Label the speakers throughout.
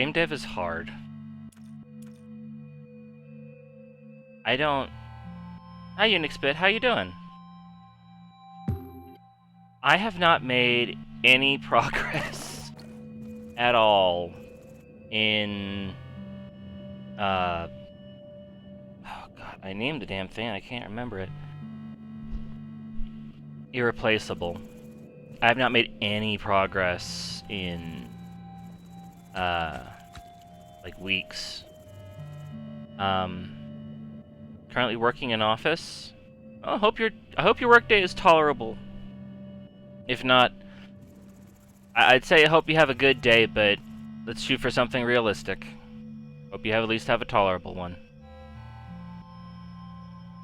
Speaker 1: Game dev is hard. I don't... Hi, Unixbit, how you doing? I have not made any progress at all in... Oh god, I named the damn thing, I can't remember it. Irreplaceable. I have not made any progress in... like weeks. Currently working in office. Oh, I hope your workday is tolerable. If not, I'd say I hope you have a good day, but let's shoot for something realistic. Hope you at least have a tolerable one.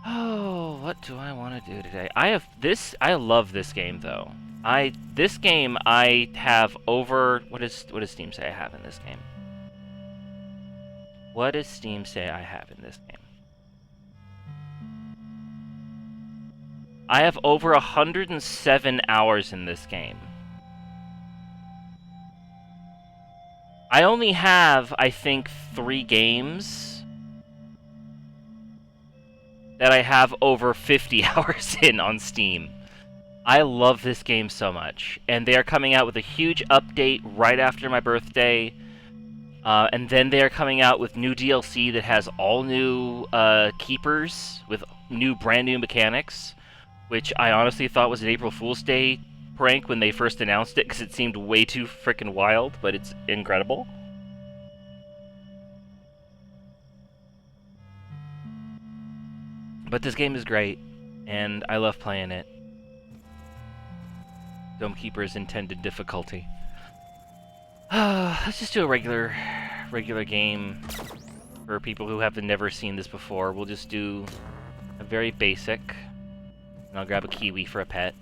Speaker 1: Oh, what do I want to do today? I love this game though. This game I have over... What does Steam say I have in this game? What does Steam say I have in this game? I have over 107 hours in this game. I only have, I think, 3 games that I have over 50 hours in on Steam. I love this game so much, and they are coming out with a huge update right after my birthday, and then they are coming out with new DLC that has all new keepers with brand new mechanics, which I honestly thought was an April Fool's Day prank when they first announced it, because it seemed way too freaking wild, but it's incredible. But this game is great, and I love playing it. Dome Keeper's intended difficulty. Let's just do a regular game for people who have never seen this before. We'll just do a very basic, and I'll grab a kiwi for a pet.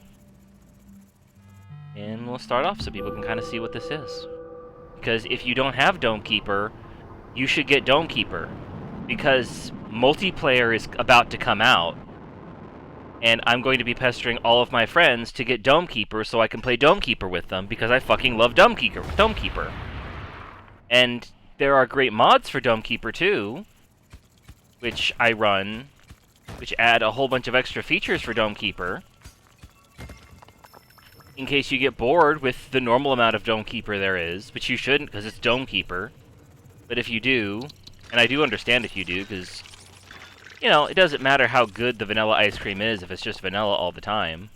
Speaker 1: And we'll start off so people can kind of see what this is. Because if you don't have Dome Keeper, you should get Dome Keeper. Because multiplayer is about to come out, and I'm going to be pestering all of my friends to get Dome Keeper so I can play Dome Keeper with them, because I fucking love Dome Keeper. And there are great mods for Dome Keeper too, which I run, which add a whole bunch of extra features for Dome Keeper, in case you get bored with the normal amount of Dome Keeper there is, which you shouldn't because it's Dome Keeper. But if you do, and I do understand if you do, because, you know, it doesn't matter how good the vanilla ice cream is if it's just vanilla all the time.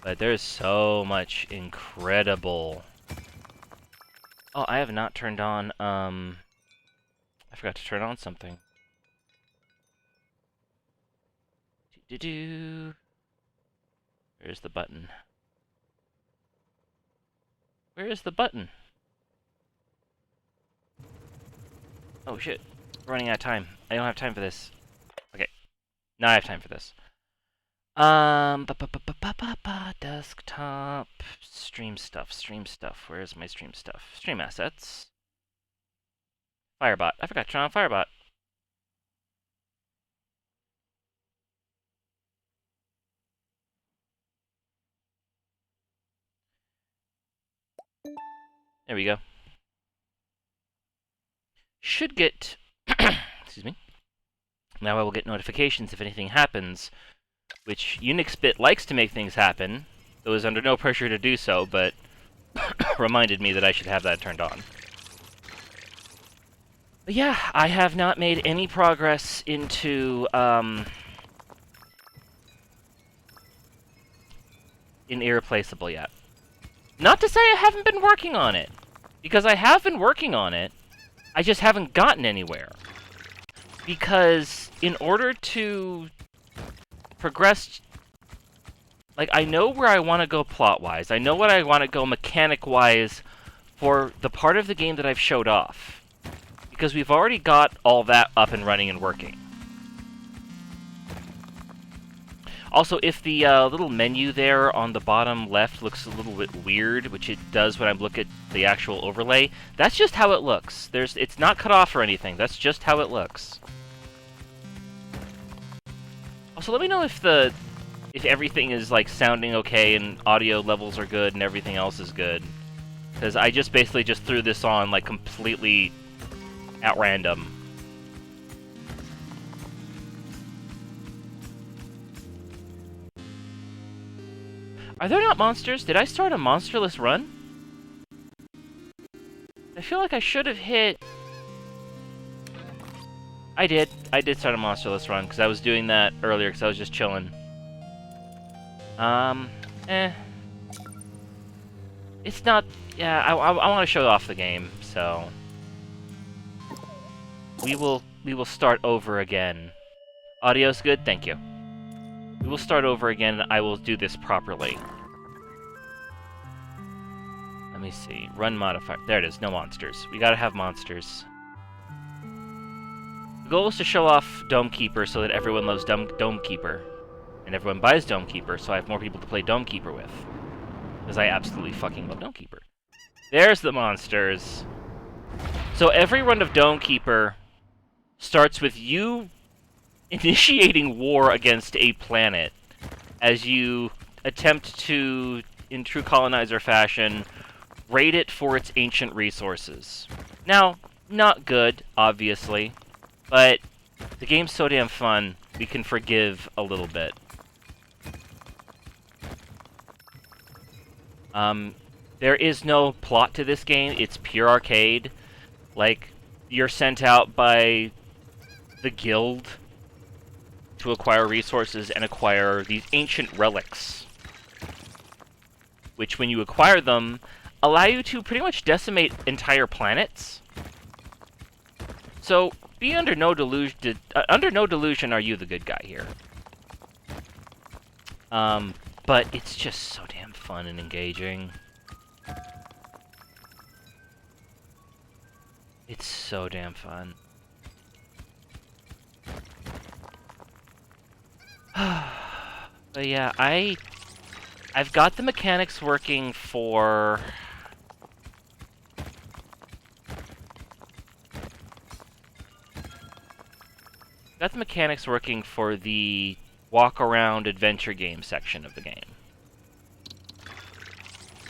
Speaker 1: But there's so much incredible... Oh, I have not turned on, I forgot to turn on something. Where's the button? Where is the button? Oh shit, we're running out of time. I don't have time for this. Okay, now I have time for this. Desktop, stream stuff. Where's my stream stuff? Stream assets. Firebot. I forgot to turn on Firebot. There we go. Should get... excuse me. Now I will get notifications if anything happens, which Unixbit likes to make things happen, though is under no pressure to do so, but reminded me that I should have that turned on. But yeah, I have not made any progress into, in Irreplaceable yet. Not to say I haven't been working on it, because I have been working on it, I just haven't gotten anywhere. Because in order to progress, like, I know where I want to go plot-wise, I know what I want to go mechanic-wise for the part of the game that I've showed off. Because we've already got all that up and running and working. Also, if the little menu there on the bottom left looks a little bit weird, which it does when I look at the actual overlay, that's just how it looks. It's not cut off or anything, that's just how it looks. Also, let me know if everything is, like, sounding okay and audio levels are good and everything else is good. Because I just basically just threw this on, like, completely at random. Are there not monsters? Did I start a monsterless run? I feel like I should have hit... I did start a monsterless run, because I was doing that earlier, because I was just chilling. It's not... Yeah, I want to show off the game, so... We will start over again. Audio's good? Thank you. We will start over again, and I will do this properly. Let me see. Run modifier. There it is. No monsters. We gotta have monsters. The goal is to show off Dome Keeper so that everyone loves Dome Keeper. And everyone buys Dome Keeper, so I have more people to play Dome Keeper with. Because I absolutely fucking love Dome Keeper. There's the monsters. So every run of Dome Keeper starts with you initiating war against a planet as you attempt to, in true colonizer fashion, raid it for its ancient resources. Now, not good, obviously, but the game's so damn fun, we can forgive a little bit. There is no plot to this game, it's pure arcade. Like, you're sent out by the guild to acquire resources and acquire these ancient relics, which, when you acquire them, allow you to pretty much decimate entire planets. So, be under no delusion. Under no delusion are you the good guy here. But it's just so damn fun and engaging. It's so damn fun. But yeah, I've got the mechanics working for... Got the mechanics working for the walk-around adventure game section of the game.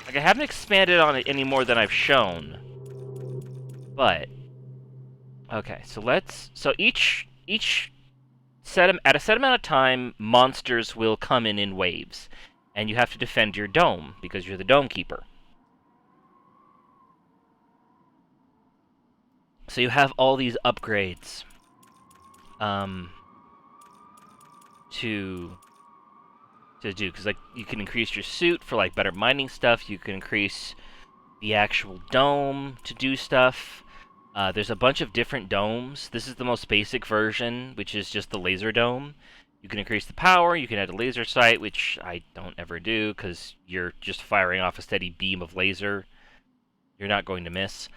Speaker 1: Like, I haven't expanded on it any more than I've shown. But... Okay, so let's... So each at a set amount of time, monsters will come in waves. And you have to defend your dome, because you're the Dome Keeper. So you have all these upgrades to do, because, like, you can increase your suit for, like, better mining stuff. You can increase the actual dome to do stuff. There's a bunch of different domes. This is the most basic version, which is just the laser dome. You can increase the power, you can add a laser sight, which I don't ever do, because you're just firing off a steady beam of laser. You're not going to miss.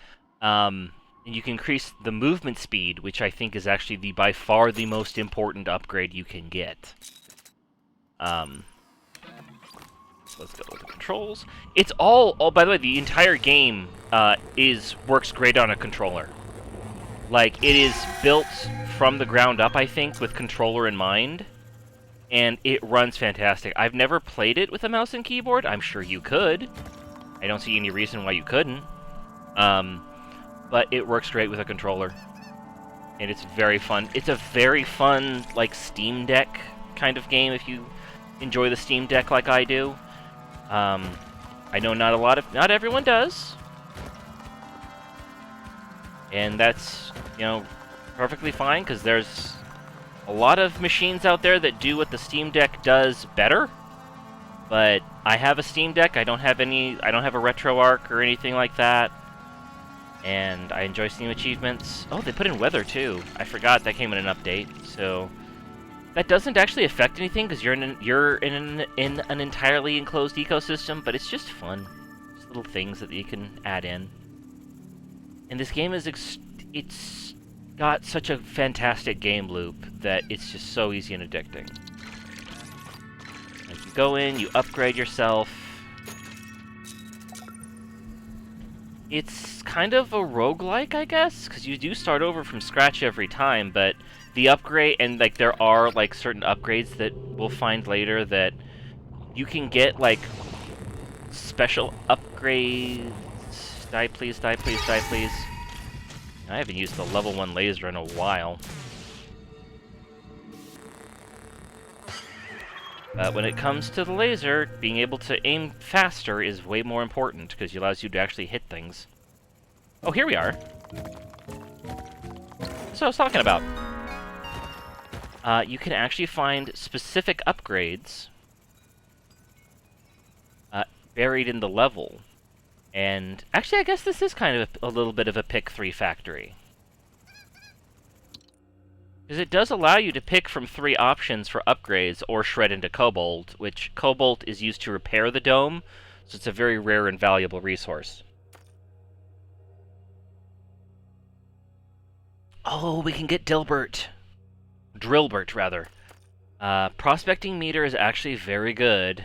Speaker 1: And you can increase the movement speed, which I think is actually by far the most important upgrade you can get. So let's go with the controls. It's all by the way, the entire game works great on a controller. Like, it is built from the ground up, I think, with controller in mind. And it runs fantastic. I've never played it with a mouse and keyboard. I'm sure you could. I don't see any reason why you couldn't. But it works great with a controller. And it's very fun. It's a very fun, like, Steam Deck kind of game if you enjoy the Steam Deck like I do. I know not everyone does. And that's, you know, perfectly fine, because there's a lot of machines out there that do what the Steam Deck does better. But I have a Steam Deck. I don't have a RetroArch or anything like that. And I enjoy Steam achievements. Oh, they put in weather too. I forgot that came in an update. So that doesn't actually affect anything, because you're in an entirely enclosed ecosystem. But it's just fun, just little things that you can add in. And this game is it's got such a fantastic game loop that it's just so easy and addicting. Like, you go in, you upgrade yourself. It's kind of a roguelike, I guess, because you do start over from scratch every time, but the upgrade, and, like, there are, like, certain upgrades that we'll find later that you can get, like, special upgrades Die, please, die, please, die, please. I haven't used the level 1 laser in a while. But when it comes to the laser, being able to aim faster is way more important, because it allows you to actually hit things. Oh, here we are. That's what I was talking about. You can actually find specific upgrades buried in the level. And actually, I guess this is kind of a little bit of a pick 3 factory. Because it does allow you to pick from 3 options for upgrades or shred into cobalt, which cobalt is used to repair the dome, so it's a very rare and valuable resource. Oh, we can get Drillbert, rather. Prospecting meter is actually very good.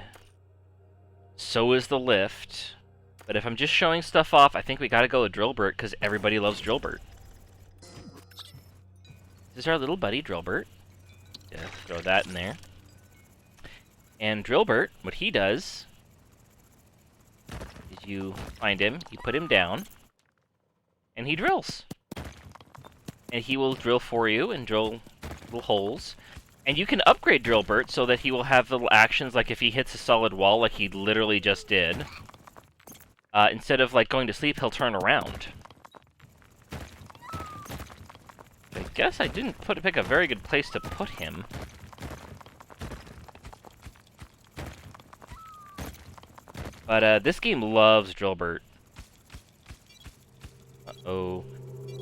Speaker 1: So is the lift. But if I'm just showing stuff off, I think we gotta go with Drillbert, because everybody loves Drillbert. This is our little buddy, Drillbert. Yeah, throw that in there. And Drillbert, what he does is you find him, you put him down, and he drills. And he will drill for you and drill little holes. And you can upgrade Drillbert so that he will have little actions, like if he hits a solid wall, like he literally just did. Instead of like going to sleep, he'll turn around. I guess I didn't pick a very good place to put him. But this game loves Drillbert. Uh-oh.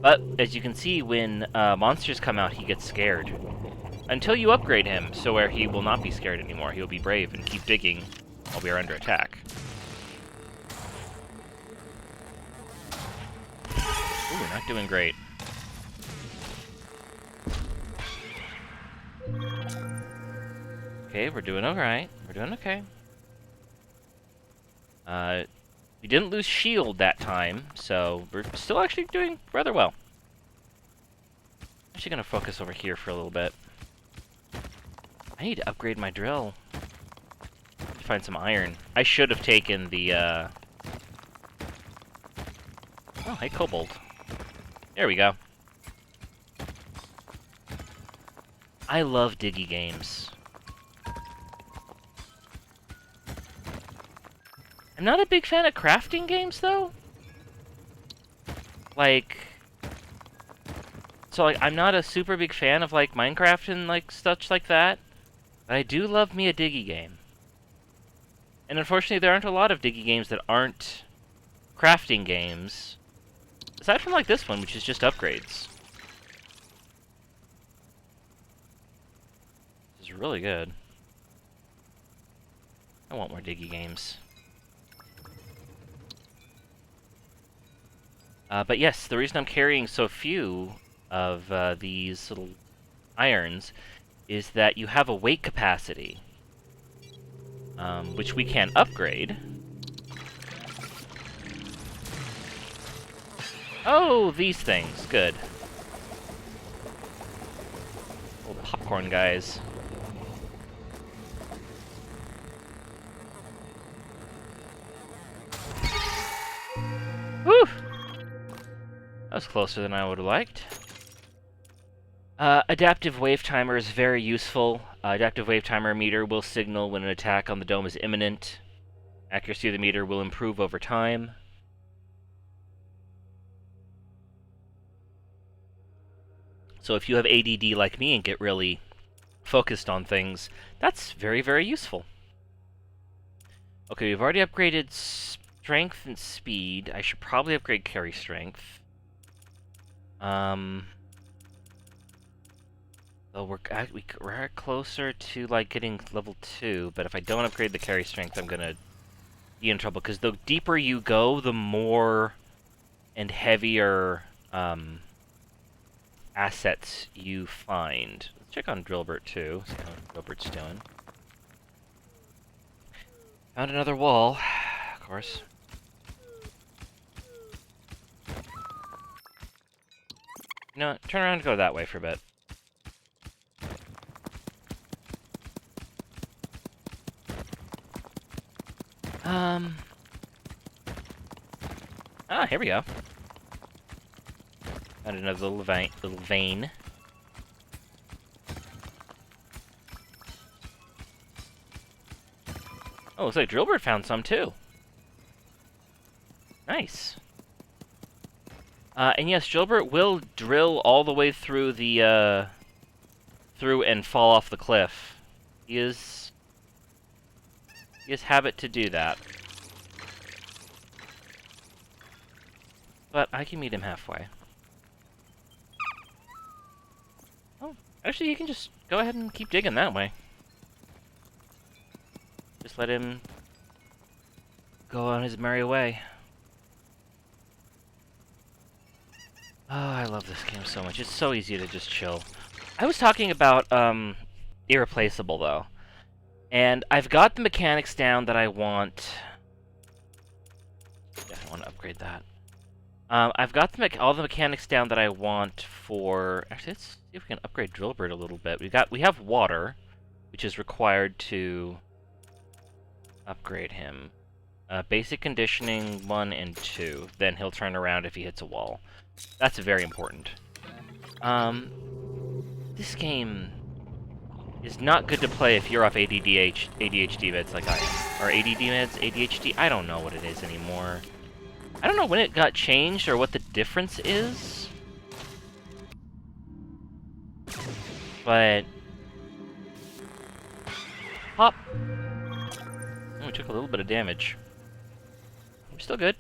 Speaker 1: But as you can see, when monsters come out, he gets scared. Until you upgrade him, so where he will not be scared anymore. He will be brave and keep digging while we are under attack. Ooh, we're not doing great. Okay, we're doing alright. We're doing okay. We didn't lose shield that time, so we're still actually doing rather well. I'm actually gonna focus over here for a little bit. I need to upgrade my drill. Find some iron. I should have taken the, Oh, hey, cobalt. There we go. I love diggy games. I'm not a big fan of crafting games, though. Like... So, like, I'm not a super big fan of, like, Minecraft and, like, such like that. But I do love me a diggy game. And unfortunately, there aren't a lot of diggy games that aren't crafting games. Aside from, like, this one, which is just upgrades. This is really good. I want more diggy games. But yes, the reason I'm carrying so few of these little irons is that you have a weight capacity, which we can upgrade. Oh, these things. Good. Little popcorn guys. Whew! That was closer than I would have liked. Adaptive wave timer is very useful. Adaptive wave timer meter will signal when an attack on the dome is imminent. Accuracy of the meter will improve over time. So if you have ADD like me and get really focused on things, that's very, very useful. Okay, we've already upgraded strength and speed. I should probably upgrade carry strength. Well, we're closer to, like, getting level 2, but if I don't upgrade the carry strength, I'm gonna be in trouble, because the deeper you go, the more and heavier, assets you find. Let's check on Drillbert, too, see how Drillbert's doing. Found another wall, of course. You know what? Turn around and go that way for a bit. Ah, here we go. Found another little vein. Oh, looks like Drillbird found some too. Nice. And yes, Drillbird will drill all the way through the, through and fall off the cliff. He has habit to do that. But I can meet him halfway. Oh, actually, you can just go ahead and keep digging that way. Just let him go on his merry way. Oh, I love this game so much. It's so easy to just chill. I was talking about, Irreplaceable, though. And I've got the mechanics down that I want. Definitely want to upgrade that. I've got all the mechanics down that I want for... Actually, let's see if we can upgrade Drillbird a little bit. We have water, which is required to upgrade him. Basic conditioning 1 and 2. Then he'll turn around if he hits a wall. That's very important. This game is not good to play if you're off ADHD meds like I am. Or ADD meds? ADHD? I don't know what it is anymore. I don't know when it got changed or what the difference is. But... Hop! Oh, we took a little bit of damage. We're still good.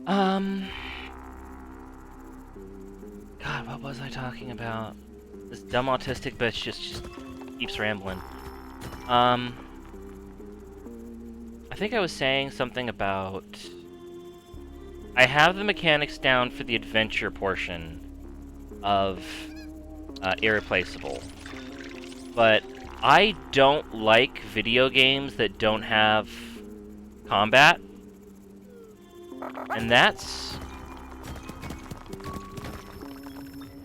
Speaker 1: God, what was I talking about? This dumb autistic bitch just keeps rambling. I think I was saying something about... I have the mechanics down for the adventure portion of Irreplaceable. But I don't like video games that don't have combat. And that's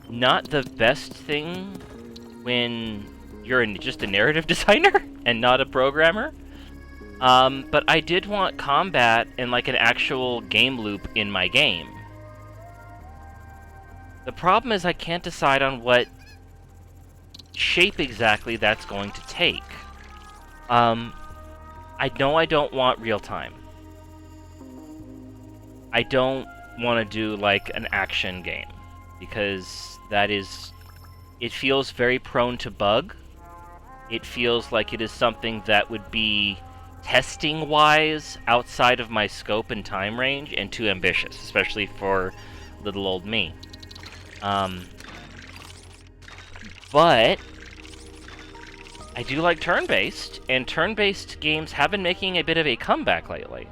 Speaker 1: not the best thing when you're just a narrative designer and not a programmer. But I did want combat and like an actual game loop in my game. The problem is I can't decide on what shape exactly that's going to take. I know I don't want real time. I don't want to do like an action game because it feels very prone to bug. It feels like it is something that would be testing-wise outside of my scope and time range and too ambitious, especially for little old me. But I do like turn-based, and turn-based games have been making a bit of a comeback lately.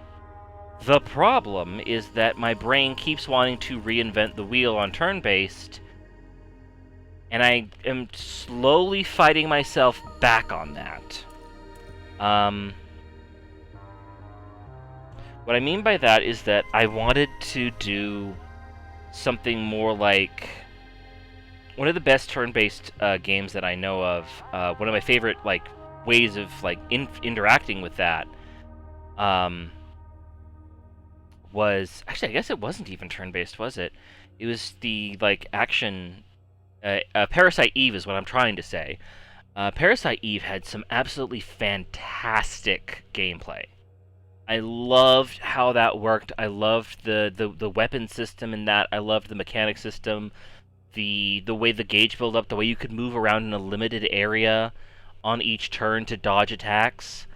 Speaker 1: The problem is that my brain keeps wanting to reinvent the wheel on turn-based, and I am slowly fighting myself back on that. What I mean by that is that I wanted to do something more like... One of the best turn-based games that I know of, one of my favorite like ways of like interacting with that, was... Actually, I guess it wasn't even turn-based, was it? It was the, like, action... Parasite Eve is what I'm trying to say. Parasite Eve had some absolutely fantastic gameplay. I loved how that worked. I loved the weapon system in that. I loved the mechanic system. The way the gauge built up, the way you could move around in a limited area on each turn to dodge attacks.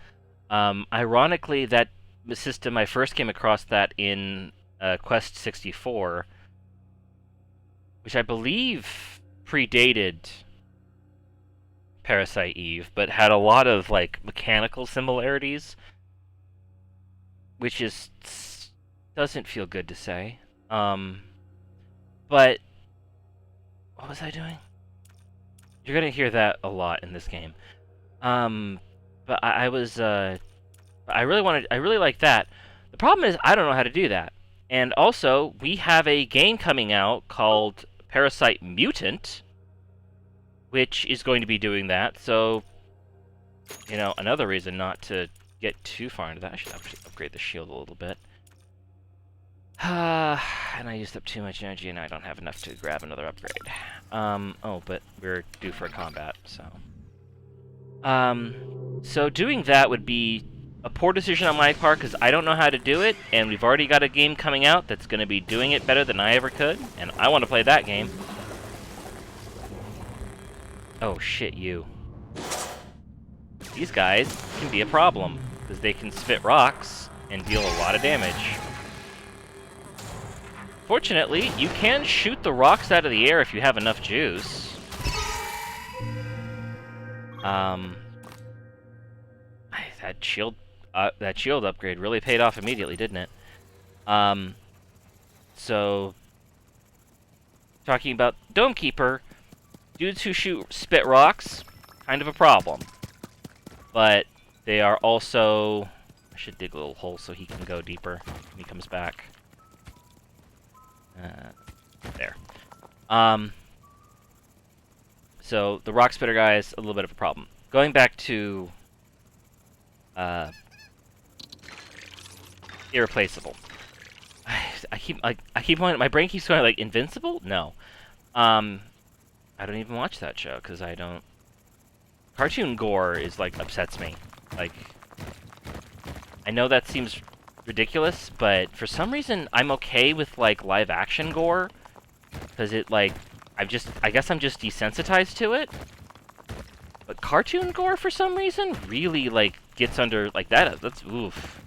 Speaker 1: Ironically, that system, I first came across that in Quest 64, which I believe predated Parasite Eve, but had a lot of like mechanical similarities, which is doesn't feel good to say. But what was I doing? You're gonna hear that a lot in this game. But I really like that. The problem is I don't know how to do that. And also, we have a game coming out called Parasite Mutant, which is going to be doing that. So, you know, another reason not to get too far into that. I should actually upgrade the shield a little bit. I used up too much energy and I don't have enough to grab another upgrade. Oh, but we're due for a combat, so... So doing that would be a poor decision on my part because I don't know how to do it, and we've already got a game coming out that's going to be doing it better than I ever could, and I want to play that game. Oh shit, you. These guys can be a problem, because they can spit rocks and deal a lot of damage. Fortunately, you can shoot the rocks out of the air if you have enough juice. That shield upgrade really paid off immediately, didn't it? So, talking about Dome Keeper, dudes who shoot spit rocks, kind of a problem. But they are also... I should dig a little hole so he can go deeper when he comes back. There. So, the rock spitter guy is a little bit of a problem. Going back to... irreplaceable. I keep wanting... My brain keeps going, like, invincible? No. I don't even watch that show, because I don't... Cartoon gore is, like, upsets me. Like... I know that seems ridiculous, but for some reason, I'm okay with, like, live-action gore. Because it, like... I guess I'm just desensitized to it. But cartoon gore, for some reason, really, like, gets under... Like, that's... Oof.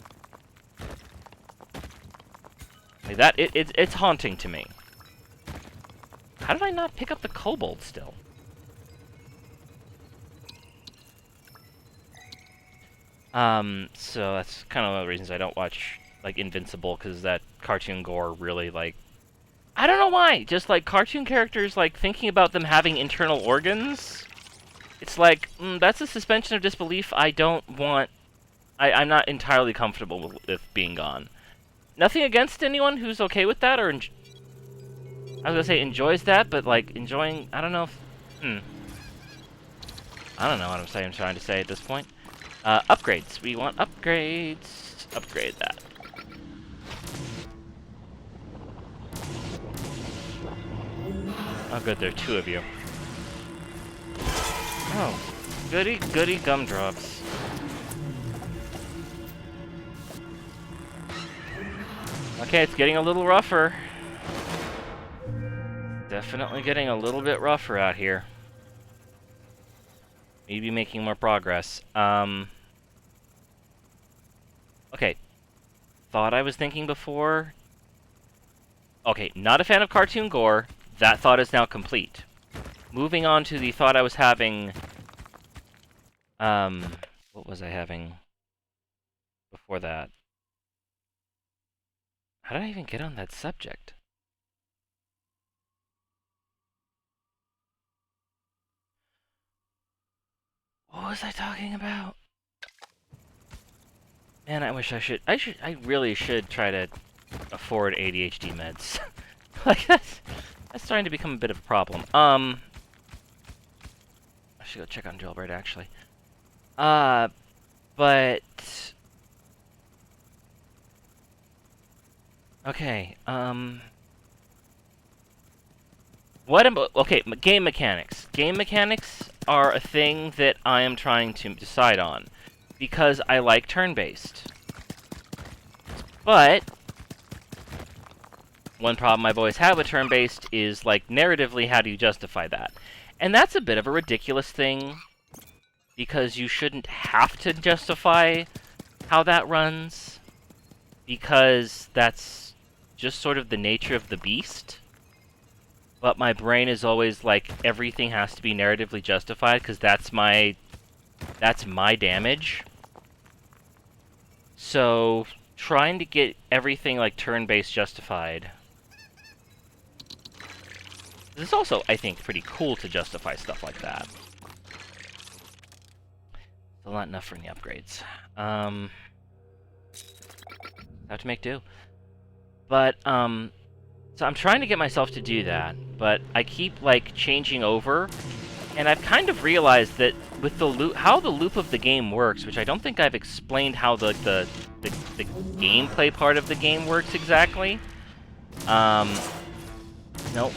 Speaker 1: Like, that... It's haunting to me. How did I not pick up the kobold still? So that's kind of one of the reasons I don't watch, like, Invincible, because that cartoon gore really, like... I don't know why! Just, like, cartoon characters, like, thinking about them having internal organs... It's like, that's a suspension of disbelief I don't want... I'm not entirely comfortable with being gone. Nothing against anyone who's okay with that, or... I was gonna say enjoys that, but, like, enjoying... I don't know if... I don't know what I'm trying to say at this point. Upgrades. We want upgrades. Upgrade that. Oh, good, there are two of you. Oh, goody, goody gumdrops. Okay, it's getting a little rougher. Definitely getting a little bit rougher out here. Maybe making more progress. Okay. Thought I was thinking before. Okay, not a fan of cartoon gore. That thought is now complete. Moving on to the thought I was having... what was I having before that? How did I even get on that subject? What was I talking about? Man, I wish I really should try to afford ADHD meds. Like, that's starting to become a bit of a problem. I should go check on Jailbird, actually. But... Okay, okay, game mechanics. Game mechanics are a thing that I am trying to decide on. Because I like turn-based. But... one problem I've always had with turn-based is, like, narratively, how do you justify that? And that's a bit of a ridiculous thing, because you shouldn't have to justify how that runs, because that's just sort of the nature of the beast. But my brain is always like, everything has to be narratively justified, because that's my damage. So, trying to get everything, like, turn-based justified... This is also, I think, pretty cool to justify stuff like that. Still not enough for any upgrades. Have to make do. But, so I'm trying to get myself to do that, but I keep, like, changing over, and I've kind of realized that with the loop, how the loop of the game works, which I don't think I've explained how the gameplay part of the game works exactly, Nope.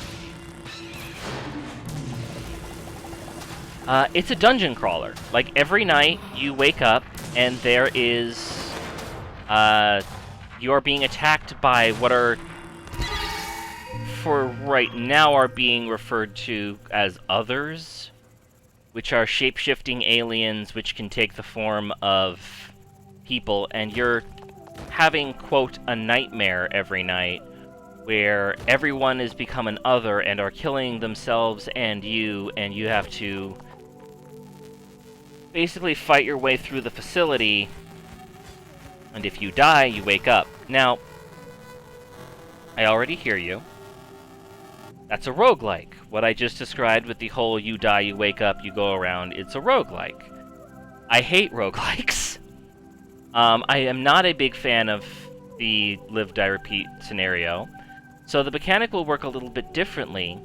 Speaker 1: It's a dungeon crawler. Like, every night you wake up and there is, you're being attacked by what are, for right now, are being referred to as others, which are shape-shifting aliens which can take the form of people, and you're having, quote, a nightmare every night where everyone has become an other and are killing themselves and you have to basically fight your way through the facility, and if you die, you wake up. Now, I already hear you. That's a roguelike. What I just described with the whole you die, you wake up, you go around, it's a roguelike. I hate roguelikes. I am not a big fan of the live, die, repeat scenario. So the mechanic will work a little bit differently,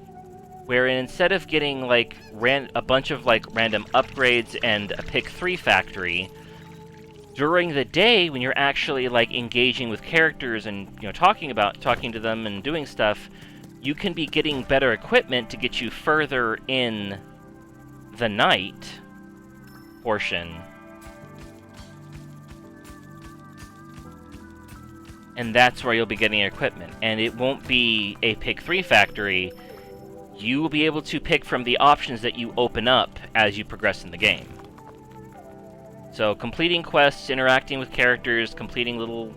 Speaker 1: wherein instead of getting, like, a bunch of, like, random upgrades and a pick 3 factory, during the day, when you're actually, like, engaging with characters and, you know, talking to them and doing stuff, you can be getting better equipment to get you further in the night portion. And that's where you'll be getting your equipment. And it won't be a pick 3 factory. You will be able to pick from the options that you open up as you progress in the game. So completing quests, interacting with characters, completing little,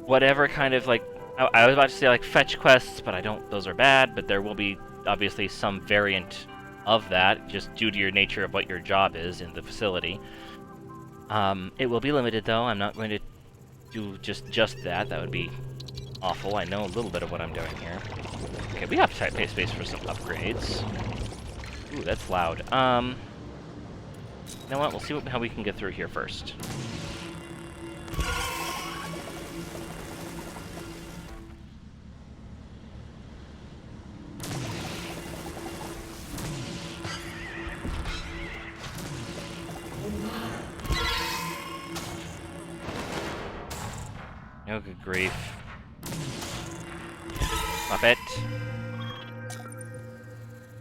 Speaker 1: whatever kind of, like, I was about to say, like, fetch quests, but I don't, those are bad, but there will be, obviously, some variant of that, just due to your nature of what your job is in the facility. It will be limited, though. I'm not going to do just that. That would be awful. I know a little bit of what I'm doing here. Okay, we have pay space for some upgrades. Ooh, that's loud. You know what? We'll see how we can get through here first. Oh, good grief. Muppet.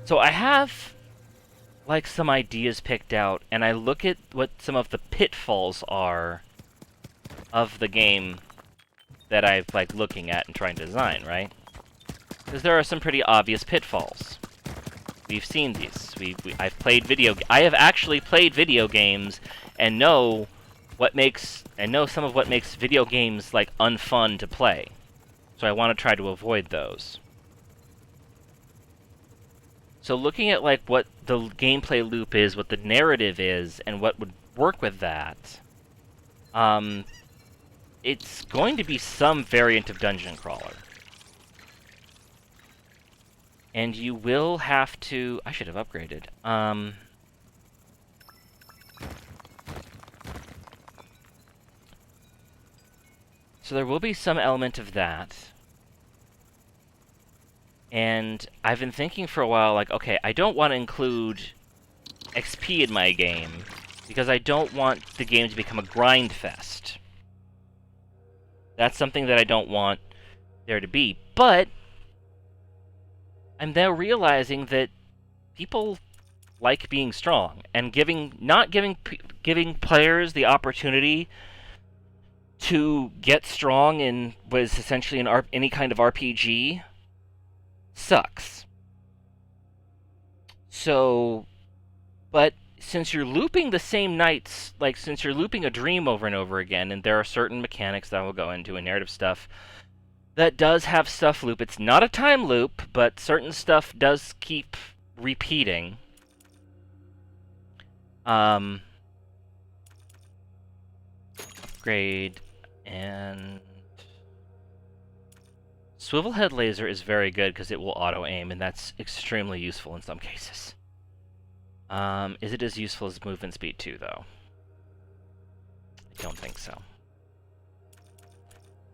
Speaker 1: So I have, like, some ideas picked out, and I look at what some of the pitfalls are of the game that I've, like, looking at and trying to design, right? Because there are some pretty obvious pitfalls. We've seen these. I have actually played video games and know some of what makes video games, like, unfun to play. So I want to try to avoid those. So looking at, like, what the gameplay loop is, what the narrative is, and what would work with that, it's going to be some variant of dungeon crawler. And you will have to... I should have upgraded. So there will be some element of that. And I've been thinking for a while, like, okay, I don't want to include XP in my game, because I don't want the game to become a grind fest. That's something that I don't want there to be. But I'm now realizing that people like being strong, and not giving players the opportunity to get strong in what is essentially any kind of RPG sucks. So, but since you're looping the same nights, like, since you're looping a dream over and over again, and there are certain mechanics that we'll go into, and narrative stuff, that does have stuff loop. It's not a time loop, but certain stuff does keep repeating. Upgrade, and... Swivel head laser is very good because it will auto-aim, and that's extremely useful in some cases. Is it as useful as movement speed 2, though? I don't think so.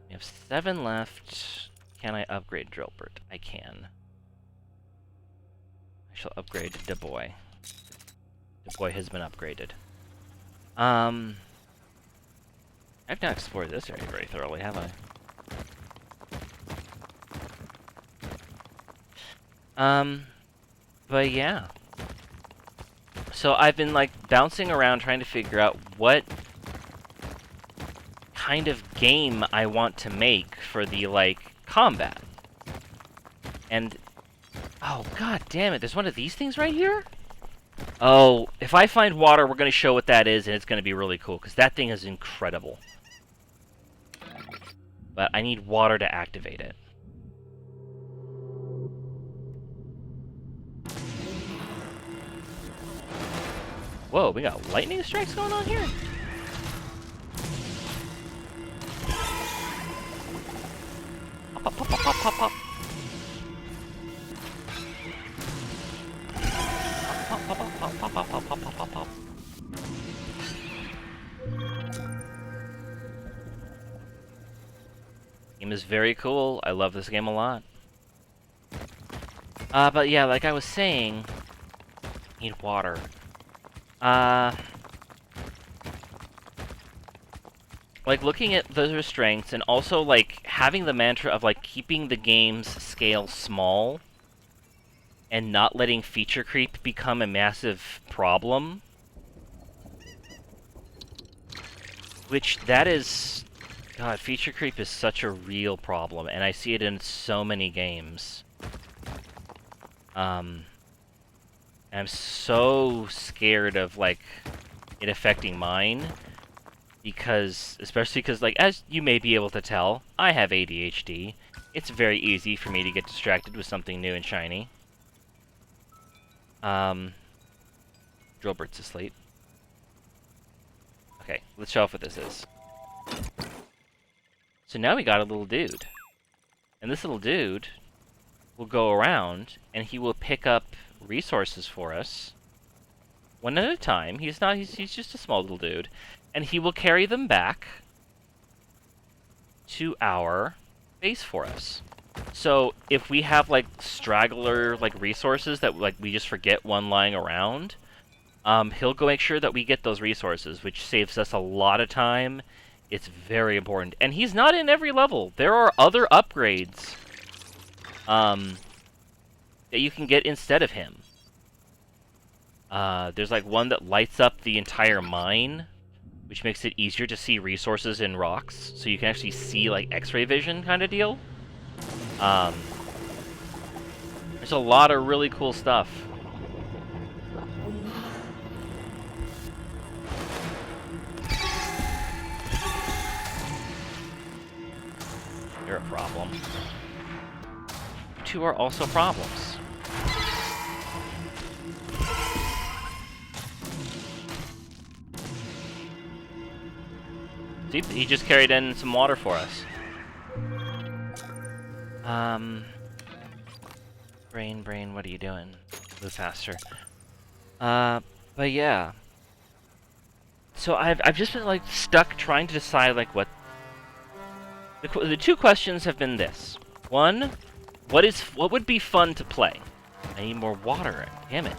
Speaker 1: We have 7 left. Can I upgrade Drillbert? I can. I shall upgrade Da Boy. Da Boy has been upgraded. I've not explored this area very thoroughly, have I? But yeah. So I've been, like, bouncing around trying to figure out what kind of game I want to make for the, like, combat. And... oh, god damn it, there's one of these things right here? Oh, if I find water, we're going to show what that is, and it's going to be really cool, because that thing is incredible. But I need water to activate it. Whoa, we got lightning strikes going on here? Pop, pop, pop, pop, pop, pop. Pop, pop, pop, pop, pop, pop, pop, pop, pop, pop. Game is very cool. I love this game a lot. But yeah, like I was saying, need water. Like, looking at the strengths, and also, like, having the mantra of, like, keeping the game's scale small, and not letting feature creep become a massive problem. Which, that is... god, feature creep is such a real problem, and I see it in so many games. I'm so scared of, like, it affecting mine. Especially because, like, as you may be able to tell, I have ADHD. It's very easy for me to get distracted with something new and shiny. Drillbird's asleep. Okay, let's show off what this is. So now we got a little dude. And this little dude will go around, and he will pick up resources for us. One at a time. He's just a small little dude. And he will carry them back to our base for us. So if we have, like, straggler, like, resources that, like, we just forget one lying around, he'll go make sure that we get those resources, which saves us a lot of time. It's very important. And he's not in every level. There are other upgrades that you can get instead of him. There's, like, one that lights up the entire mine, which makes it easier to see resources in rocks, so you can actually see, like, X-ray vision kind of deal. There's a lot of really cool stuff. You're a problem. You two are also problems. See, he just carried in some water for us. Brain, what are you doing? Move faster. But yeah. So I've just been, like, stuck trying to decide, like, what... The two questions have been this. One, what would be fun to play? I need more water, damn it.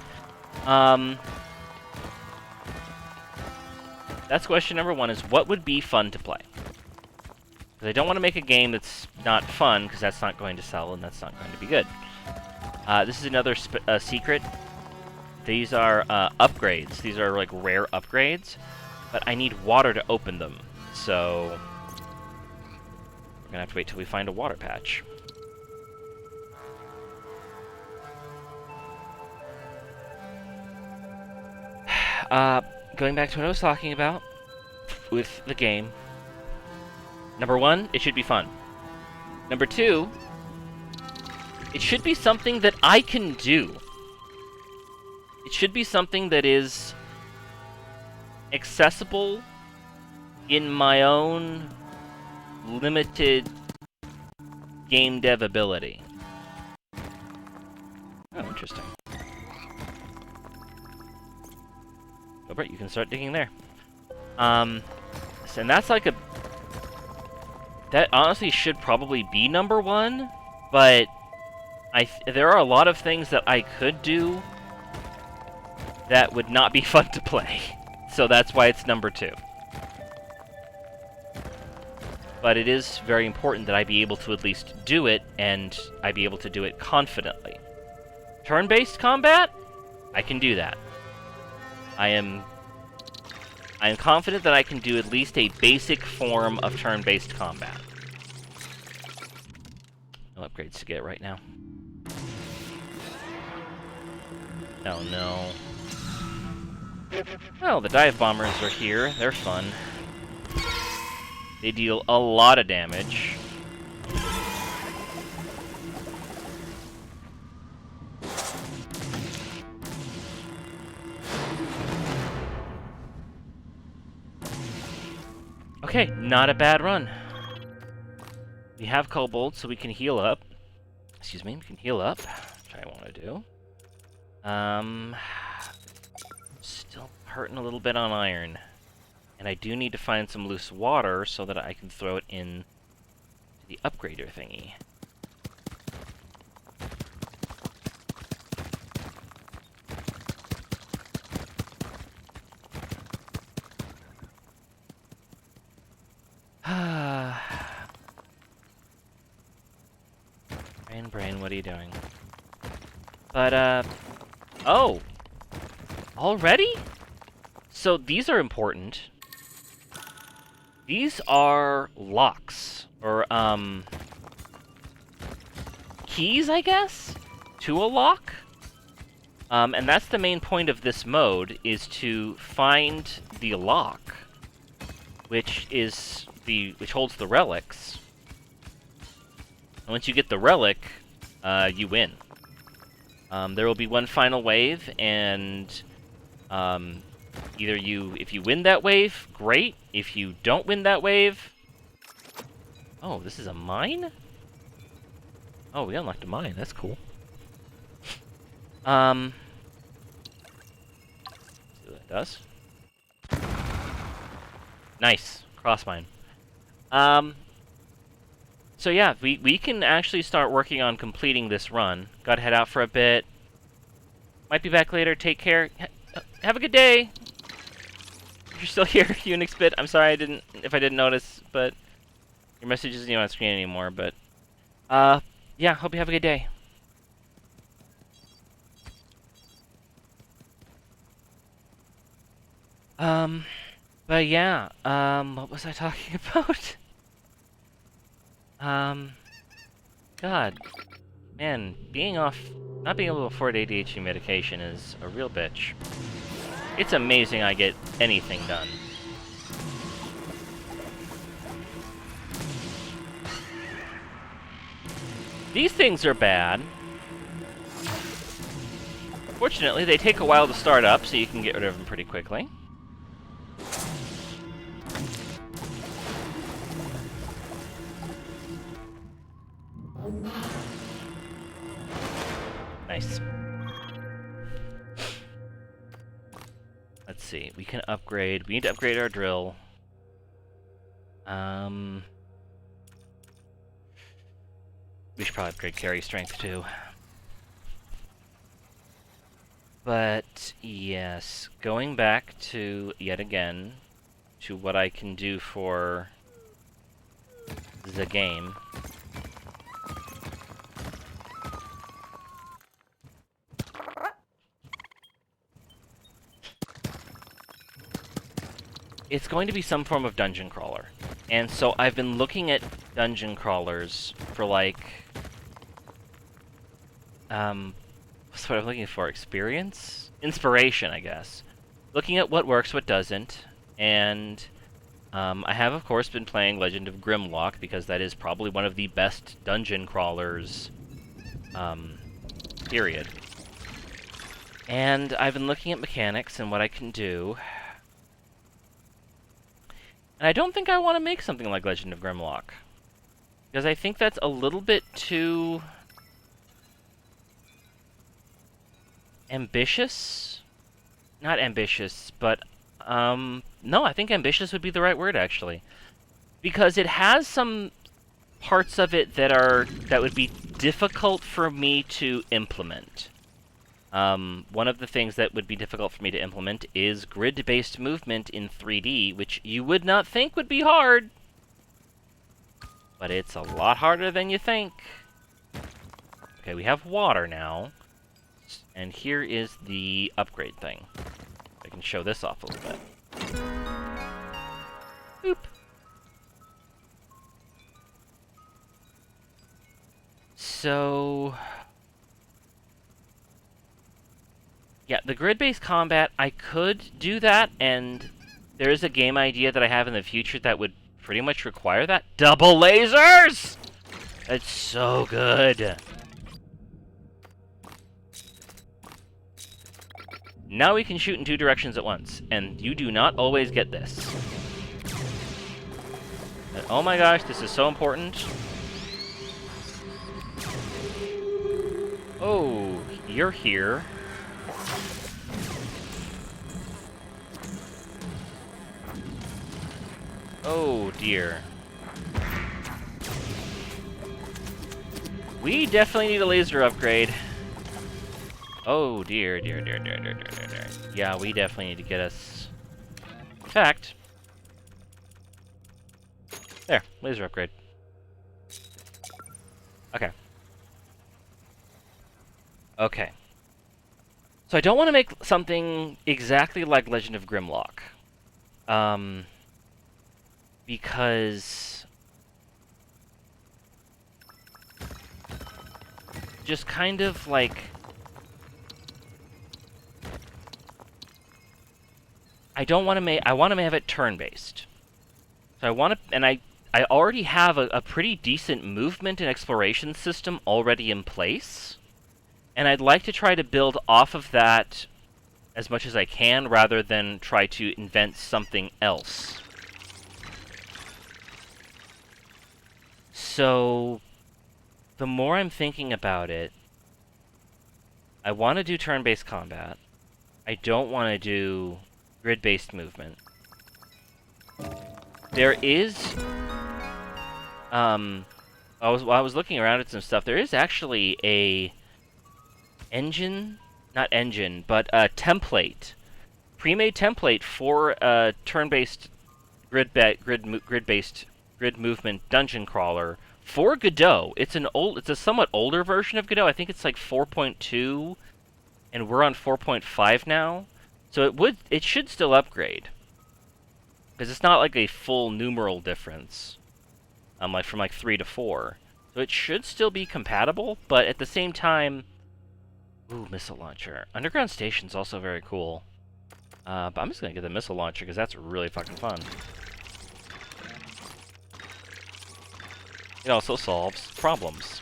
Speaker 1: That's question number one, is what would be fun to play? Because I don't want to make a game that's not fun, because that's not going to sell, and that's not going to be good. This is another secret. These are upgrades. These are, like, rare upgrades, but I need water to open them. So we're gonna have to wait till we find a water patch. Going back to what I was talking about with the game. Number one, it should be fun. Number two, it should be something that I can do. It should be something that is accessible in my own limited game dev ability. Oh, interesting. Oh, Brett, you can start digging there. And that's like a... that honestly should probably be number one, but there are a lot of things that I could do that would not be fun to play. So that's why it's number two. But it is very important that I be able to at least do it, and I be able to do it confidently. Turn-based combat? I can do that. I am confident that I can do at least a basic form of turn-based combat. No upgrades to get right now. Oh no. Well, the dive bombers are here. They're fun. They deal a lot of damage. Okay, not a bad run. We have kobolds, so we can heal up. Excuse me, we can heal up, which I want to do. Still hurting a little bit on iron. And I do need to find some loose water so that I can throw it in to the upgrader thingy. Brain, what are you doing? But, oh! Already? So these are important. These are locks. Or, keys, I guess? To a lock? And that's the main point of this mode, is to find the lock, which holds the relics. And once you get the relic, you win. There will be one final wave, and if you win that wave, great. If you don't win that wave... Oh, this is a mine? Oh, we unlocked a mine. That's cool. See what that does. Nice. Cross mine. So yeah, we can actually start working on completing this run. Gotta head out for a bit. Might be back later. Take care. Have a good day. If you're still here, Unix Bit. I'm sorry if I didn't notice, but your message isn't even on screen anymore. But yeah, hope you have a good day. But yeah, what was I talking about? God, man, not being able to afford ADHD medication is a real bitch. It's amazing I get anything done. These things are bad. Fortunately, they take a while to start up, so you can get rid of them pretty quickly. Nice. Let's see. We can upgrade. We need to upgrade our drill. We should probably upgrade carry strength too. But yes, going back to yet again to what I can do for the game. It's going to be some form of dungeon crawler. And so I've been looking at dungeon crawlers for like... what's what I'm looking for? Experience? Inspiration, I guess. Looking at what works, what doesn't. And I have, of course, been playing Legend of Grimlock, because that is probably one of the best dungeon crawlers, period. And I've been looking at mechanics and what I can do. And I don't think I want to make something like Legend of Grimlock. Because I think that's a little bit too... ambitious? Not ambitious, but... no, I think ambitious would be the right word, actually. Because it has some parts of it that would be difficult for me to implement. One of the things that would be difficult for me to implement is grid-based movement in 3D, which you would not think would be hard. But it's a lot harder than you think. Okay, we have water now. And here is the upgrade thing. I can show this off a little bit. Boop. So... yeah, the grid-based combat, I could do that, and there is a game idea that I have in the future that would pretty much require that. Double lasers! That's so good. Now we can shoot in 2 directions at once, and you do not always get this. And oh my gosh, this is so important. Oh, you're here. Oh dear. We definitely need a laser upgrade. Oh dear, dear, dear, dear, dear, dear, dear, dear. Yeah, we definitely need to get us... in fact... there, laser upgrade. Okay. Okay. So I don't want to make something exactly like Legend of Grimlock. Because... just kind of like... I don't want to make... I want to have it turn-based. So I want to... and I already have a pretty decent movement and exploration system already in place. And I'd like to try to build off of that as much as I can, rather than try to invent something else. So, the more I'm thinking about it, I want to do turn-based combat. I don't want to do grid-based movement. There is... while I was looking around at some stuff, there is actually a... not engine, but a template. Pre-made template for a turn-based grid-based grid movement dungeon crawler for Godot. It's a somewhat older version of Godot. I think it's like 4.2, and we're on 4.5 now. So it should still upgrade, because it's not like a full numeral difference, like from like 3 to 4. So it should still be compatible, but at the same time, ooh, missile launcher. Underground Station's also very cool. But I'm just gonna get the missile launcher because that's really fucking fun. It also solves problems.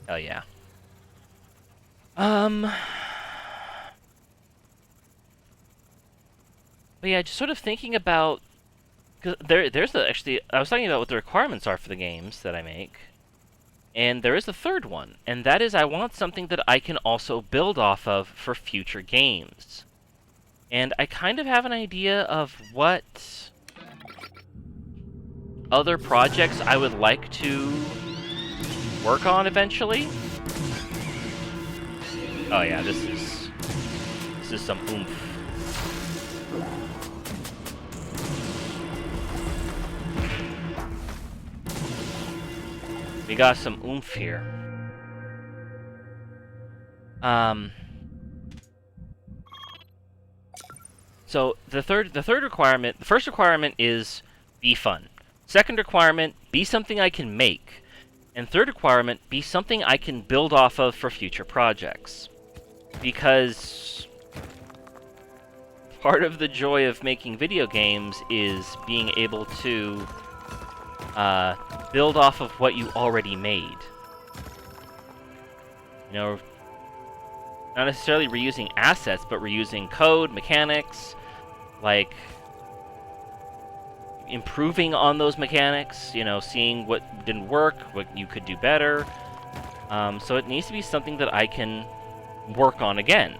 Speaker 1: Hell yeah. But yeah, just sort of thinking about... because actually, I was talking about what the requirements are for the games that I make. And there is a third one, and that is I want something that I can also build off of for future games. And I kind of have an idea of what other projects I would like to work on eventually. Oh yeah, this is some oomph. We got some oomph here. So the first requirement is be fun. Second requirement, be something I can make. And third requirement, be something I can build off of for future projects. Because part of the joy of making video games is being able to build off of what you already made. You know, not necessarily reusing assets, but reusing code, mechanics, like improving on those mechanics, you know, seeing what didn't work, what you could do better. So it needs to be something that I can work on again,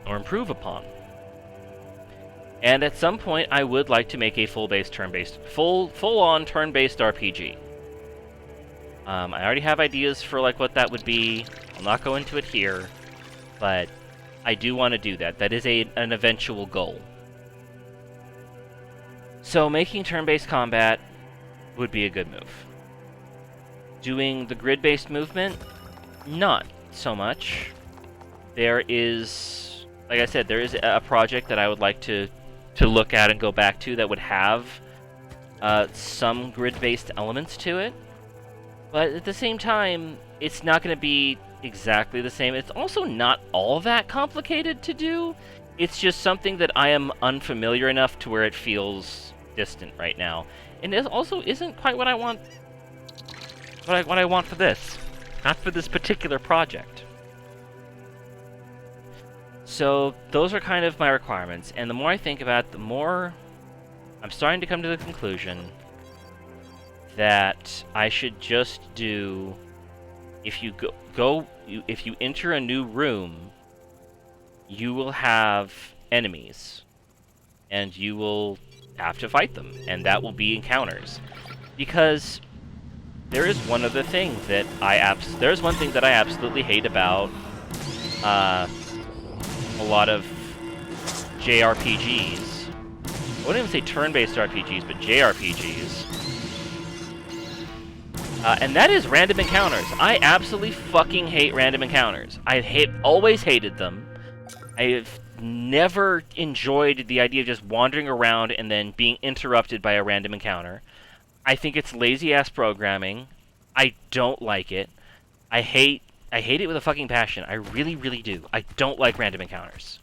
Speaker 1: or improve upon. And at some point, I would like to make a full-on turn-based RPG. I already have ideas for like what that would be. I'll not go into it here, but I do want to do that. That is an eventual goal. So making turn-based combat would be a good move. Doing the grid-based movement, not so much. There is, like I said, there is a project that I would like to look at and go back to that would have some grid-based elements to it. But at the same time, it's not going to be exactly the same. It's also not all that complicated to do. It's just something that I am unfamiliar enough to where it feels distant right now. And it also isn't quite what I want. What I want for this. Not for this particular project. So those are kind of my requirements. And the more I think about it, the more I'm starting to come to the conclusion that I should just do, if you if you enter a new room, you will have enemies, and you will have to fight them, and that will be encounters. Because there is one other thing that there's one thing that I absolutely hate about a lot of JRPGs. I wouldn't even say turn-based RPGs, but JRPGs. And that is random encounters. I absolutely fucking hate random encounters. Always hated them. I've never enjoyed the idea of just wandering around and then being interrupted by a random encounter. I think it's lazy-ass programming. I don't like it. I hate it with a fucking passion. I really, really do. I don't like random encounters.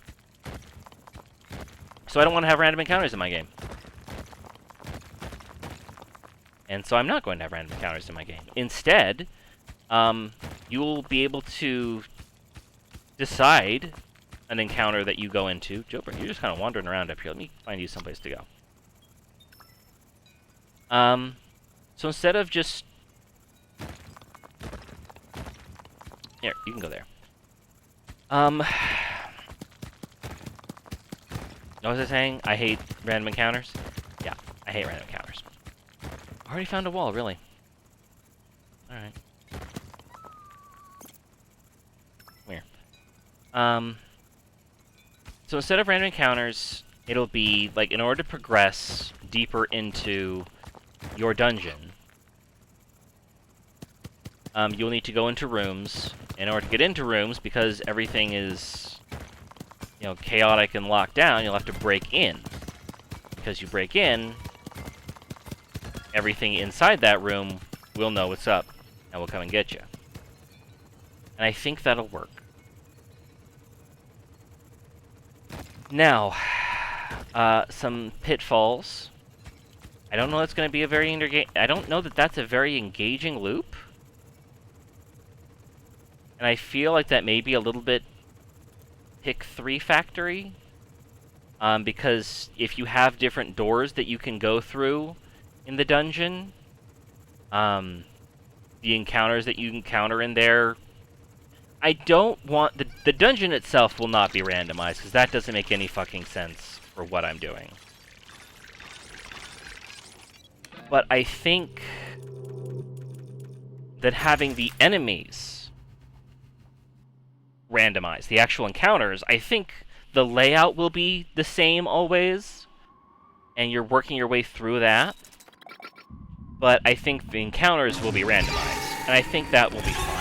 Speaker 1: So I don't want to have random encounters in my game. And so I'm not going to have random encounters in my game. Instead, you will be able to decide an encounter that you go into. Joker, you're just kind of wandering around up here. Let me find you someplace to go. So instead of just... Here, you can go there. What was I saying? I hate random encounters? Yeah, I hate random encounters. I already found a wall, really. Alright. Come here. So instead of random encounters, it'll be, like, in order to progress deeper into your dungeon, you'll need to go into rooms. In order to get into rooms, because everything is, you know, chaotic and locked down, you'll have to break in. Because you break in, everything inside that room will know what's up and will come and get you. And I think that'll work. Now, some pitfalls. I don't know that's going to be a very I don't know that that's a very engaging loop. And I feel like that may be a little bit pick 3 factory. Because if you have different doors that you can go through in the dungeon, the encounters that you encounter in there, I don't want... The dungeon itself will not be randomized, because that doesn't make any fucking sense for what I'm doing. But I think that having the enemies randomized, the actual encounters, I think the layout will be the same always, and you're working your way through that. But I think the encounters will be randomized, and I think that will be fine.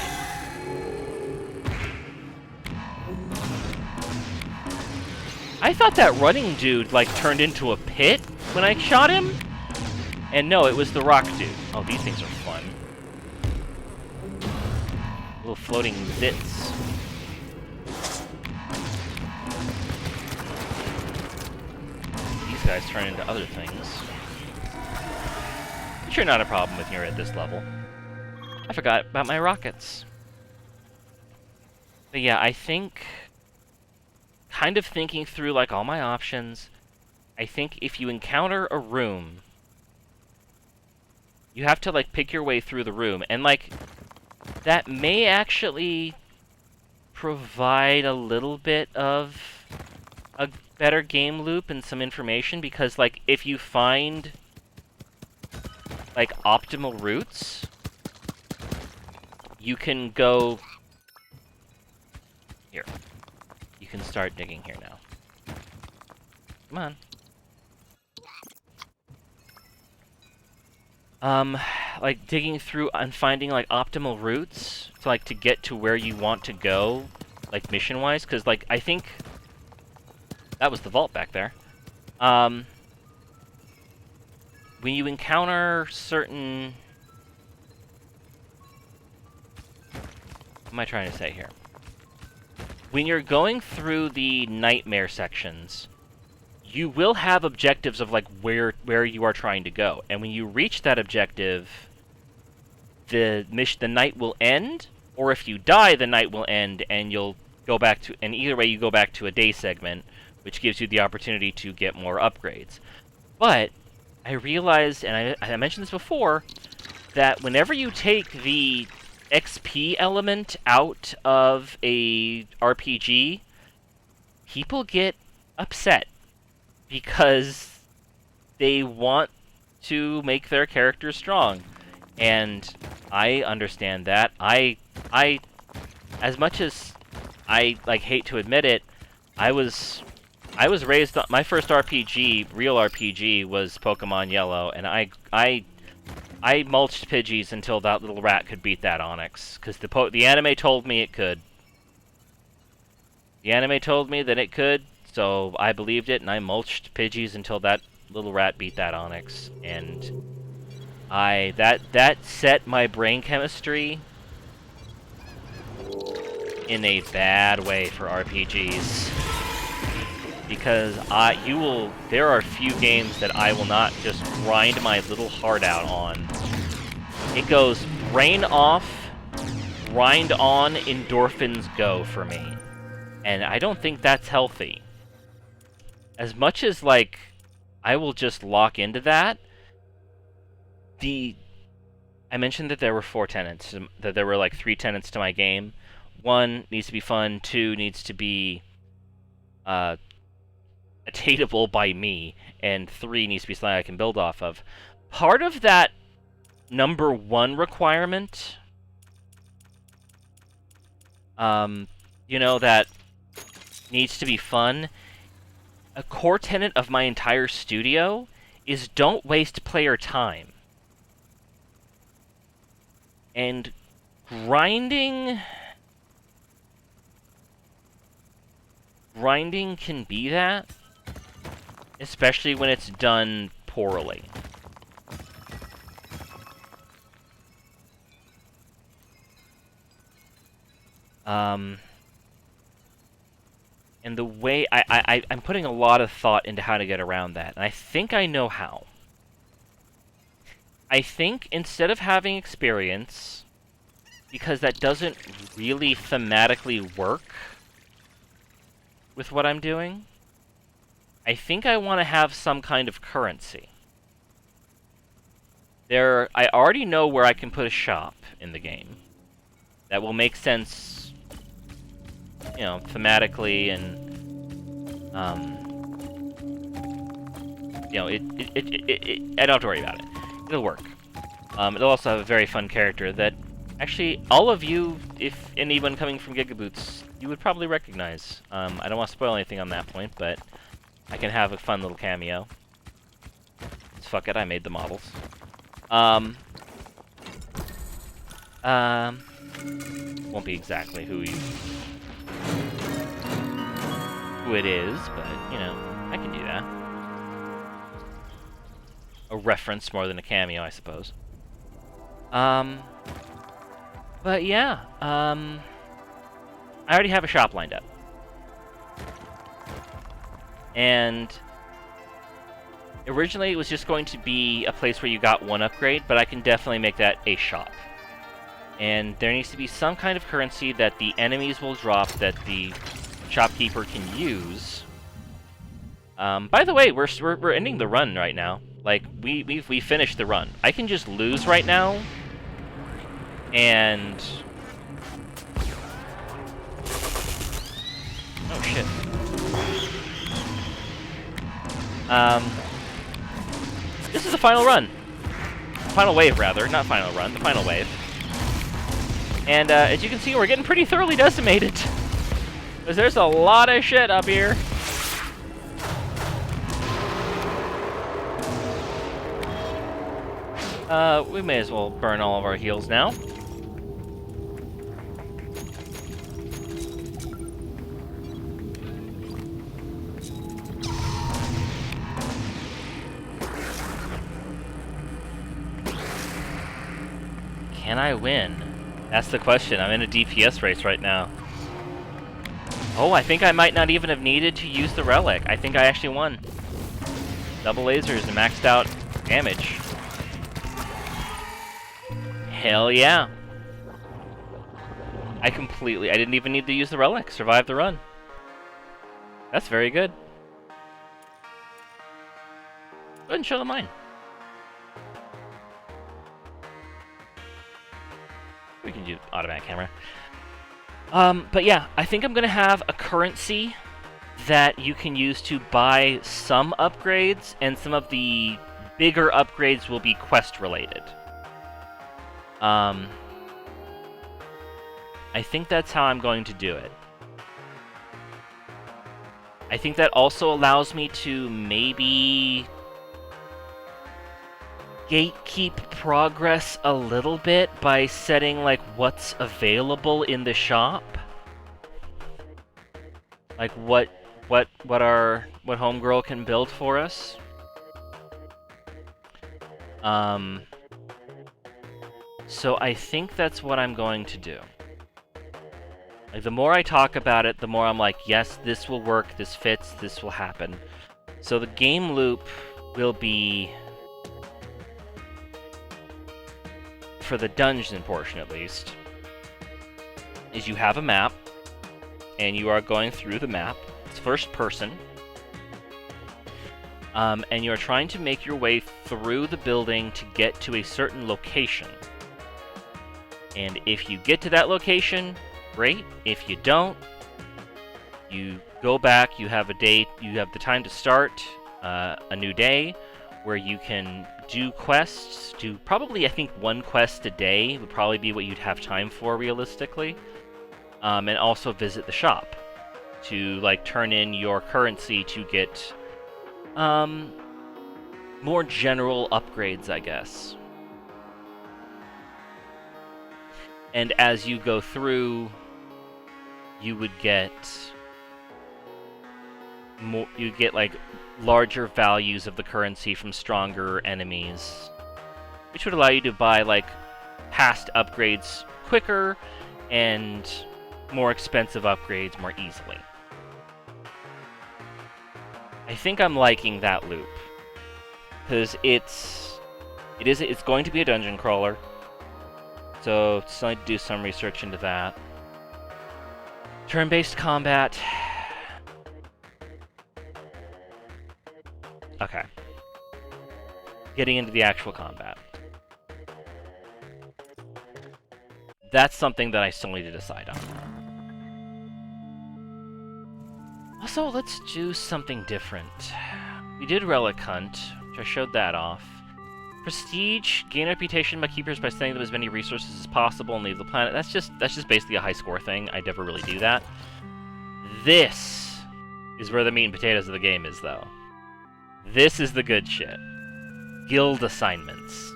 Speaker 1: I thought that running dude, like, turned into a pit when I shot him. And no, it was the rock dude. Oh, these things are fun. Little floating zits. These guys turn into other things. Which are not a problem when you're at this level. I forgot about my rockets. But yeah, I think... kind of thinking through, like, all my options, I think if you encounter a room, you have to, like, pick your way through the room, and, like, that may actually provide a little bit of a better game loop and some information, because, like, if you find, like, optimal routes, you can go... Here. You can start digging here now. Come on. Like digging through and finding like optimal routes to like to get to where you want to go, like mission-wise, because like I think that was the vault back there. When you encounter certain... What am I trying to say here? When you're going through the nightmare sections, you will have objectives of like where you are trying to go, and when you reach that objective, the night will end, or if you die, the night will end, and you'll go back to... And either way, you go back to a day segment, which gives you the opportunity to get more upgrades. But I realized, and I mentioned this before, that whenever you take the XP element out of a RPG, people get upset because they want to make their character strong. And I understand that. I as much as I like hate to admit it, I was raised on, my first RPG, real RPG, was Pokemon Yellow, and I mulched Pidgeys until that little rat could beat that Onix, because the anime told me it could. The anime told me that it could, so I believed it, and I mulched Pidgeys until that little rat beat that Onix, and that set my brain chemistry in a bad way for RPGs. Because there are few games that I will not just grind my little heart out on. It goes brain off, grind on, endorphins go for me. And I don't think that's healthy. As much as, like, I will just lock into that, I mentioned that there were 4 tenets, that there were, like, 3 tenets to my game. 1 needs to be fun, 2 needs to be, attainable by me, and 3 needs to be something I can build off of. Part of that number 1 requirement, that needs to be fun, a core tenet of my entire studio is don't waste player time. And grinding can be that, especially when it's done poorly. And the way I'm putting a lot of thought into how to get around that, and I think I know how. I think instead of having experience, because that doesn't really thematically work with what I'm doing, I think I want to have some kind of currency. I already know where I can put a shop in the game that will make sense, thematically, and I don't have to worry about it. It'll work. It'll also have a very fun character that actually all of you, if anyone coming from Gigaboots, you would probably recognize. I don't want to spoil anything on that point, but I can have a fun little cameo. Fuck it, I made the models. Won't be exactly who it is, but, I can do that. A reference more than a cameo, I suppose. But yeah, I already have a shop lined up. And originally it was just going to be a place where you got 1 upgrade, but I can definitely make that a shop. And there needs to be some kind of currency that the enemies will drop that the shopkeeper can use. By the way, we're ending the run right now. Like, we finished the run. I can just lose right now, and... Oh, shit. This is the final run. Final wave, rather. Not final run, the final wave. And, as you can see, we're getting pretty thoroughly decimated. Because there's a lot of shit up here. We may as well burn all of our heals now. Can I win? That's the question. I'm in a DPS race right now. Oh, I think I might not even have needed to use the relic. I think I actually won. Double lasers and maxed out damage. Hell yeah. I didn't even need to use the relic. Survived the run. That's very good. Go ahead and show them mine. We can do automatic camera. But yeah, I think I'm gonna have a currency that you can use to buy some upgrades, and some of the bigger upgrades will be quest related. I think that's how I'm going to do it. I think that also allows me to maybe gatekeep progress a little bit by setting like what's available in the shop. Like what homegirl can build for us. So I think that's what I'm going to do. Like, the more I talk about it, the more I'm like, yes, this will work, this fits, this will happen. So the game loop will be, for the dungeon portion at least, is you have a map, and you are going through the map. It's first person. And you're trying to make your way through the building to get to a certain location. And if you get to that location, great. If you don't, you go back, you have a date, you have the time to start a new day where you can do quests. Do probably, I think, one quest a day would probably be what you'd have time for realistically. And also visit the shop to like turn in your currency to get more general upgrades, I guess. And as you go through, you would get more, you get like larger values of the currency from stronger enemies, which would allow you to buy like past upgrades quicker and more expensive upgrades more easily. I think I'm liking that loop because it's going to be a dungeon crawler. So just need to do some research into that. Turn-based combat. Okay. Getting into the actual combat. That's something that I still need to decide on. Also, let's do something different. We did Relic Hunt, which I showed that off. Prestige, gain reputation by keepers by sending them as many resources as possible and leave the planet. That's just basically a high score thing. I never really do that. This is where the meat and potatoes of the game is, though. This is the good shit. Guild assignments.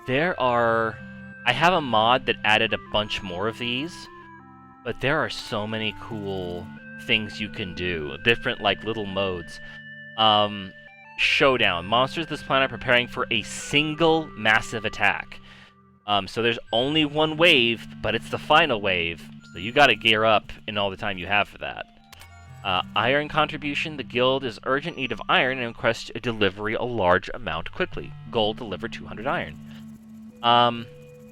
Speaker 1: I have a mod that added a bunch more of these, but there are so many cool things you can do. Different, like, little modes. Showdown. Monsters of this planet are preparing for a single massive attack. So there's only one wave, but it's the final wave, so you gotta gear up in all the time you have for that. Iron contribution. The guild is urgent need of iron and requests a delivery a large amount quickly. Gold, deliver 200 iron.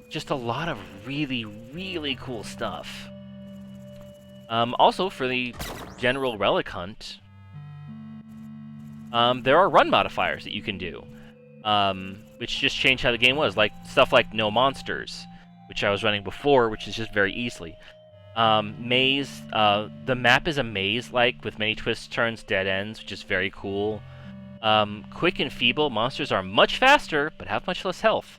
Speaker 1: Just a lot of really, really cool stuff. Also, for the general relic hunt, there are run modifiers that you can do, which just change how the game was. Like, stuff like no monsters, which I was running before, which is just very easily. Maze, the map is a maze-like, with many twists, turns, dead ends, which is very cool. Quick and feeble, monsters are much faster, but have much less health.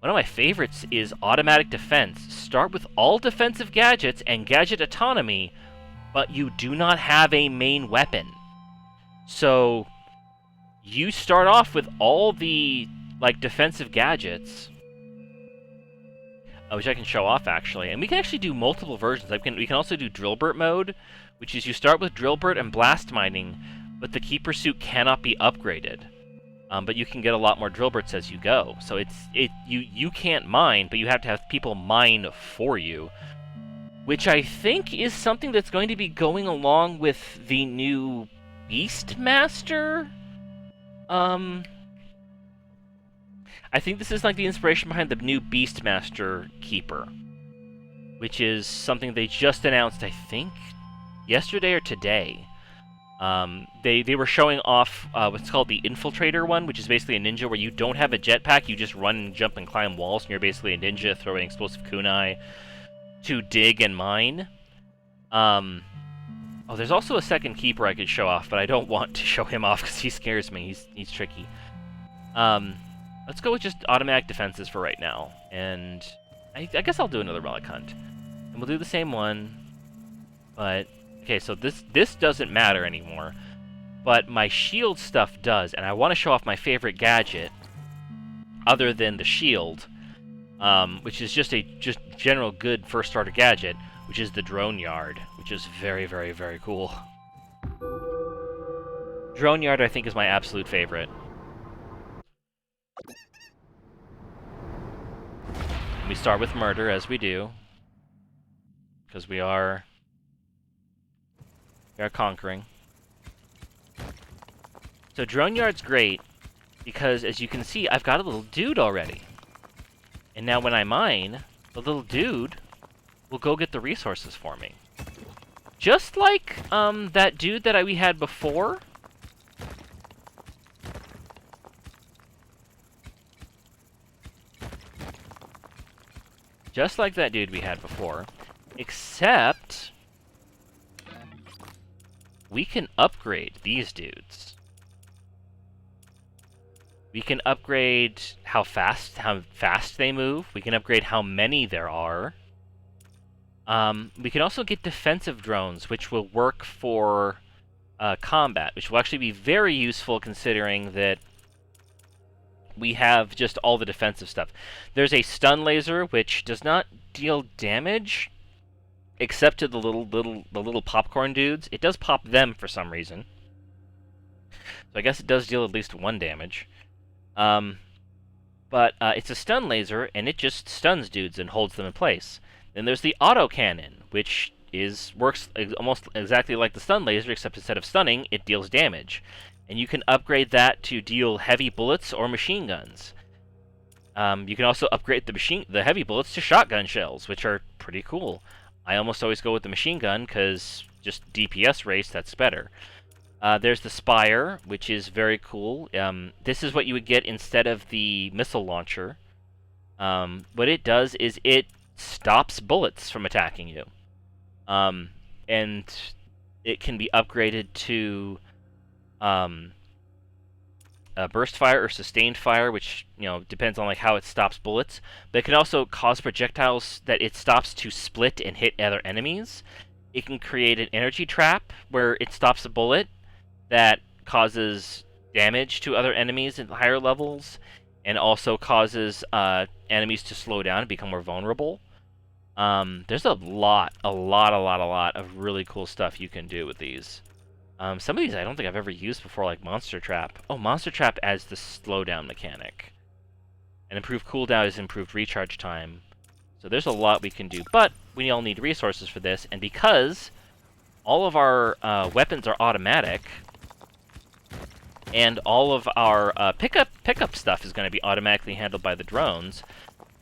Speaker 1: One of my favorites is automatic defense. Start with all defensive gadgets and gadget autonomy, but you do not have a main weapon. So, you start off with all the like defensive gadgets, which I can show off actually, and we can actually do multiple versions. We can also do Drillbert mode, which is you start with Drillbert and blast mining, but the Keeper suit cannot be upgraded. But you can get a lot more Drillberts as you go. So you can't mine, but you have to have people mine for you, which I think is something that's going to be going along with the new Beastmaster. I think this is like the inspiration behind the new Beastmaster Keeper, which is something they just announced, I think, yesterday or today. They were showing off what's called the Infiltrator one, which is basically a ninja where you don't have a jetpack, you just run and jump and climb walls, and you're basically a ninja throwing explosive kunai to dig and mine. Oh, there's also a second Keeper I could show off, but I don't want to show him off because he scares me. He's tricky. Let's go with just automatic defenses for right now, and I guess I'll do another relic hunt. And we'll do the same one, but... Okay, so this doesn't matter anymore, but my shield stuff does, and I want to show off my favorite gadget, other than the shield, which is just general good first starter gadget, which is the drone yard, which is very, very, very cool. Drone yard, I think, is my absolute favorite. And we start with murder, as we do, because we are conquering. So drone yard's great because, as you can see, I've got a little dude already. And now when I mine, the little dude will go get the resources for me. Just like that dude that we had before. Just like that dude we had before, except we can upgrade these dudes. We can upgrade how fast they move. We can upgrade how many there are. We can also get defensive drones, which will work for combat, which will actually be very useful considering that we have just all the defensive stuff. There's a stun laser, which does not deal damage, except to the little popcorn dudes. It does pop them for some reason. So I guess it does deal at least 1 damage. But it's a stun laser, and it just stuns dudes and holds them in place. Then there's the autocannon, which works almost exactly like the stun laser, except instead of stunning, it deals damage. And you can upgrade that to deal heavy bullets or machine guns. You can also upgrade the heavy bullets to shotgun shells, which are pretty cool. I almost always go with the machine gun, because just DPS race, that's better. There's the Spire, which is very cool. This is what you would get instead of the missile launcher. What it does is it stops bullets from attacking you. And it can be upgraded to burst fire or sustained fire, which, depends on how it stops bullets. But it can also cause projectiles that it stops to split and hit other enemies. It can create an energy trap where it stops a bullet that causes damage to other enemies at higher levels, and also causes enemies to slow down and become more vulnerable. There's a lot of really cool stuff you can do with these. Some of these I don't think I've ever used before, like Monster Trap. Oh, Monster Trap adds the slowdown mechanic. And improved cooldown is improved recharge time. So there's a lot we can do, but we all need resources for this, and because all of our weapons are automatic, and all of our pickup stuff is going to be automatically handled by the drones,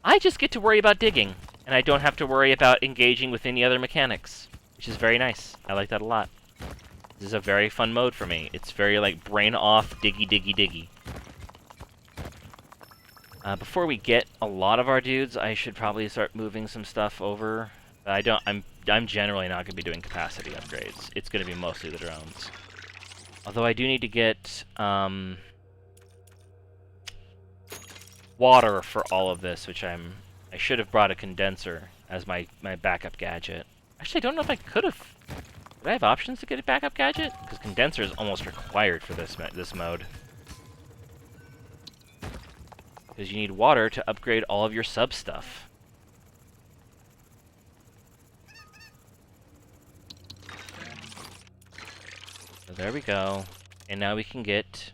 Speaker 1: I just get to worry about digging, and I don't have to worry about engaging with any other mechanics, which is very nice. I like that a lot. This is a very fun mode for me. It's very, brain off, diggy, diggy, diggy. Before we get a lot of our dudes, I should probably start moving some stuff over. I'm generally not going to be doing capacity upgrades. It's going to be mostly the drones. Although I do need to get water for all of this, which I should have brought a condenser as my backup gadget. Actually, I don't know if I could have. Do I have options to get a backup gadget? Because condenser is almost required for this mode. because you need water to upgrade all of your sub stuff. So there we go. And now we can get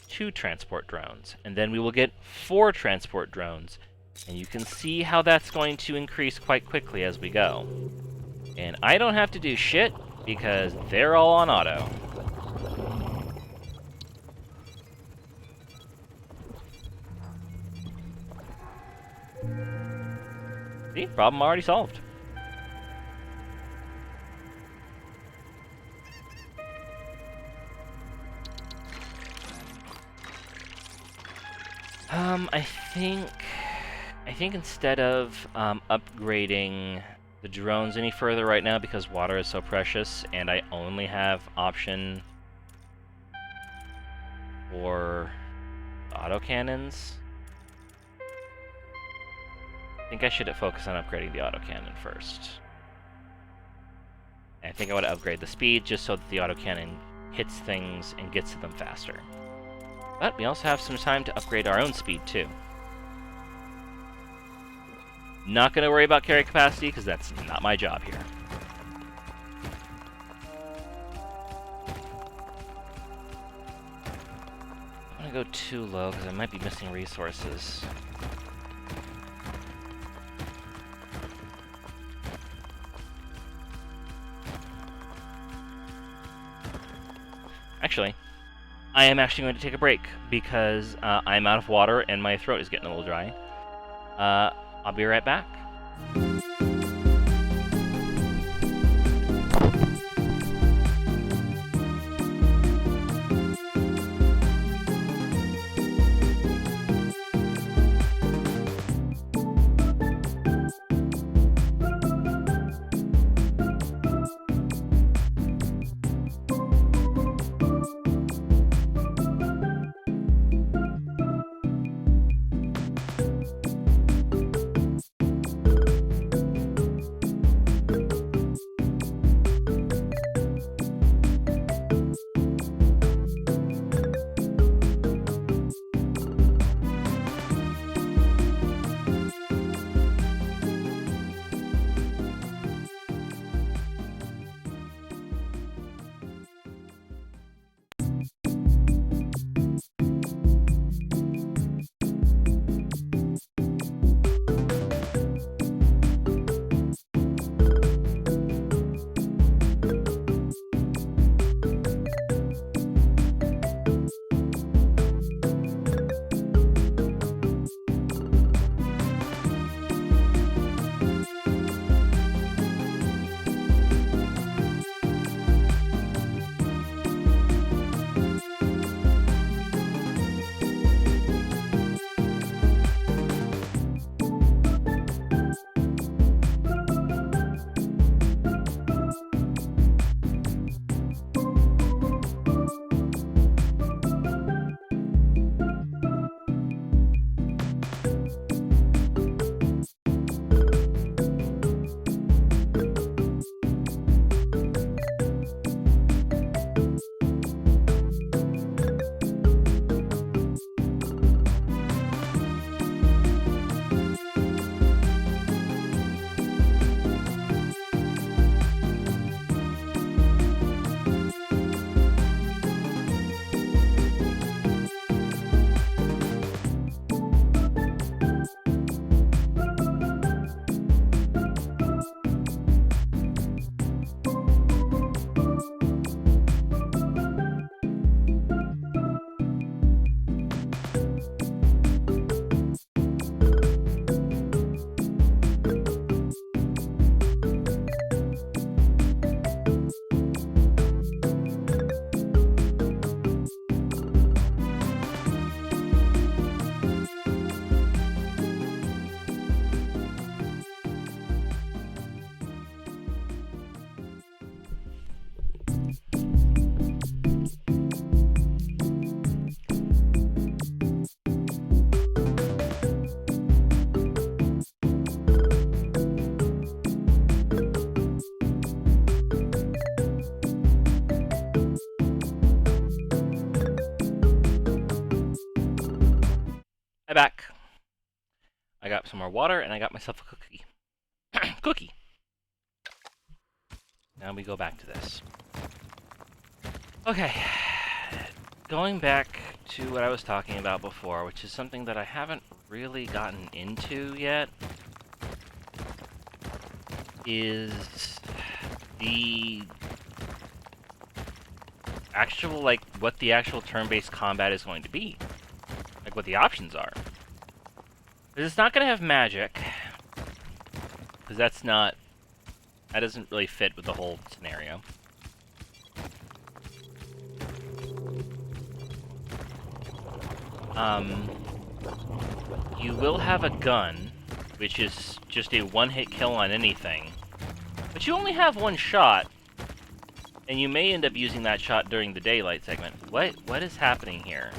Speaker 1: 2 transport drones. And then we will get 4 transport drones. And you can see how that's going to increase quite quickly as we go. And I don't have to do shit, because they're all on auto. See? Problem already solved. I think instead of upgrading the drones any further right now, because water is so precious and I only have option for autocannons, I think I should focus on upgrading the autocannon first. And I think I want to upgrade the speed just so that the autocannon hits things and gets to them faster. But we also have some time to upgrade our own speed too. Not going to worry about carry capacity, because that's not my job here. I want to go too low, because I might be missing resources. Actually, I am actually going to take a break, because I'm out of water and my throat is getting a little dry. I'll be right back. I'm back. I got some more water, and I got myself a cookie. Cookie! Now we go back to this. Okay. Going back to what I was talking about before, which is something that I haven't really gotten into yet, is the actual, like, what the actual turn-based combat is going to be. Like, what the options are. Because it's not going to have magic. Because that doesn't really fit with the whole scenario. You will have a gun, which is just a one-hit kill on anything. But you only have one shot, and you may end up using that shot during the daylight segment. What is happening here?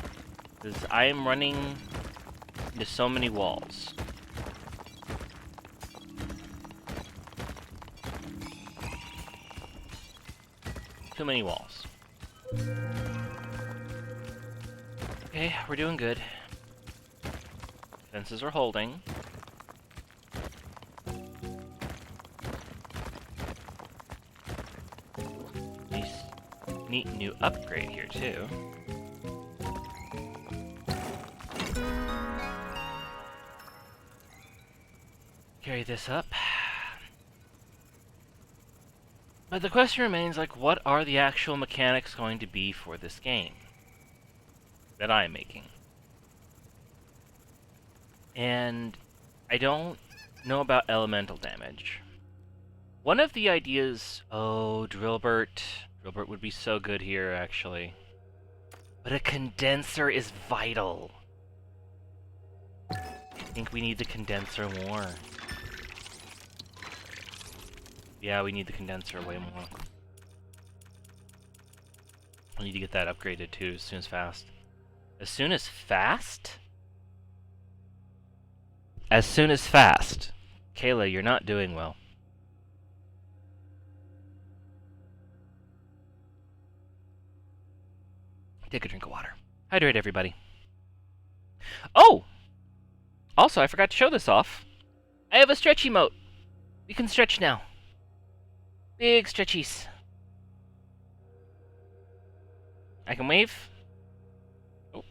Speaker 1: Because I am running into so many walls. Too many walls. Okay, we're doing good. Fences are holding. Nice, neat new upgrade here, too. Carry this up. But the question remains, like, what are the actual mechanics going to be for this game that I'm making? And I don't know about elemental damage. One of the ideas... Oh, Drillbert. Drillbert would be so good here, actually. But a condenser is vital. I think we need the condenser more. Yeah, we need the condenser way more. I need to get that upgraded too, as soon as fast. As soon as fast? As soon as fast. Kayla, you're not doing well. Take a drink of water. Hydrate, everybody. Oh! Also, I forgot to show this off. I have a stretch emote. We can stretch now. Big stretchies. I can wave. Oh.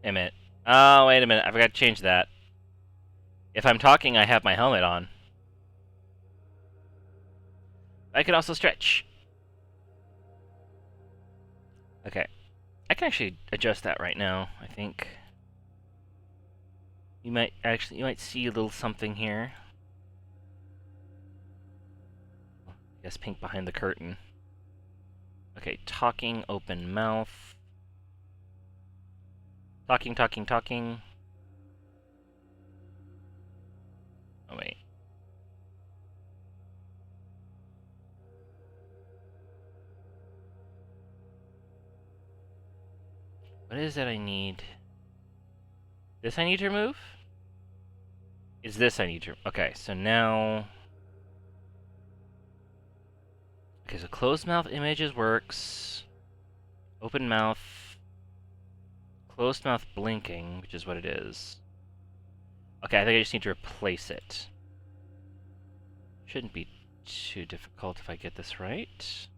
Speaker 1: Wait a minute. Oh, wait a minute. I forgot to change that. If I'm talking, I have my helmet on. I can also stretch. Okay. I can actually adjust that right now, I think. You might see a little something here. I guess pink behind the curtain. Okay, talking, open mouth. Talking, talking, talking. Oh, wait. What is it I need? This I need to remove? Is this I need to... Okay, so now... Okay, so closed mouth images works. Open mouth. Closed mouth blinking, which is what it is. Okay, I think I just need to replace it. Shouldn't be too difficult if I get this right.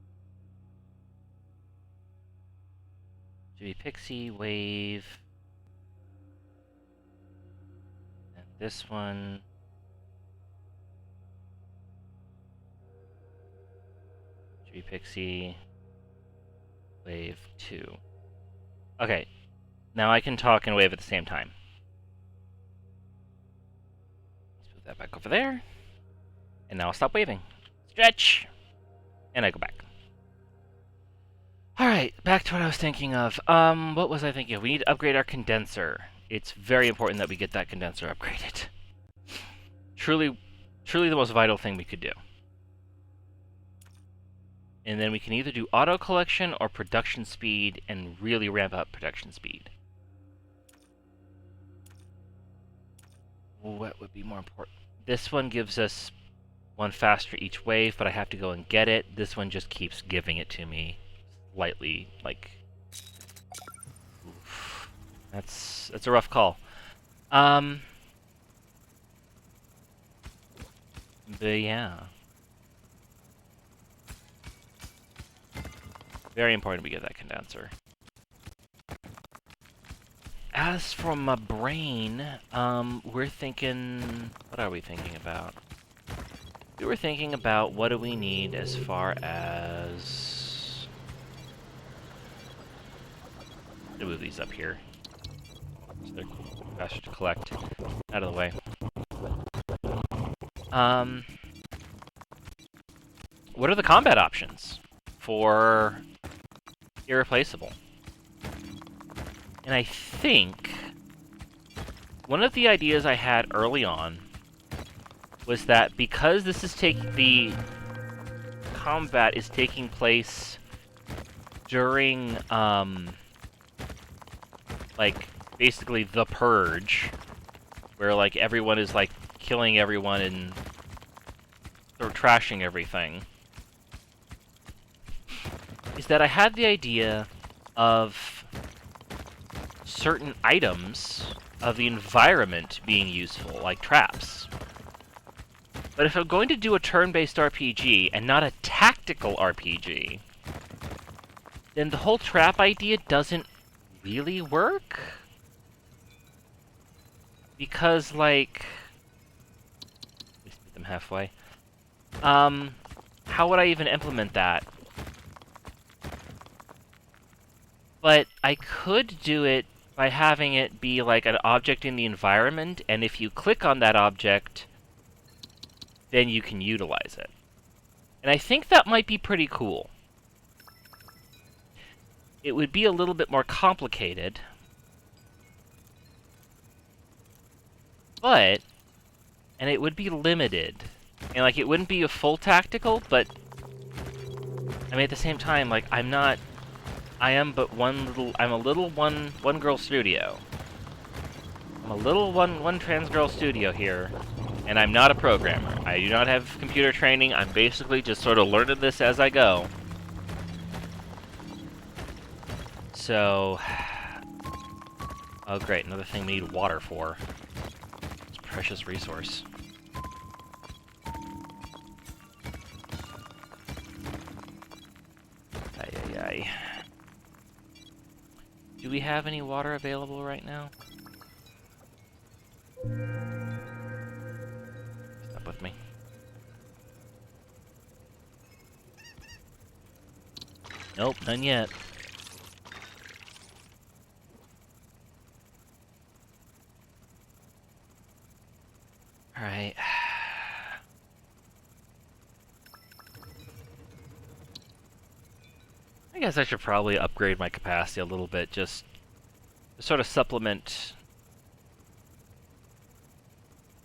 Speaker 1: Jimmy Pixie, wave. And this one. Jimmy Pixie, wave 2. Okay, now I can talk and wave at the same time. Let's put that back over there. And now I'll stop waving. Stretch! And I go back. Alright, back to what I was thinking of. What was I thinking of? We need to upgrade our condenser. It's very important that we get that condenser upgraded. Truly the most vital thing we could do. And then we can either do auto collection or production speed and really ramp up production speed. What would be more important? This one gives us one faster each wave, but I have to go and get it. This one just keeps giving it to me slightly, like... Oof. That's a rough call. But yeah. Very important we get that condenser. As for my brain, we're thinking... What are we thinking about? We were thinking about what do we need as far as... I'm gonna move these up here. So they're faster to collect. Out of the way. What are the combat options for Irreplaceable? And I think one of the ideas I had early on was that because this is the combat is taking place during, like, basically the Purge, where, like, everyone is, like, killing everyone and sort of trashing everything, is that I had the idea of certain items of the environment being useful, like traps. But if I'm going to do a turn-based RPG and not a tactical RPG, then the whole trap idea doesn't really work. Because, like... Let's meet them halfway. How would I even implement that? But I could do it by having it be like an object in the environment, and if you click on that object, then you can utilize it. And I think that might be pretty cool. It would be a little bit more complicated, but, and it would be limited. And, like, it wouldn't be a full tactical, but, I mean, at the same time, like, I am but I'm a little one girl studio. I'm a little one trans girl studio here, and I'm not a programmer. I do not have computer training. I'm basically just sort of learning this as I go. So, oh great, another thing we need water for. It's a precious resource. Ay. Do we have any water available right now? Stop with me. Nope, none yet. Alright. I guess I should probably upgrade my capacity a little bit, just to sort of supplement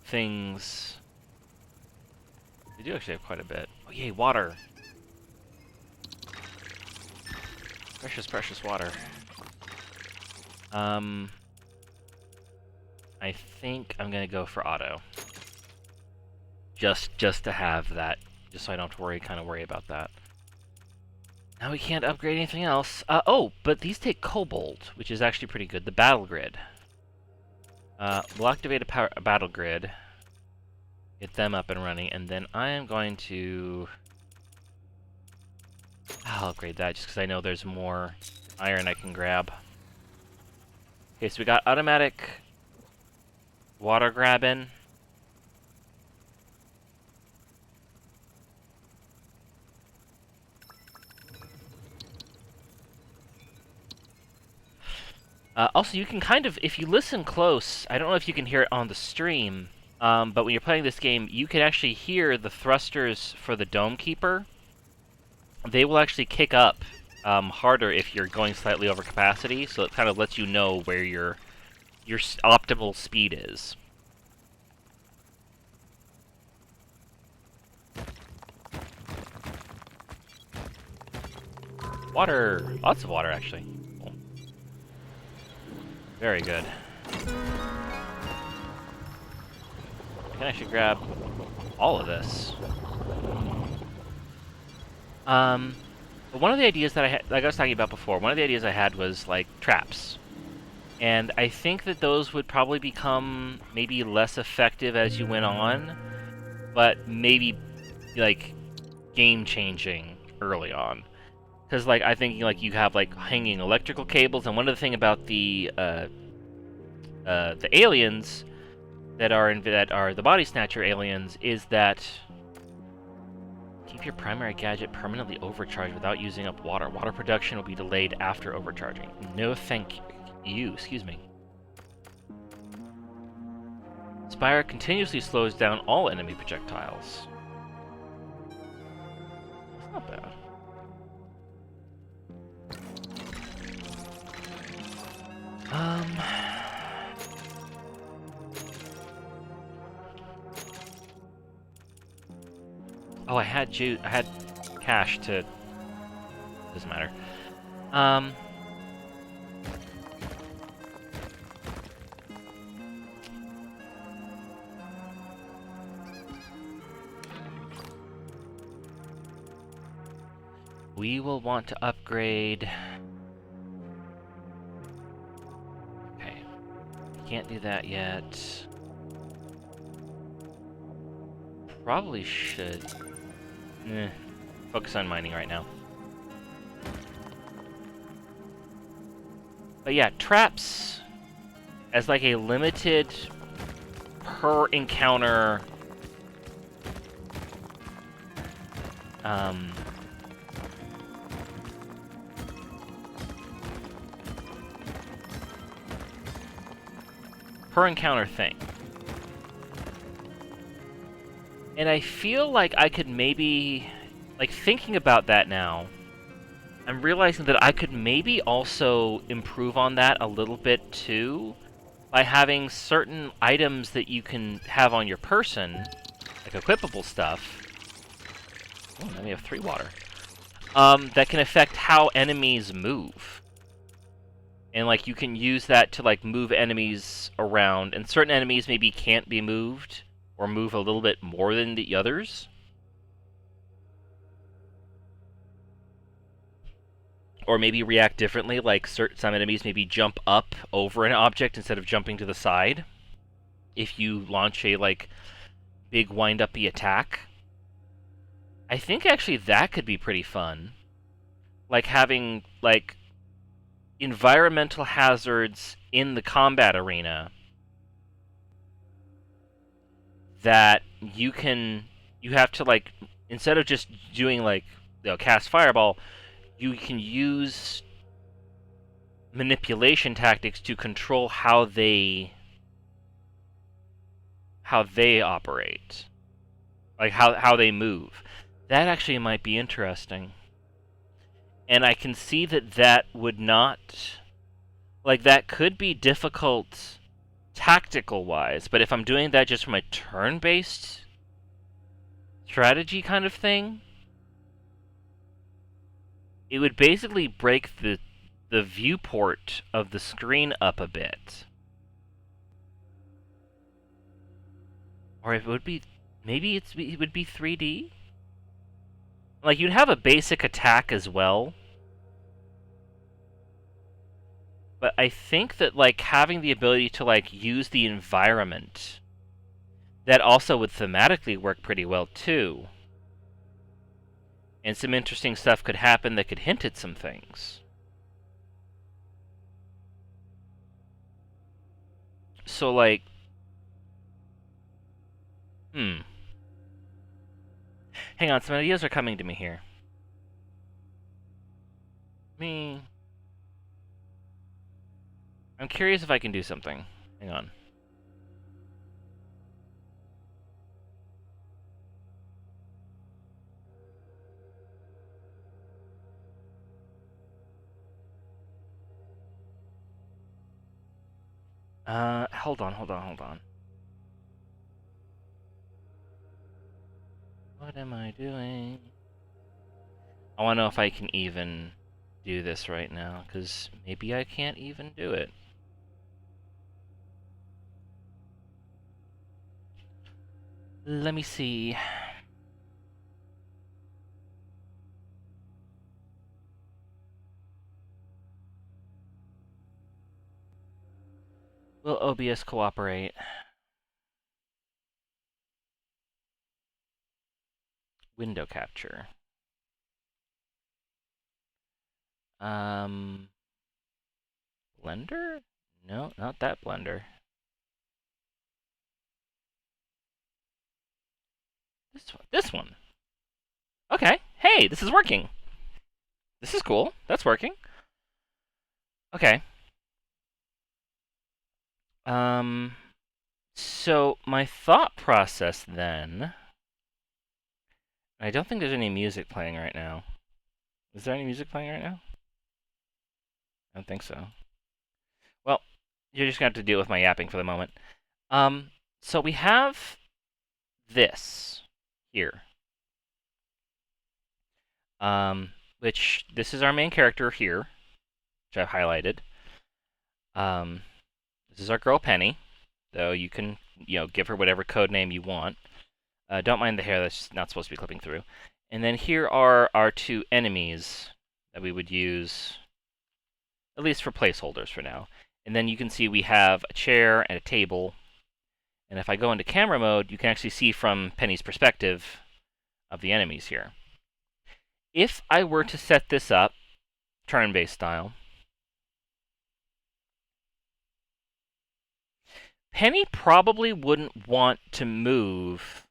Speaker 1: things. We do actually have quite a bit. Oh yay, water! Precious, precious water. I think I'm gonna go for auto. Just to have that, just so I don't have to kind of worry about that. Now we can't upgrade anything else. Oh, but these take cobalt, which is actually pretty good. The battle grid. We'll activate a battle grid, get them up and running, and then I am going to... I'll upgrade that just because I know there's more iron I can grab. Okay, so we got automatic water grabbing. Also, you can kind of, if you listen close, I don't know if you can hear it on the stream, but when you're playing this game, you can actually hear the thrusters for the Dome Keeper. They will actually kick up harder if you're going slightly over capacity, so it kind of lets you know where your optimal speed is. Water! Lots of water, actually. Cool. Very good. I can actually grab all of this. But one of the ideas that I had, like I was talking about before, one of the ideas I had was, like, traps. And I think that those would probably become maybe less effective as you went on, but maybe, like, game-changing early on. Because, like, I think, like, you have, like, hanging electrical cables, and one of the thing about the aliens that are the Body Snatcher aliens is that keep your primary gadget permanently overcharged without using up water. Water production will be delayed after overcharging. No thank you. Excuse me. Spire continuously slows down all enemy projectiles. That's not bad. Oh, I had cash to... Doesn't matter. We will want to upgrade... Okay. Can't do that yet. Probably should. Focus on mining right now. But yeah, traps as like a limited per encounter thing. And I feel like I could maybe, like, thinking about that now, I'm realizing that I could maybe also improve on that a little bit too by having certain items that you can have on your person, like equipable stuff. Oh, now we have 3 water. That can affect how enemies move. And, like, you can use that to, like, move enemies around. And certain enemies maybe can't be moved, or move a little bit more than the others. Or maybe react differently, like some enemies maybe jump up over an object instead of jumping to the side. If you launch a, like, big wind-up-y attack. I think, actually, that could be pretty fun. Like, having, like, environmental hazards in the combat arena that you have to, like, instead of just doing, like, cast fireball, you can use manipulation tactics to control how they operate. Like, how they move. That actually might be interesting. And I can see that would not... Like, that could be difficult tactical-wise, but if I'm doing that just from a turn-based strategy kind of thing, it would basically break the viewport of the screen up a bit. Or it would be... Maybe it would be 3D? Like, you'd have a basic attack as well. But I think that, like, having the ability to, like, use the environment, that also would thematically work pretty well, too. And some interesting stuff could happen that could hint at some things. So, like... Hang on, some ideas are coming to me here. I'm curious if I can do something. Hang on. Hold on. What am I doing? I want to know if I can even do this right now, because maybe I can't even do it. Let me see. Will OBS cooperate? Window capture. Blender? No, not that Blender. This one. This one. Okay. Hey, this is working. This is cool. That's working. Okay. So my thought process then. I don't think there's any music playing right now. Is there any music playing right now? I don't think so. Well, you're just gonna have to deal with my yapping for the moment. So we have this here. Which this is our main character here, which I've highlighted. This is our girl Penny, though you can, give her whatever code name you want. Don't mind the hair, that's not supposed to be clipping through. And then here are our two enemies that we would use, at least for placeholders for now. And then you can see we have a chair and a table. And if I go into camera mode, you can actually see from Penny's perspective of the enemies here. If I were to set this up, turn-based style, Penny probably wouldn't want to move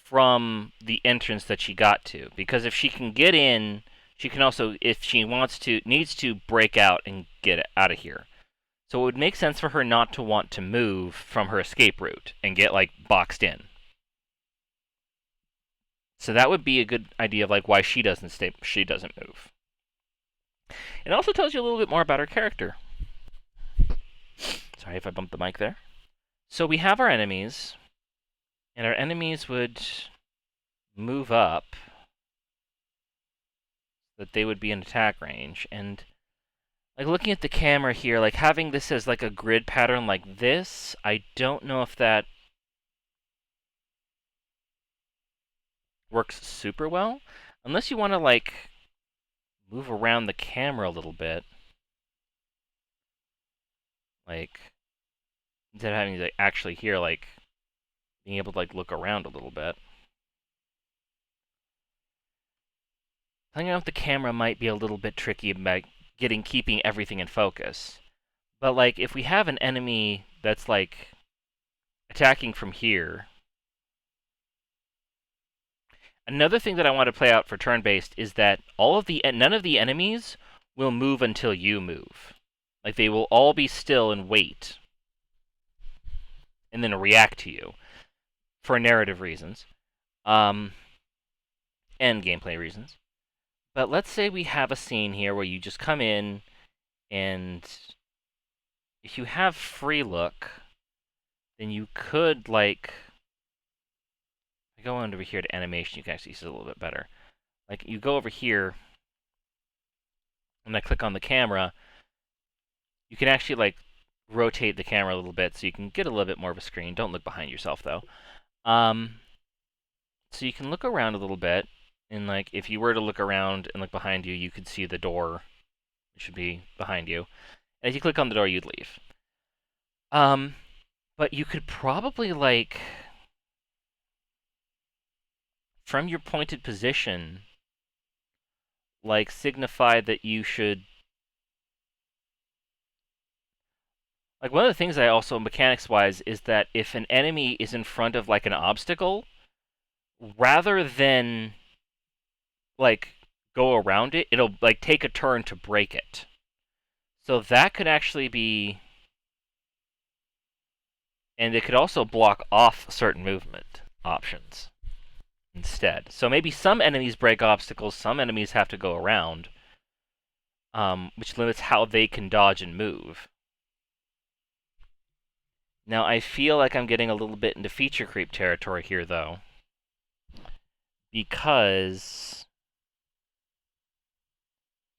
Speaker 1: from the entrance that she got to, because if she can get in, she can also, if she needs to break out and get out of here. So it would make sense for her not to want to move from her escape route and get, boxed in. So that would be a good idea of, why she doesn't move. It also tells you a little bit more about her character. Sorry if I bumped the mic there. So we have our enemies, and our enemies would move up so that they would be in attack range. And looking at the camera here, having this as a grid pattern like this, I don't know if that works super well. Unless you want to move around the camera a little bit. Instead of having to actually here, being able to look around a little bit. Hanging out with the camera might be a little bit tricky about keeping everything in focus. But if we have an enemy that's attacking from here. Another thing that I want to play out for turn-based is that none of the enemies will move until you move. They will all be still and wait. And then react to you. For narrative reasons. And gameplay reasons. But let's say we have a scene here where you just come in, and if you have free look, then you could, I go on over here to animation, you can actually see it a little bit better. You go over here, and I click on the camera, you can actually, rotate the camera a little bit so you can get a little bit more of a screen. Don't look behind yourself, though. So you can look around a little bit, and if you were to look around and look behind you, you could see the door. It should be behind you. And if you click on the door, you'd leave. But you could probably from your pointed position, signify that you should. One of the things I also, mechanics-wise, is that if an enemy is in front of an obstacle, rather than go around it, it'll take a turn to break it. So that could actually be, and it could also block off certain movement options instead. So maybe some enemies break obstacles, some enemies have to go around, which limits how they can dodge and move. Now I feel like I'm getting a little bit into feature creep territory here, though, because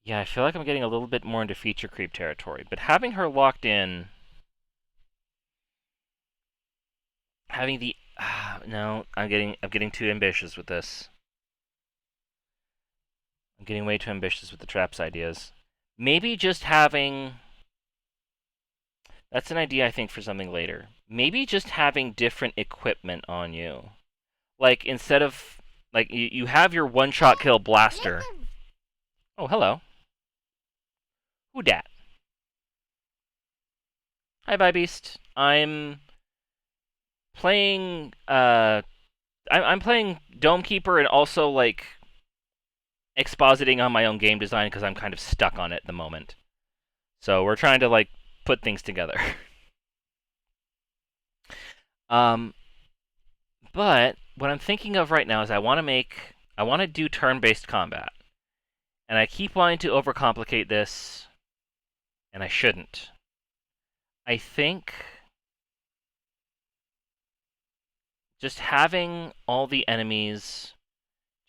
Speaker 1: yeah, I feel like I'm getting a little bit more into feature creep territory. But having her locked in, having the no, I'm getting too ambitious with this. I'm getting way too ambitious with the traps ideas. Maybe just having That's an idea, I think, for something later. Maybe just having different equipment on you. Like, instead of... Like, you have your one-shot kill blaster. Oh, hello. Who dat? Hi, Bye Beast. I'm playing, I'm playing Dome Keeper and also, like, expositing on my own game design because I'm kind of stuck on it at the moment. So we're trying to, like, put things together. But what I'm thinking of right now is I want to do turn-based combat. And I keep wanting to overcomplicate this, and I shouldn't. I think just having all the enemies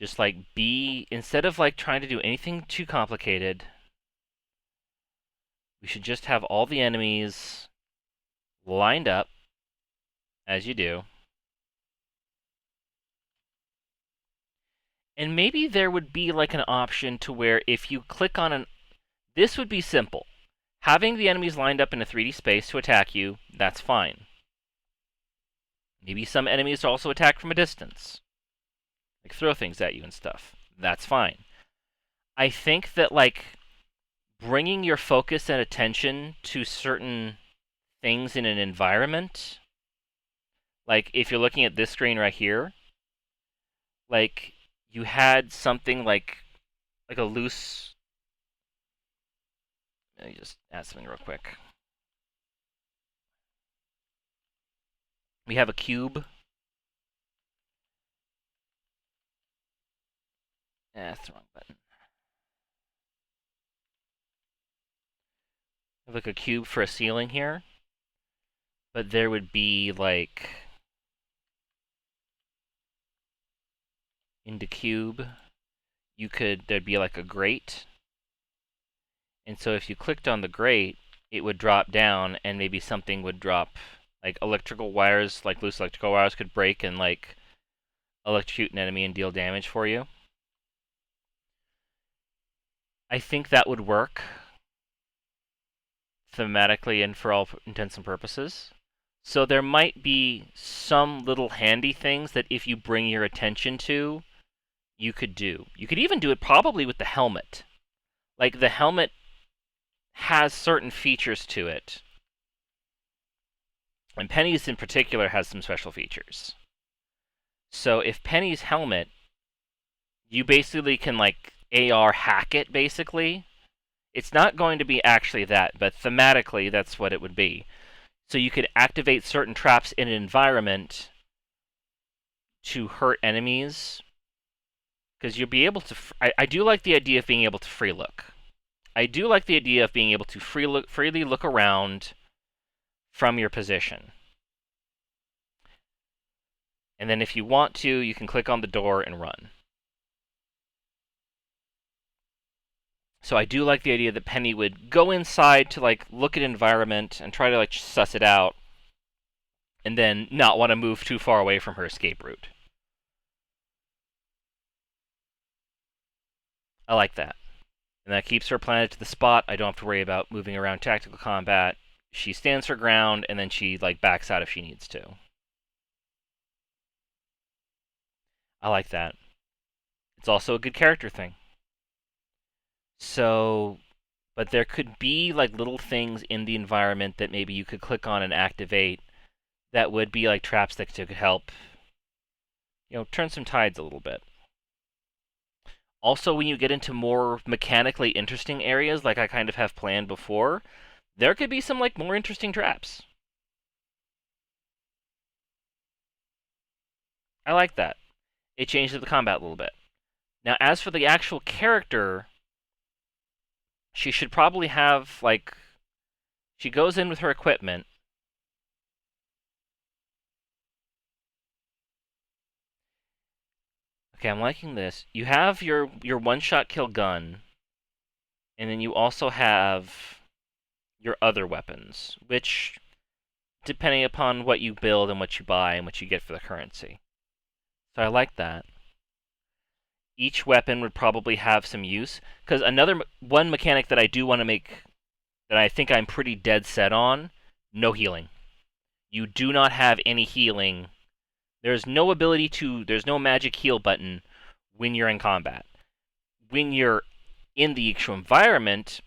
Speaker 1: just like be, instead of like trying to do anything too complicated, we should just have all the enemies lined up as you do. And maybe there would be like an option to where if you click on an... This would be simple. Having the enemies lined up in a 3D space to attack you, that's fine. Maybe some enemies also attack from a distance. Like throw things at you and stuff. That's fine. I think that like bringing your focus and attention to certain things in an environment, like if you're looking at this screen right here, like you had something like a loose... Let me just add something real quick. We have a cube. That's the wrong button. We have like a cube for a ceiling here. But there would be like... In the cube, there'd be like a grate. And so if you clicked on the grate, it would drop down and maybe something would drop. Like electrical wires, like loose electrical wires could break and like electrocute an enemy and deal damage for you. I think that would work thematically and for all intents and purposes. So there might be some little handy things that if you bring your attention to, you could do. You could even do it probably with the helmet. Like the helmet has certain features to it. And Penny's in particular has some special features. So if Penny's helmet, you basically can like AR hack it, basically. It's not going to be actually that, but thematically that's what it would be. So you could activate certain traps in an environment to hurt enemies. Because you'll be able to... I do like the idea of being able to free look. I do like the idea of being able to freely look around from your position. And then if you want to, you can click on the door and run. So I do like the idea that Penny would go inside to like look at environment and try to like suss it out, and then not want to move too far away from her escape route. I like that. And that keeps her planted to the spot. I don't have to worry about moving around tactical combat. She stands her ground, and then she like backs out if she needs to. I like that. It's also a good character thing. So, but there could be like little things in the environment that maybe you could click on and activate that would be like traps that could help, you know, turn some tides a little bit. Also, when you get into more mechanically interesting areas, like I kind of have planned before, there could be some like more interesting traps. I like that. It changes the combat a little bit. Now, as for the actual character, she should probably have, like... She goes in with her equipment. Okay, I'm liking this. You have your one-shot kill gun, and then you also have your other weapons, which, depending upon what you build and what you buy and what you get for the currency. So I like that. Each weapon would probably have some use, because one mechanic that I do want to make, that I think I'm pretty dead set on, no healing. You do not have any healing. There's no ability to, there's no magic heal button when you're in combat. When you're in the actual environment,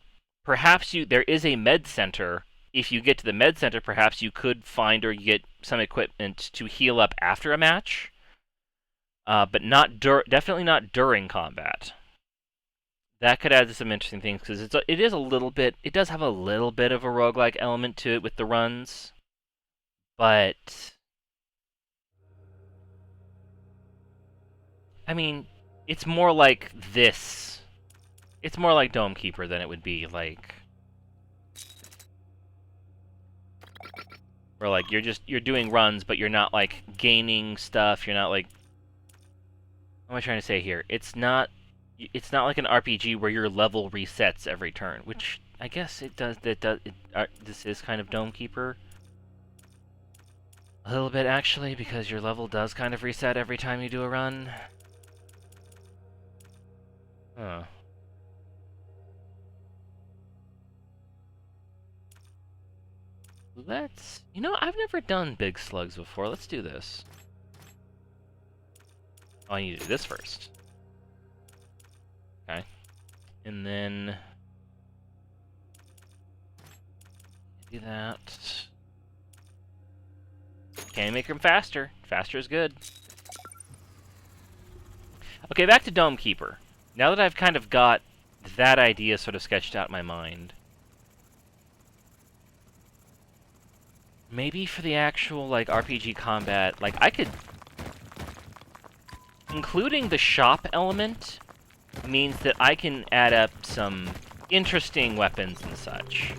Speaker 1: perhaps there is a med center. If you get to the med center, perhaps you could find or get some equipment to heal up after a match. But definitely not during combat. That could add to some interesting things, because it is a little bit, it does have a little bit of a roguelike element to it with the runs. But I mean, it's more like this. It's more like Dome Keeper than it would be like, where like you're doing runs, but you're not like gaining stuff. You're not like, what am I trying to say here? It's not like an RPG where your level resets every turn, which I guess it does. This is kind of Dome Keeper. A little bit actually, because your level does kind of reset every time you do a run. Huh. I've never done big slugs before. Let's do this. Oh, I need to do this first. Okay. And then do that. Can make them faster. Faster is good. Okay, back to Dome Keeper. Now that I've kind of got that idea sort of sketched out in my mind, maybe for the actual, like, RPG combat, like, I could... Including the shop element means that I can add up some interesting weapons and such.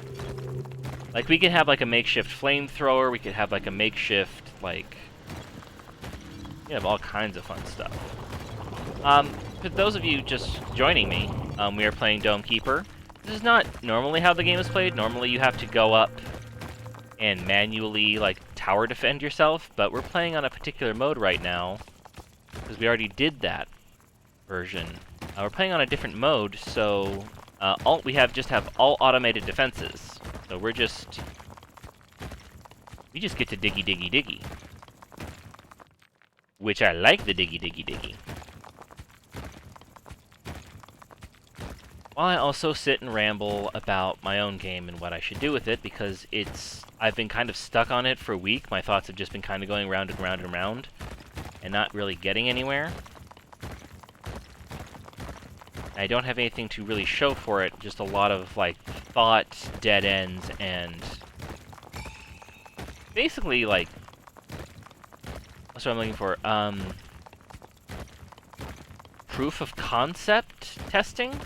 Speaker 1: Like, we could have, like, a makeshift flamethrower, we could have, like, a makeshift, like... We have all kinds of fun stuff. For those of you just joining me, we are playing Dome Keeper. This is not normally how the game is played. Normally you have to go up and manually, like, tower defend yourself, but we're playing on a particular mode right now, because we already did that version. We're playing on a different mode, so we just have all automated defenses. So we just get to diggy diggy diggy. Which I like the diggy diggy diggy. While I also sit and ramble about my own game and what I should do with it, because I've been kind of stuck on it for a week. My thoughts have just been kind of going round and round and round, and not really getting anywhere. I don't have anything to really show for it, just a lot of, like, thought dead ends, and basically, like, that's what I'm looking for, proof of concept testing?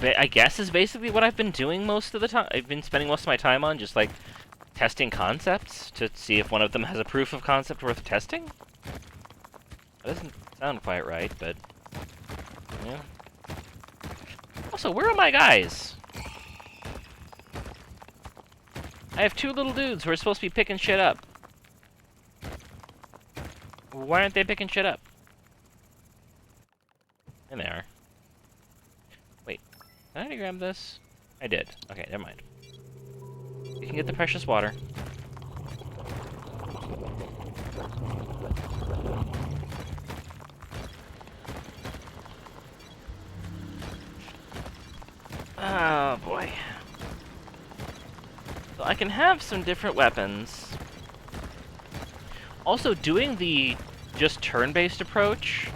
Speaker 1: I guess is basically what I've been doing most of the time. I've been spending most of my time on just, like, testing concepts to see if one of them has a proof of concept worth testing? That doesn't sound quite right, but... yeah. Also, where are my guys? I have two little dudes who are supposed to be picking shit up. Why aren't they picking shit up? And they are. Wait, did I already grab this? I did. Okay, never mind. You can get the precious water. Oh, boy. So I can have some different weapons. Also, doing the just turn-based approach,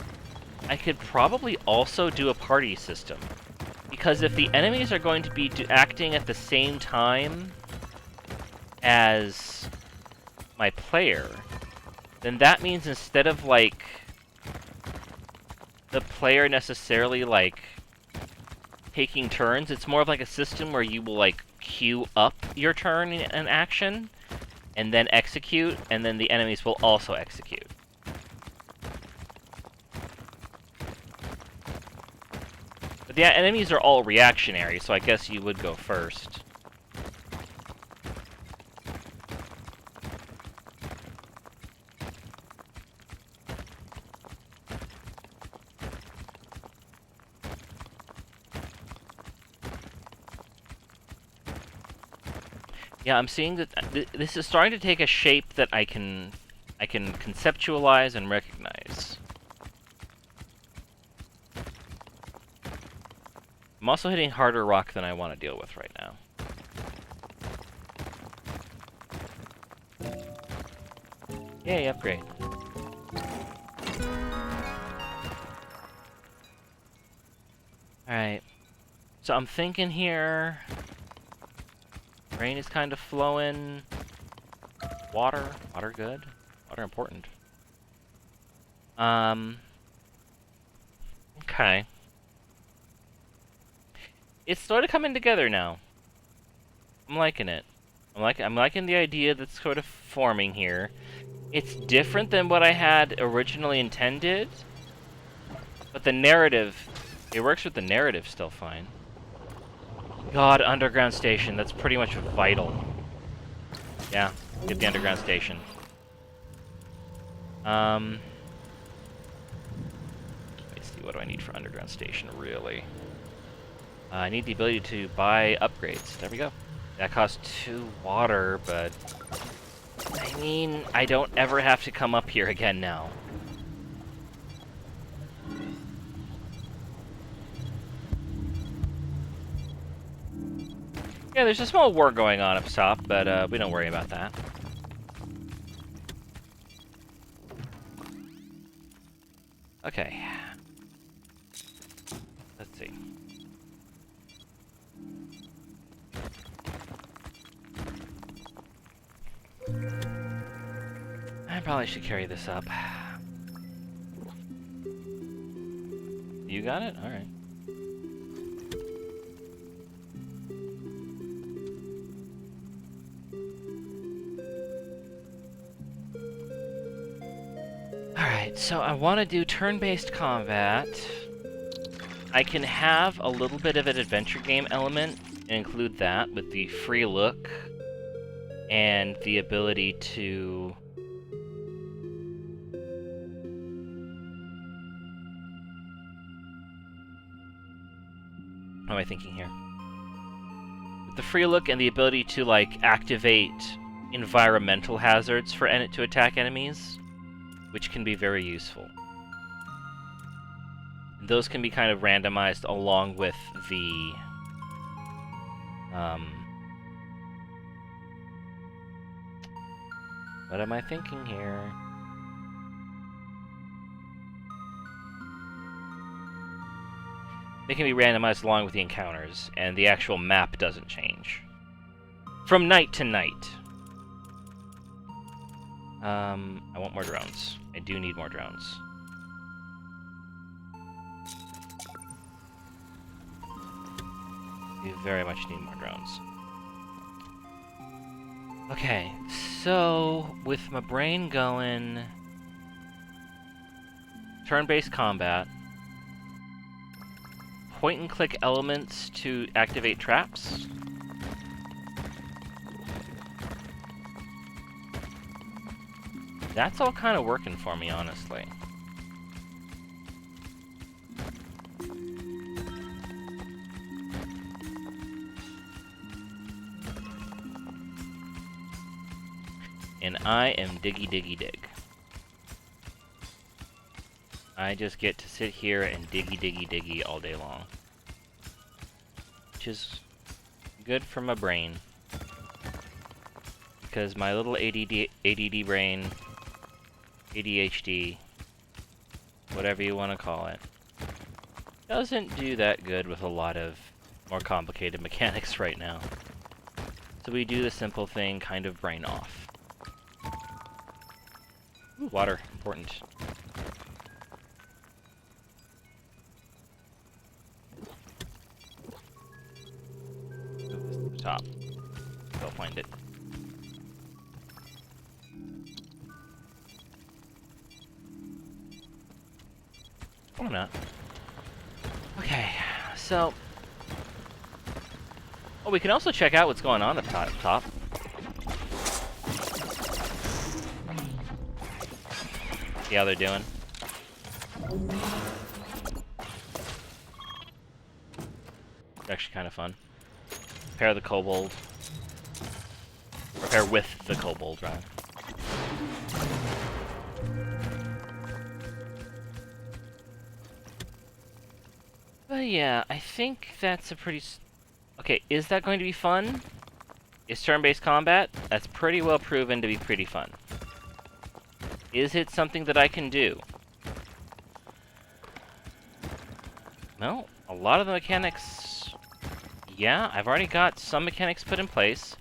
Speaker 1: I could probably also do a party system. Because if the enemies are going to be acting at the same time as my player, then that means instead of, like, the player necessarily, like, taking turns, it's more of like a system where you will, like, queue up your turn in action, and then execute, and then the enemies will also execute. But the enemies are all reactionary, so I guess you would go first. Yeah, I'm seeing that this is starting to take a shape that I can conceptualize and recognize. I'm also hitting harder rock than I want to deal with right now. Yay, upgrade. Alright. So I'm thinking here... Rain is kind of flowing. Water. Water good. Water important. Okay. It's sort of coming together now. I'm liking it. I'm liking the idea that's sort of forming here. It's different than what I had originally intended, but the narrative, it works with the narrative still fine. God, underground station, that's pretty much vital. Yeah, get the underground station. Let me see, what do I need for underground station, really? I need the ability to buy upgrades. There we go. That costs 2 water, but... I mean, I don't ever have to come up here again now. Yeah, there's a small war going on up top, but we don't worry about that. Okay. Let's see. I probably should carry this up. You got it? Alright. Alright, so I want to do turn-based combat. I can have a little bit of an adventure game element and include that with the free look and the ability to... What am I thinking here? With the free look and the ability to, like, activate environmental hazards for to attack enemies, which can be very useful. And those can be kind of randomized along with the... What am I thinking here? They can be randomized along with the encounters, and the actual map doesn't change. From night to night. I want more drones. I do need more drones. We very much need more drones. Okay, so with my brain going... Turn-based combat. Point-and-click elements to activate traps. That's all kind of working for me, honestly. And I am diggy diggy dig. I just get to sit here and diggy diggy diggy all day long. Which is good for my brain. Because my little ADD brain, ADHD, whatever you want to call it, doesn't do that good with a lot of more complicated mechanics right now. So we do the simple thing, kind of brain off. Ooh, water, important. Ooh, the top. Go find it. Or not. Okay, so... Oh, we can also check out what's going on up top. See how they're doing. It's actually kind of fun. Pair the kobold. Repair with the kobold, right? But yeah, I think that's a pretty... Okay, is that going to be fun? Is turn-based combat? That's pretty well proven to be pretty fun. Is it something that I can do? Well, a lot of the mechanics... Yeah, I've already got some mechanics put in place.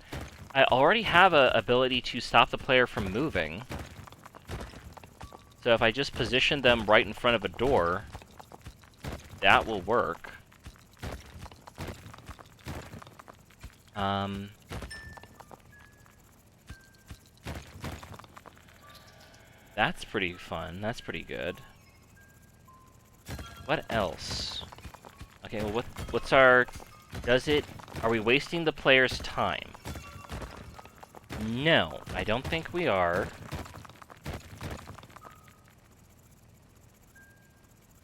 Speaker 1: I already have a ability to stop the player from moving. So if I just position them right in front of a door, that will work. That's pretty fun. That's pretty good. What else? Okay, well, what's our... Are we wasting the player's time? No, I don't think we are.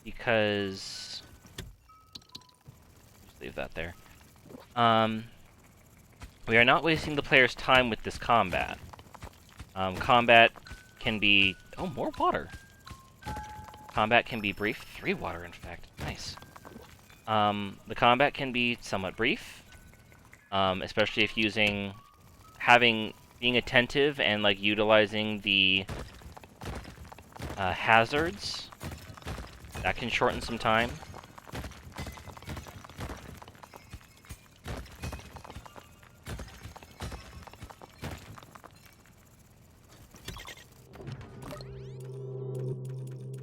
Speaker 1: Because... Just leave that there. We are not wasting the player's time with this combat. Combat can be... Oh, more water! Combat can be brief. 3 water, in fact. Nice. The combat can be somewhat brief. Especially if being attentive and, like, utilizing the hazards. That can shorten some time.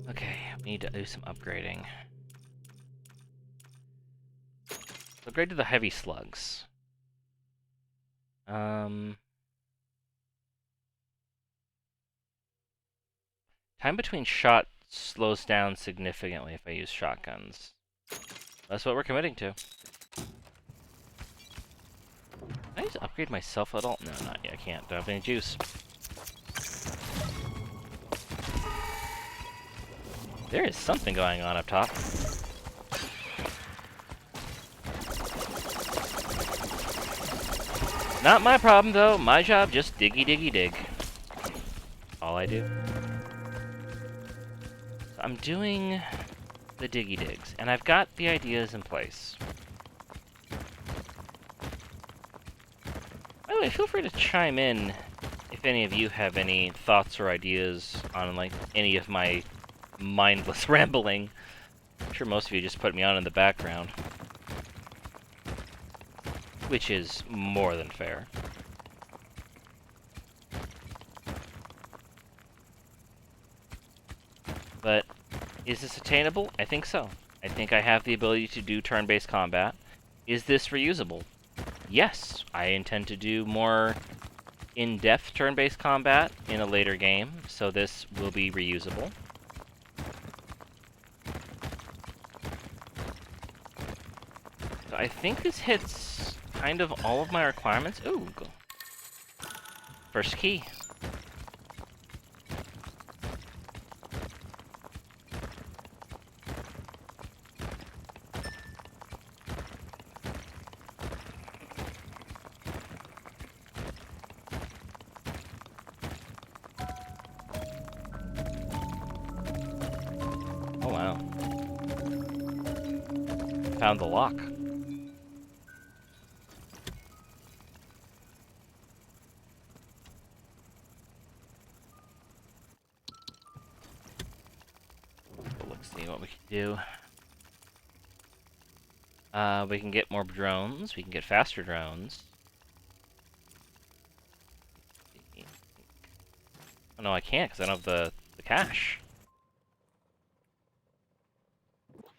Speaker 1: Okay, we need to do some upgrading. Upgrade to the heavy slugs. Time between shots slows down significantly if I use shotguns. That's what we're committing to. Can I just upgrade myself at all? No, not yet. I can't. Don't have any juice. There is something going on up top. Not my problem, though. My job, just diggy diggy dig. All I do. So I'm doing the diggy digs, and I've got the ideas in place. By the way, feel free to chime in if any of you have any thoughts or ideas on, like, any of my mindless rambling. I'm sure most of you just put me on in the background. Which is more than fair. But is this attainable? I think so. I think I have the ability to do turn-based combat. Is this reusable? Yes, I intend to do more in-depth turn-based combat in a later game, so this will be reusable. So I think this hits kind of all of my requirements. Ooh, go. First key. Oh wow. Found the lock. Let's see what we can do. We can get more drones. We can get faster drones. Oh no, I can't because I don't have the cash.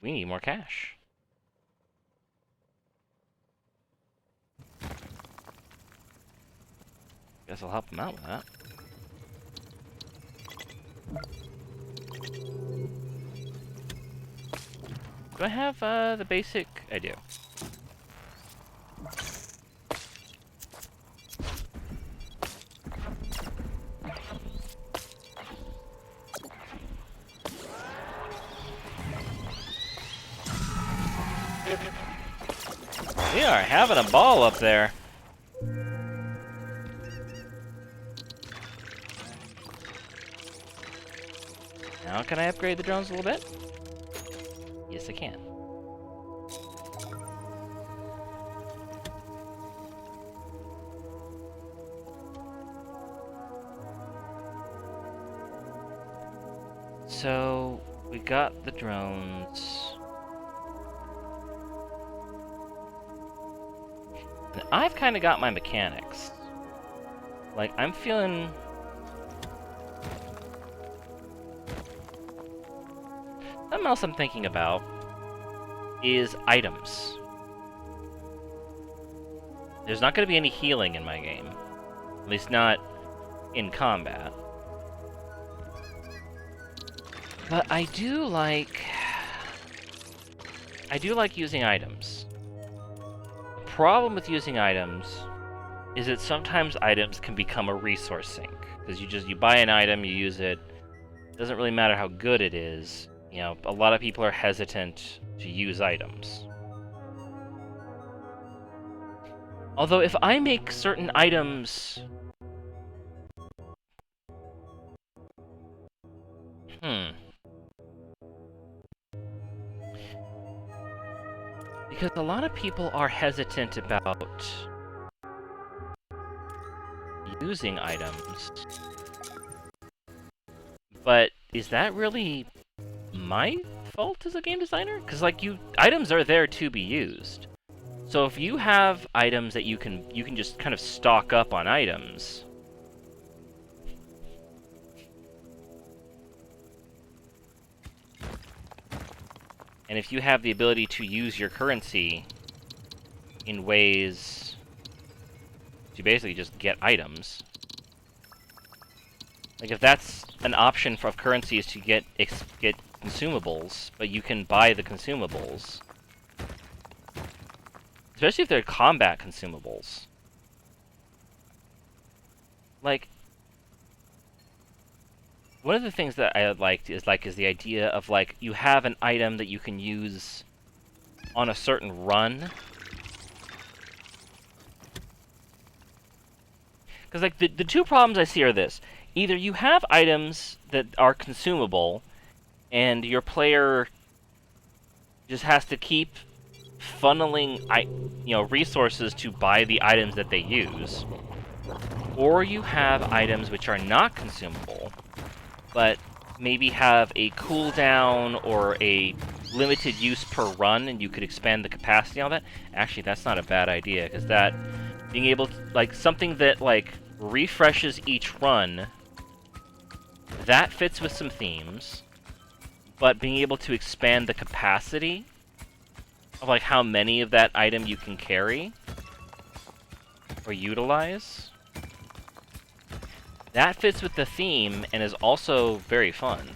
Speaker 1: We need more cash. Guess I'll help him out with that. Do I have the basic? I do. We are having a ball up there. Now can I upgrade the drones a little bit? Yes, I can. So, we got the drones. And I've kind of got my mechanics. Like, I'm feeling... Something else I'm thinking about is items. There's not going to be any healing in my game. At least not in combat. But I do like using items. The problem with using items is that sometimes items can become a resource sink. Because you buy an item, you use it. It doesn't really matter how good it is. You know, a lot of people are hesitant to use items. Although if I make certain items... Because a lot of people are hesitant about using items. But is that really my fault as a game designer? Because like items are there to be used. So if you have items that you can just kind of stock up on items. And if you have the ability to use your currency in ways to basically just get items. Like if that's an option for currency is to get consumables, but you can buy the consumables. Especially if they're combat consumables. Like, one of the things that I liked is the idea of like you have an item that you can use on a certain run. Because like the two problems I see are this: either you have items that are consumable, and your player just has to keep funneling resources to buy the items that they use, or you have items which are not consumable, but maybe have a cooldown or a limited use per run, and you could expand the capacity on that. Actually, that's not a bad idea, because that being able to, like, something that, like, refreshes each run, that fits with some themes, but being able to expand the capacity of, like, how many of that item you can carry or utilize, that fits with the theme and is also very fun.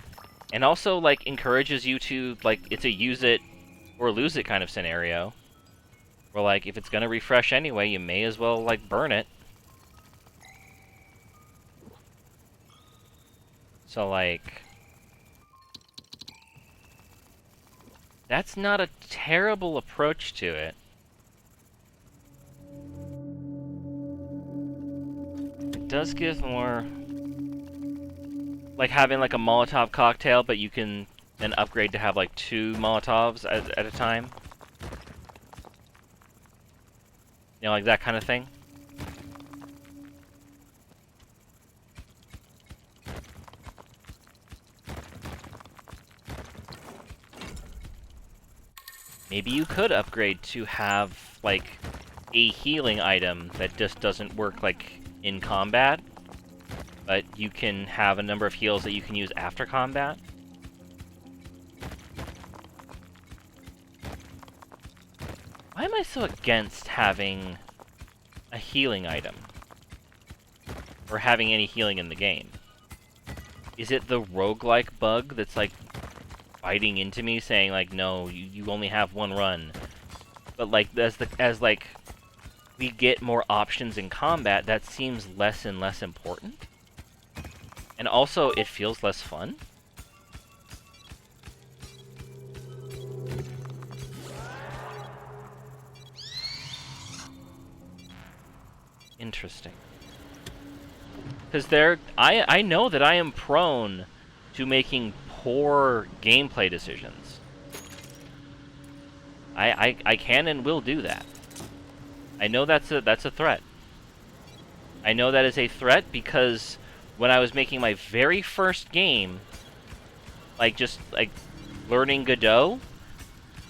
Speaker 1: And also, like, encourages you to, like, it's a use it or lose it kind of scenario. Where, like, if it's gonna refresh anyway, you may as well, like, burn it. So, like, that's not a terrible approach to it. It does give more, like, having, like, a Molotov cocktail, but you can then upgrade to have, like, 2 Molotovs at a time. You know, like that kind of thing. Maybe you could upgrade to have, like, a healing item that just doesn't work, like, in combat, but you can have a number of heals that you can use after combat. Why am I so against having a healing item? Or having any healing in the game? Is it the roguelike bug that's, like, biting into me, saying, like, no, you only have one run? But, like, as like, we get more options in combat, that seems less and less important. And also, it feels less fun. Interesting. Because I know that I am prone to making poor gameplay decisions. I can and will do that. I know that's a threat. I know that is a threat because when I was making my very first game, just learning Godot,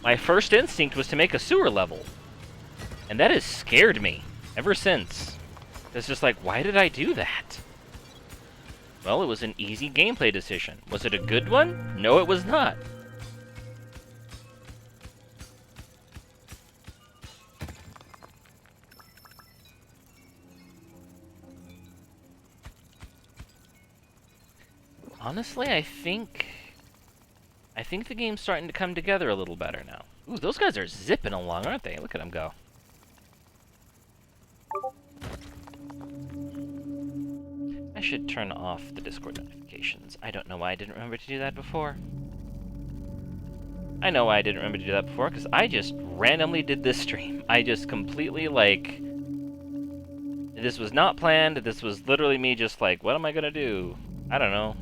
Speaker 1: my first instinct was to make a sewer level. And that has scared me ever since. It's just like, why did I do that? Well, it was an easy gameplay decision. Was it a good one? No, it was not. Honestly, I think the game's starting to come together a little better now. Ooh, those guys are zipping along, aren't they? Look at them go. I should turn off the Discord notifications. I don't know why I didn't remember to do that before. I know why I didn't remember to do that before, because I just randomly did this stream. I just completely, this was not planned. This was literally me just what am I gonna do? I don't know.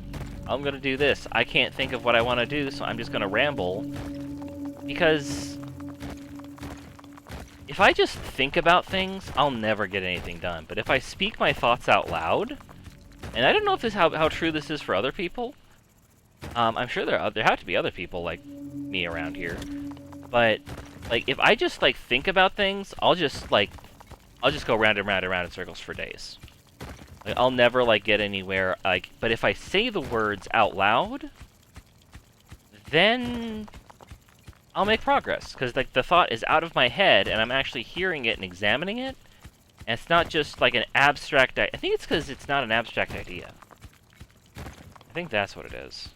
Speaker 1: I'm gonna do this. I can't think of what I want to do, so I'm just gonna ramble. Because if I just think about things, I'll never get anything done. But if I speak my thoughts out loud, and I don't know if how true this is for other people. I'm sure there have to be other people like me around here. But if I just think about things, I'll just go round and round and round in circles for days. I'll never get anywhere. But if I say the words out loud, then I'll make progress. Because the thought is out of my head, and I'm actually hearing it and examining it. And it's not just an abstract. I think it's because it's not an abstract idea. I think that's what it is.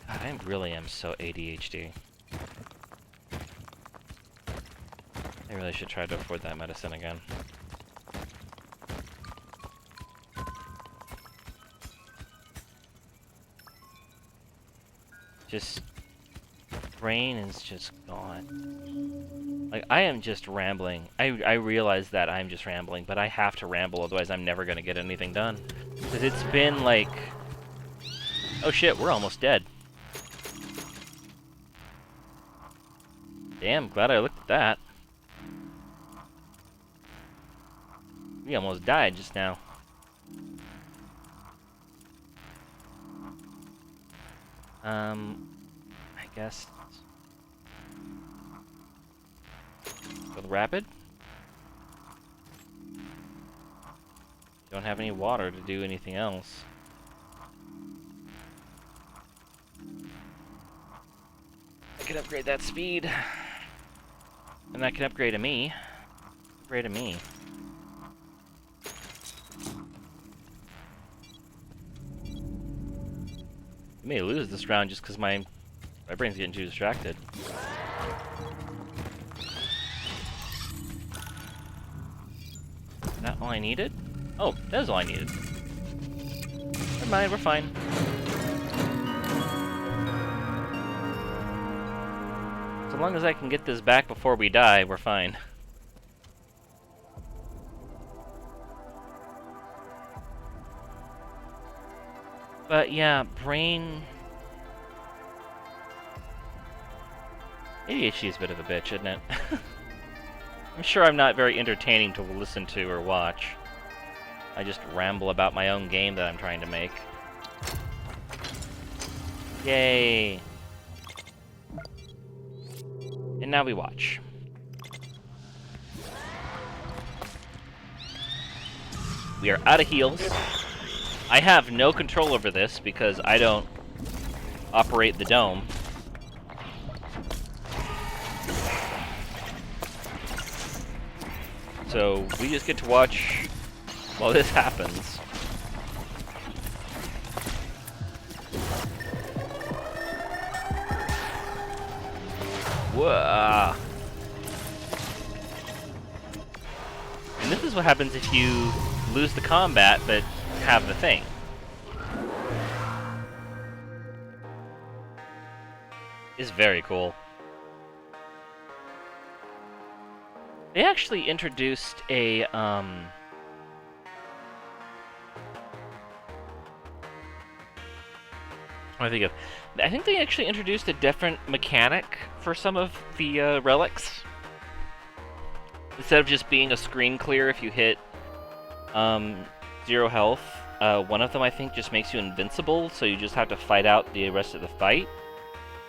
Speaker 1: God, I really am so ADHD. I really should try to afford that medicine again. Brain is just gone. I am just rambling. I realize that I'm just rambling, but I have to ramble, otherwise I'm never gonna get anything done. Because it's been oh shit, we're almost dead. Damn, glad I looked at that. We almost died just now. I guess. Go the rapid? Don't have any water to do anything else. I can upgrade that speed. And I can upgrade a me. Upgrade a me. I may lose this round just because my brain's getting too distracted. Is that all I needed? Oh, that is all I needed. Never mind, we're fine. So long as I can get this back before we die, we're fine. But yeah, brain... ADHD is a bit of a bitch, isn't it? I'm sure I'm not very entertaining to listen to or watch. I just ramble about my own game that I'm trying to make. Yay! And now we watch. We are out of heals. I have no control over this because I don't operate the dome. So we just get to watch while this happens. Whoa. And this is what happens if you lose the combat but have the thing. It's very cool. They actually introduced a, I think of. I think they actually introduced a different mechanic for some of the relics. Instead of just being a screen clear if you hit 0 health, one of them I think just makes you invincible, so you just have to fight out the rest of the fight.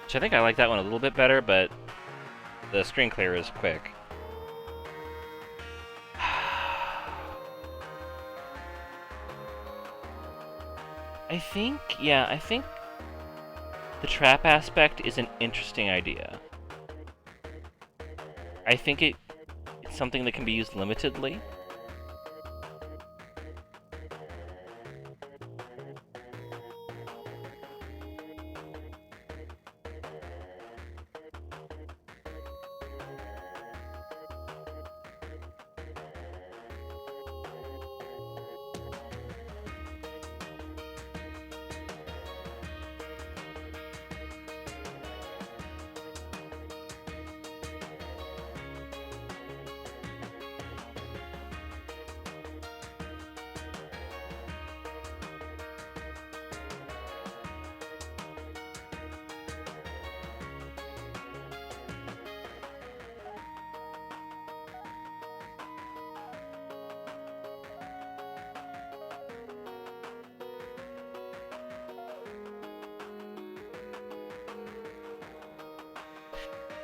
Speaker 1: Which I think I like that one a little bit better, but the screen clear is quick. I think the trap aspect is an interesting idea. I think it's something that can be used limitedly.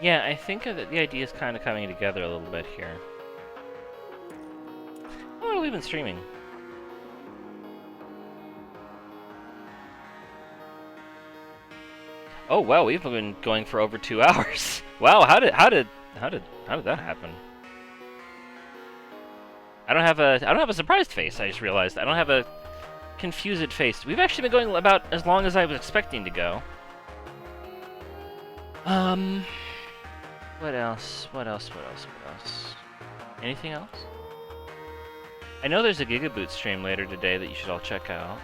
Speaker 1: Yeah, I think that the idea is kind of coming together a little bit here. Oh, we've been streaming. Oh wow, we've been going for over 2 hours. Wow, how did that happen? I don't have a surprised face. I just realized I don't have a confused face. We've actually been going about as long as I was expecting to go. What else? Anything else? I know there's a Gigaboot stream later today that you should all check out.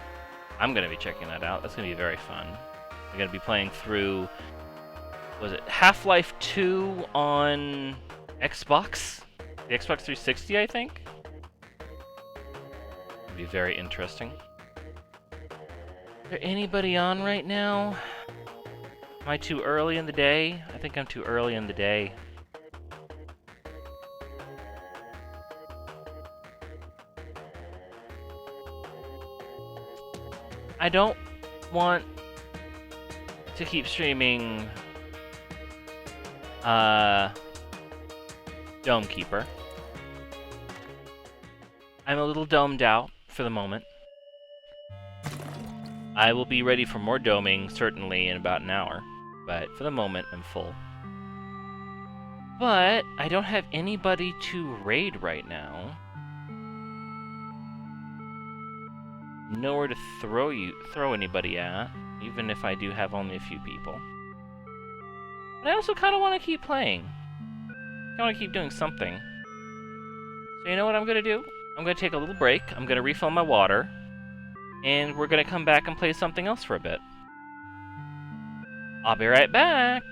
Speaker 1: I'm gonna be checking that out. That's gonna be very fun. I'm gonna be playing through, was it Half-Life 2 on Xbox? The Xbox 360, I think? It'll be very interesting. Is there anybody on right now? Am I too early in the day? I think I'm too early in the day. I don't want to keep streaming Dome Keeper. I'm a little domed out for the moment. I will be ready for more doming, certainly, in about an hour. But for the moment, I'm full. But I don't have anybody to raid right now. Nowhere to throw anybody at, even if I do have only a few people. But I also kind of want to keep playing. I want to keep doing something. So you know what I'm going to do? I'm going to take a little break. I'm going to refill my water. And we're going to come back and play something else for a bit. I'll be right back.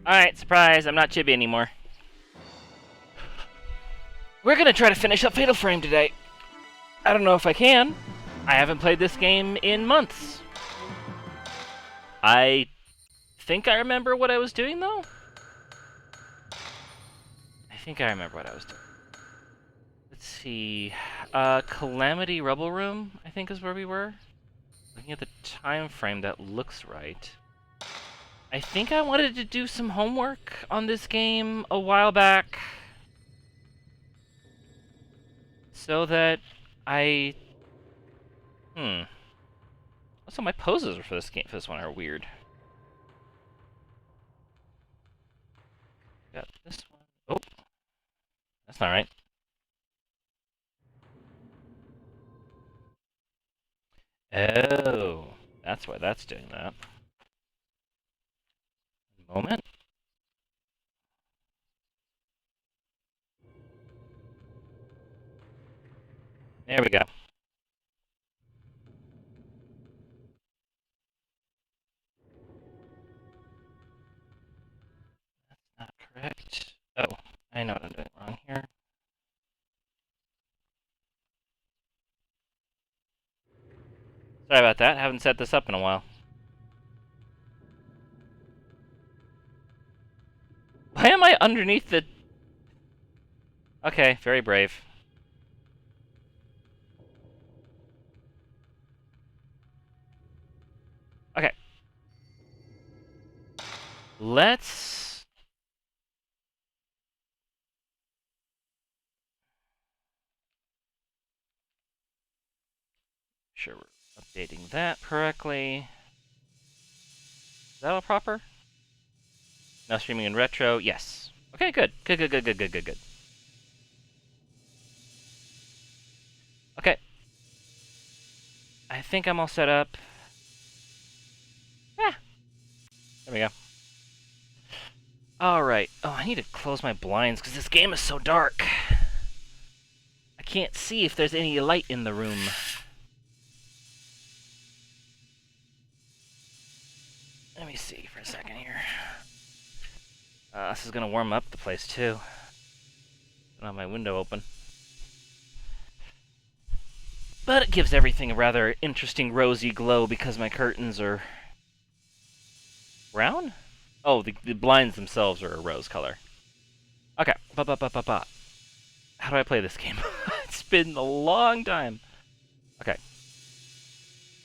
Speaker 1: Alright, surprise, I'm not Chibi anymore. We're gonna try to finish up Fatal Frame today. I don't know if I can. I haven't played this game in months. I think I remember what I was doing, though? I think I remember what I was doing. Let's see. Calamity Rebel Room, I think is where we were. Looking at the time frame, that looks right. I think I wanted to do some homework on this game a while back. So that I... Also, my poses for this game, for this one, are weird. Got this one. Oh, that's not right. Oh, that's why that's doing that. Moment. There we go. That's not correct. Oh, I know what I'm doing wrong here. Sorry about that. Haven't set this up in a while. Why am I underneath the... Okay, very brave. Okay. Let's... Sure we're updating that correctly. Is that all proper? Now streaming in retro, yes. Okay, good. Good. Okay. I think I'm all set up. Yeah. There we go. Alright. Oh, I need to close my blinds because this game is so dark. I can't see if there's any light in the room. Let me see for a second here. This is gonna warm up the place too. I don't have my window open. But it gives everything a rather interesting rosy glow because my curtains are... brown? Oh, the blinds themselves are a rose color. Okay. How do I play this game? It's been a long time. Okay.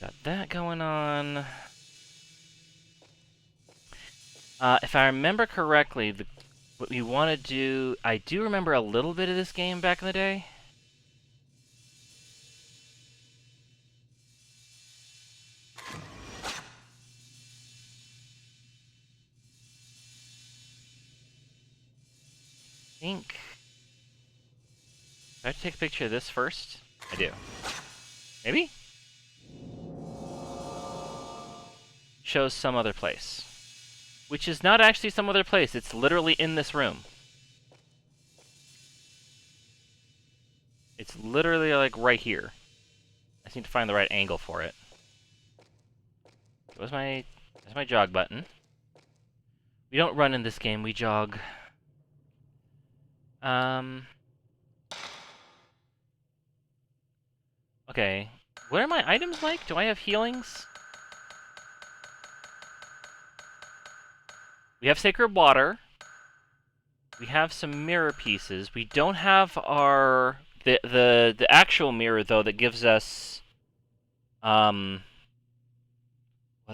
Speaker 1: Got that going on. If I remember correctly, what we want to do... I do remember a little bit of this game back in the day. I think... Do I have to take a picture of this first? I do. Maybe? Shows some other place. Which is not actually some other place, it's literally in this room. It's literally, like, right here. I just need to find the right angle for it. There's my jog button. We don't run in this game, we jog. Okay. What are my items like? Do I have healings? We have sacred water. We have some mirror pieces. We don't have our... The actual mirror, though, that gives us... What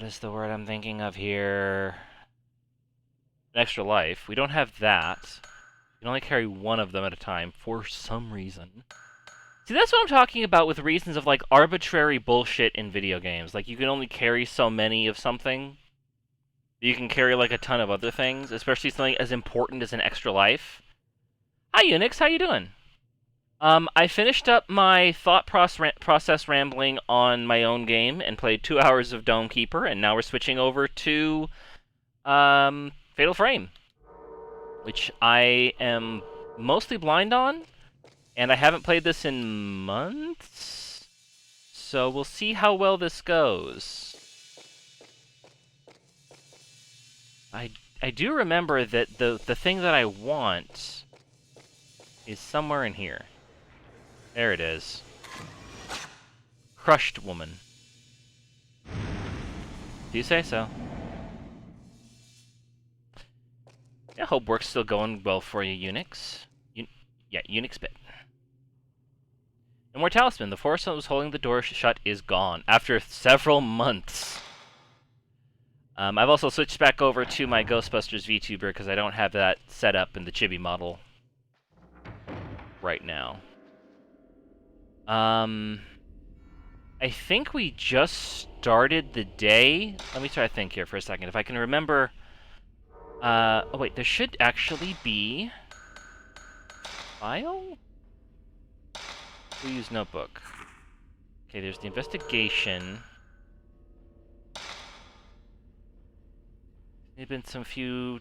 Speaker 1: is the word I'm thinking of here? An extra life. We don't have that. We can only carry one of them at a time, for some reason. See, that's what I'm talking about with reasons of, like, arbitrary bullshit in video games. Like, you can only carry so many of something. You can carry, like, a ton of other things, especially something as important as an extra life. Hi, Unix, how you doing? I finished up my thought process rambling on my own game and played 2 hours of Dome Keeper, and now we're switching over to, Fatal Frame, which I am mostly blind on. And I haven't played this in months, so we'll see how well this goes. I I do remember that the thing that I want is somewhere in here. There it is. Crushed woman. Do you say so? Yeah, hope work's still going well for you, Unix. Yeah, Unix bit. No more talisman. The force that was holding the door shut is gone after several months. I've also switched back over to my Ghostbusters VTuber because I don't have that set up in the Chibi model right now. I think we just started the day. Let me try to think here for a second. If I can remember... oh wait, there should actually be... File? We use notebook. Okay, there's the investigation. There have been some few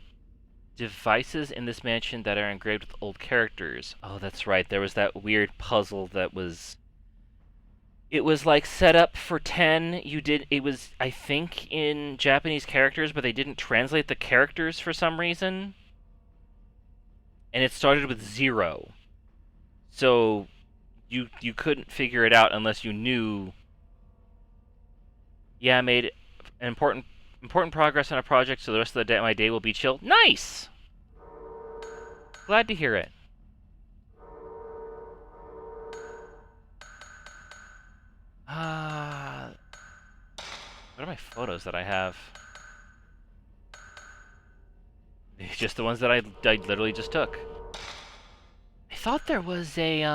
Speaker 1: devices in this mansion that are engraved with old characters. Oh, that's right. There was that weird puzzle that was... It was like set up for 10. It was, I think, in Japanese characters, but they didn't translate the characters for some reason. And it started with 0. So you couldn't figure it out unless you knew. Yeah, I made an important progress on a project, so the rest of the day, my day will be chill. Nice! Glad to hear it. What are my photos that I have? Just the ones that I literally just took. I thought there was a,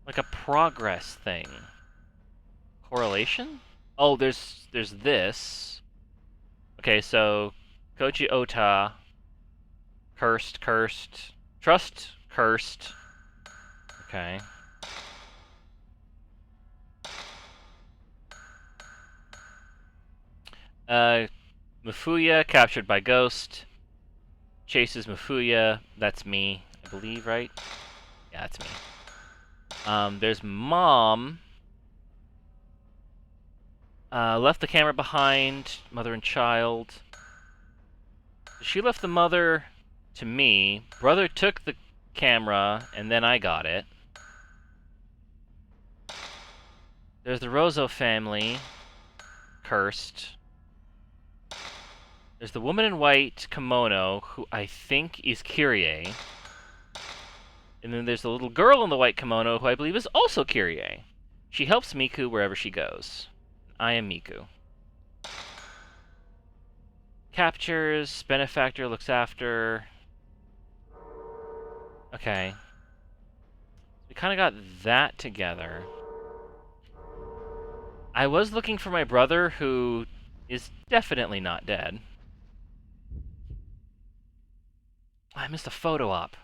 Speaker 1: like a progress thing. Correlation? Oh, there's this. Okay, so Koji Ota, cursed, trust, cursed. Okay. Mafuya captured by Ghost. Chases Mafuya. That's me, I believe, right? Yeah, that's me. There's Mom. Left the camera behind, mother and child. She left the mother to me. Brother took the camera, and then I got it. There's the Rozo family. Cursed. There's the woman in white kimono, who I think is Kyrie. And then there's the little girl in the white kimono, who I believe is also Kyrie. She helps Miku wherever she goes. I am Miku. Captures, benefactor looks after. Okay. We kind of got that together. I was looking for my brother, who is definitely not dead. I missed a photo op.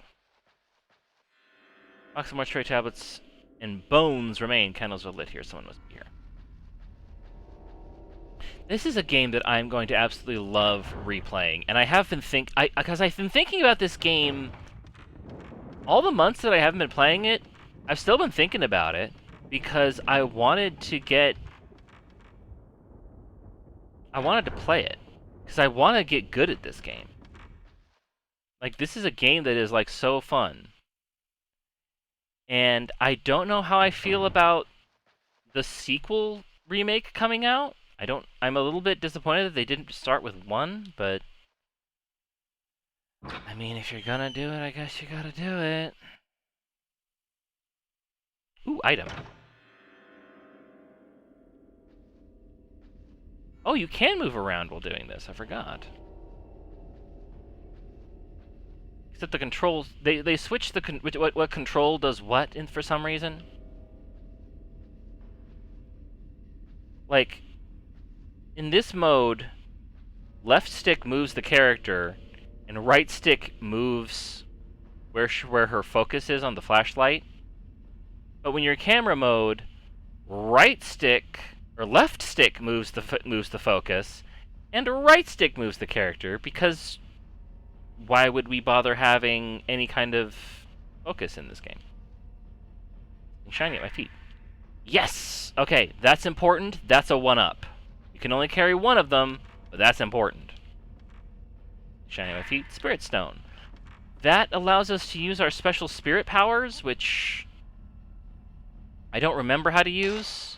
Speaker 1: Box of more tray tablets and bones remain. Candles are lit here. Someone must be here. This is a game that I'm going to absolutely love replaying, and I have been because I've been thinking about this game all the months that I haven't been playing it. I've still been thinking about it because I wanted to play it because I want to get good at this game. Like, this is a game that is like so fun, and I don't know how I feel about the sequel remake coming out. I'm a little bit disappointed that they didn't start with 1, but I mean, if you're gonna do it, I guess you gotta do it. Ooh, item. Oh, you can move around while doing this. I forgot. Except the controls, they switched what control does what for some reason. Like, in this mode, left stick moves the character, and right stick moves where her focus is on the flashlight. But when you're in camera mode, right stick or left stick moves the focus, and right stick moves the character, because why would we bother having any kind of focus in this game? I'm shiny at my feet. Yes! Okay, that's important. That's a 1-up. You can only carry one of them, but that's important. Shining at my feet. Spirit Stone. That allows us to use our special spirit powers, which I don't remember how to use.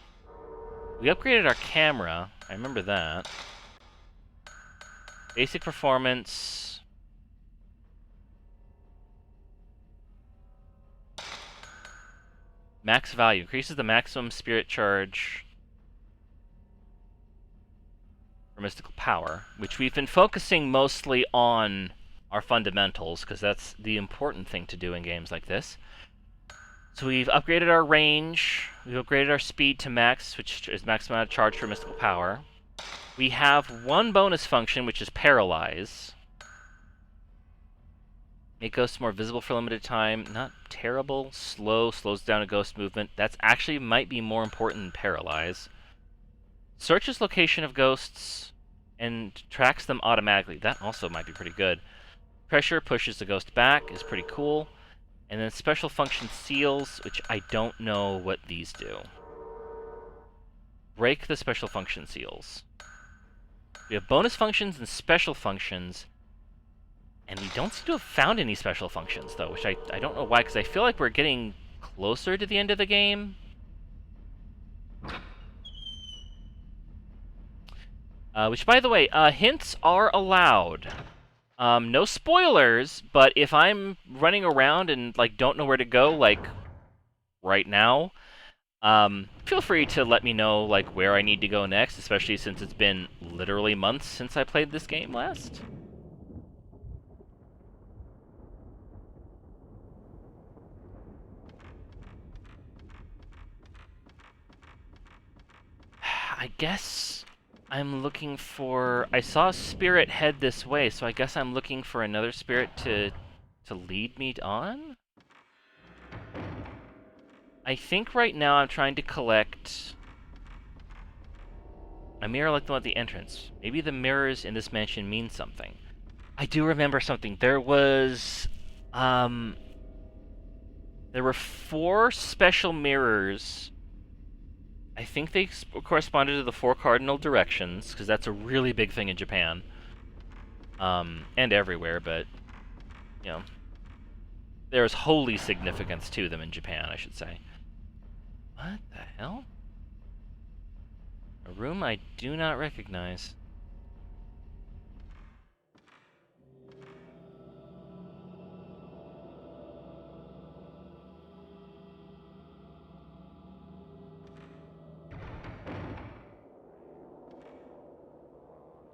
Speaker 1: We upgraded our camera. I remember that. Basic performance. Max value. Increases the maximum spirit charge for mystical power, which we've been focusing mostly on our fundamentals, because that's the important thing to do in games like this. So we've upgraded our range, we've upgraded our speed to max, which is maximum amount of charge for mystical power. We have one bonus function, which is paralyze. Make ghosts more visible for a limited time. Not terrible. Slow, slows down a ghost movement. That's actually might be more important than paralyze. Searches location of ghosts and tracks them automatically. That also might be pretty good. Pressure pushes the ghost back is pretty cool. And then special function seals, which I don't know what these do. Break the special function seals. We have bonus functions and special functions, and we don't seem to have found any special functions, though, which I don't know why, because I feel like we're getting closer to the end of the game. Which, by the way, hints are allowed. No spoilers, but if I'm running around and, like, don't know where to go, like, right now, feel free to let me know, like, where I need to go next, especially since it's been literally months since I played this game last. I guess I'm looking for... I saw a spirit head this way, so I guess I'm looking for another spirit to lead me on? I think right now I'm trying to collect a mirror like the one at the entrance. Maybe the mirrors in this mansion mean something. I do remember something. There was... there were 4 special mirrors. I think they corresponded to the 4 cardinal directions, because that's a really big thing in Japan. And everywhere, but, you know, there's holy significance to them in Japan, I should say. What the hell? A room I do not recognize.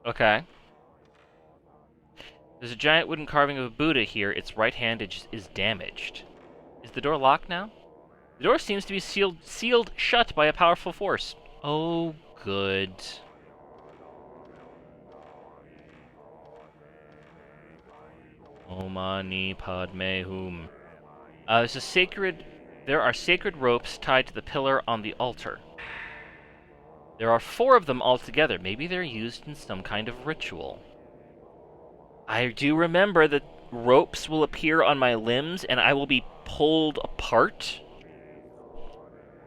Speaker 1: Okay. There's a giant wooden carving of a Buddha here. Its right hand is damaged. Is the door locked now? The door seems to be sealed shut by a powerful force. Oh, good. Om Mani Padme Hum. There are sacred ropes tied to the pillar on the altar. There are 4 of them altogether. Maybe they're used in some kind of ritual. I do remember that ropes will appear on my limbs and I will be pulled apart.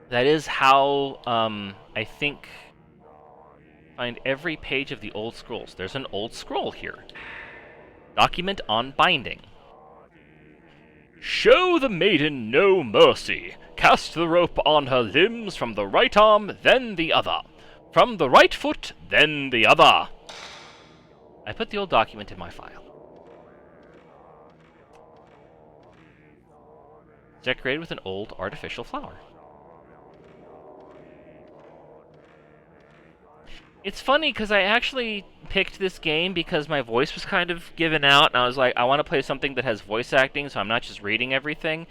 Speaker 1: That is how, I think, find every page of the old scrolls. There's an old scroll here. Document on binding. Show the maiden no mercy. Cast the rope on her limbs from the right arm, then the other. From the right foot, then the other. I put the old document in my file. Decorated with an old artificial flower. It's funny, because I actually picked this game because my voice was kind of given out, and I was like, I want to play something that has voice acting, so I'm not just reading everything.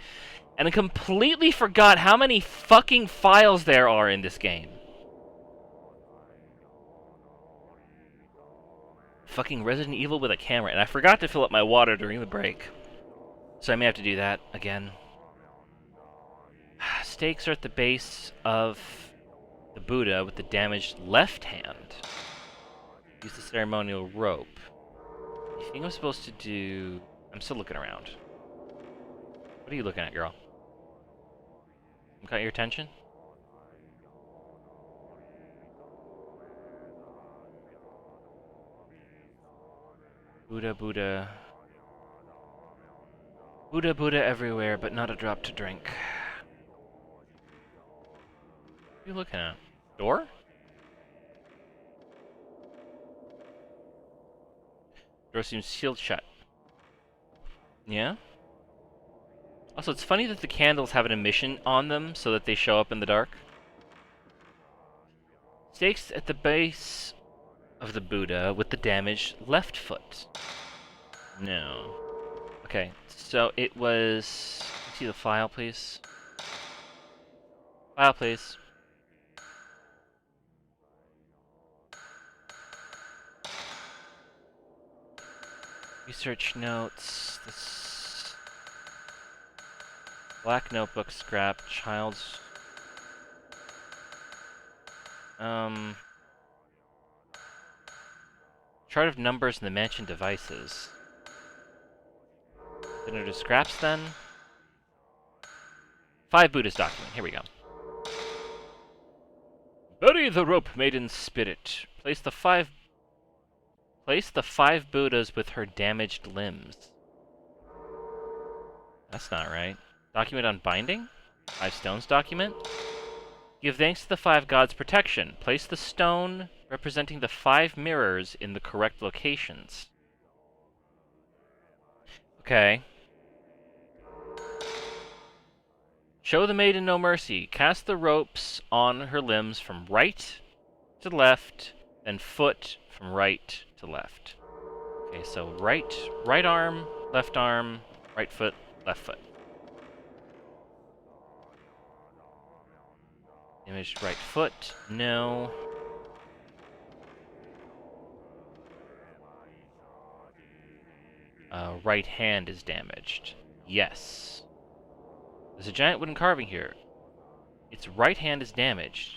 Speaker 1: And I completely forgot how many fucking files there are in this game. Fucking Resident Evil with a camera, and I forgot to fill up my water during the break. So I may have to do that again. Stakes are at the base of the Buddha with the damaged left hand. Use the ceremonial rope. You think I'm supposed to do... I'm still looking around. What are you looking at, girl? Got your attention? Buddha, Buddha. Buddha, Buddha everywhere, but not a drop to drink. What are you looking at? Door? Door seems sealed shut. Yeah? Also, it's funny that the candles have an emission on them so that they show up in the dark. Stakes at the base of the Buddha with the damaged left foot. No. Okay, so it was... Can you see the file, please? File, please. Research notes. This black notebook scrap. Child's. Chart of numbers in the mansion devices. Then it scraps then. 5 Buddhist document. Here we go. Bury the rope maiden's spirit. Place the five Buddhas with her damaged limbs. That's not right. Document on binding? 5 stones document? Give thanks to the 5 gods' protection. Place the stone representing the 5 mirrors in the correct locations. Okay. Show the maiden no mercy. Cast the ropes on her limbs from right to left, then foot from right to left. Okay, so right arm, right foot, left foot. Imaged right foot, no. Right hand is damaged. Yes. There's a giant wooden carving here. Its right hand is damaged.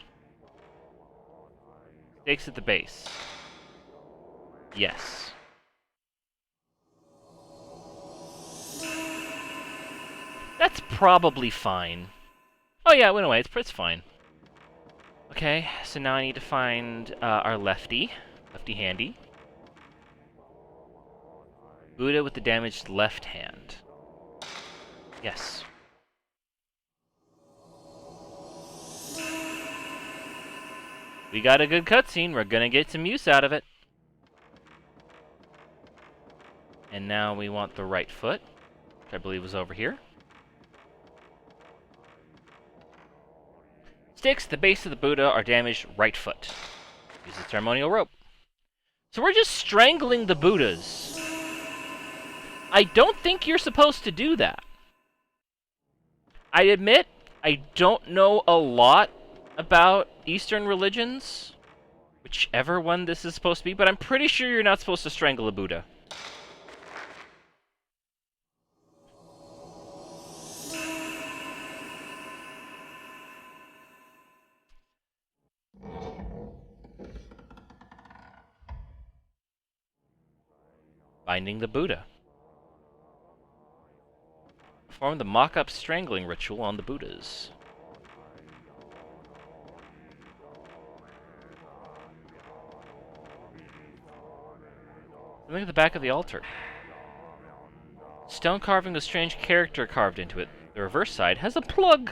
Speaker 1: Stakes at the base. Yes. That's probably fine. Oh yeah, it went away. It's fine. Okay, so now I need to find our lefty handy. Buddha with the damaged left hand. Yes. We got a good cutscene. We're gonna get some use out of it. And now we want the right foot, which I believe was over here. Sticks, the base of the Buddha are damaged right foot. Use the ceremonial rope. So we're just strangling the Buddhas. I don't think you're supposed to do that. I admit, I don't know a lot about Eastern religions, whichever one this is supposed to be, but I'm pretty sure you're not supposed to strangle a Buddha. Binding the Buddha. Perform the mock-up strangling ritual on the Buddhas. Look at the back of the altar. Stone carving with strange character carved into it. The reverse side has a plug.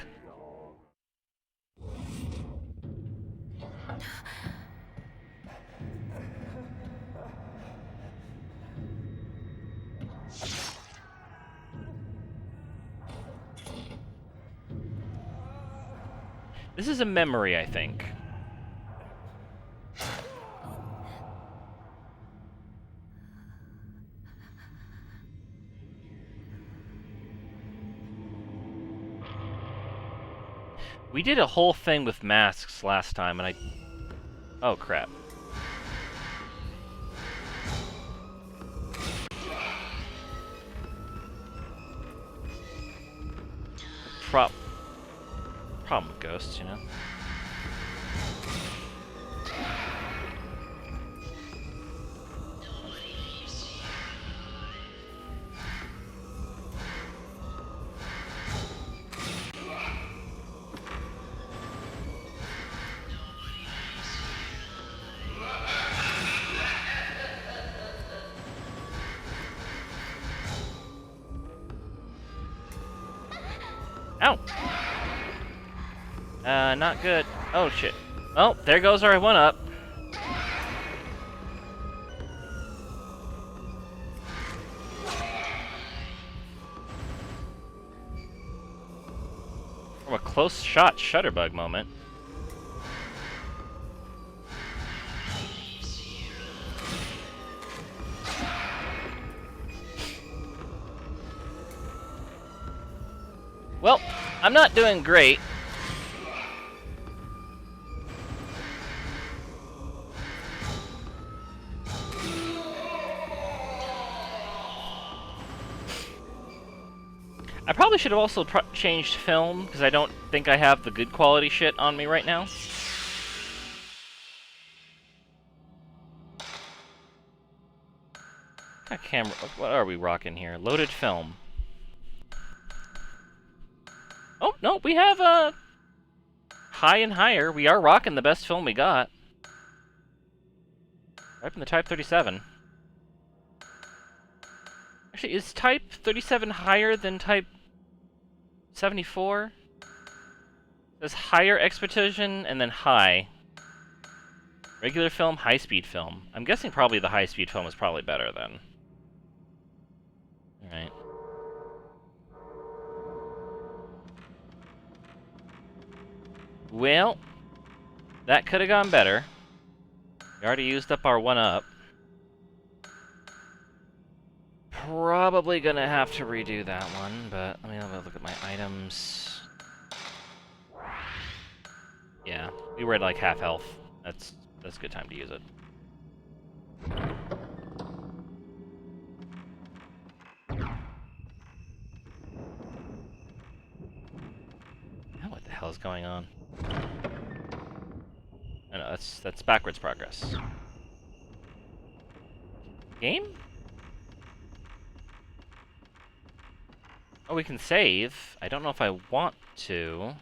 Speaker 1: This is a memory, I think. We did a whole thing with masks last time, and oh, crap. Problem with ghosts, you know? Ow! Not good. Oh, shit. Oh, there goes our 1-up. From a close shot Shutterbug moment. Well, I'm not doing great. I probably should have also changed film, because I don't think I have the good quality shit on me right now. What camera? What are we rocking here? Loaded film. Oh, no, we have high and higher. We are rocking the best film we got. Right from the Type 37. Actually, is Type 37 higher than Type 74? There's higher expedition and then high. Regular film, high-speed film. I'm guessing probably the high-speed film is probably better then. Alright. Well, that could have gone better. We already used up our 1-up. Probably gonna have to redo that one, but let me have a look at my items. Yeah, we were at like half health. That's a good time to use it. Now what the hell is going on? Oh, no, that's backwards progress. Game? Oh, we can save. I don't know if I want to.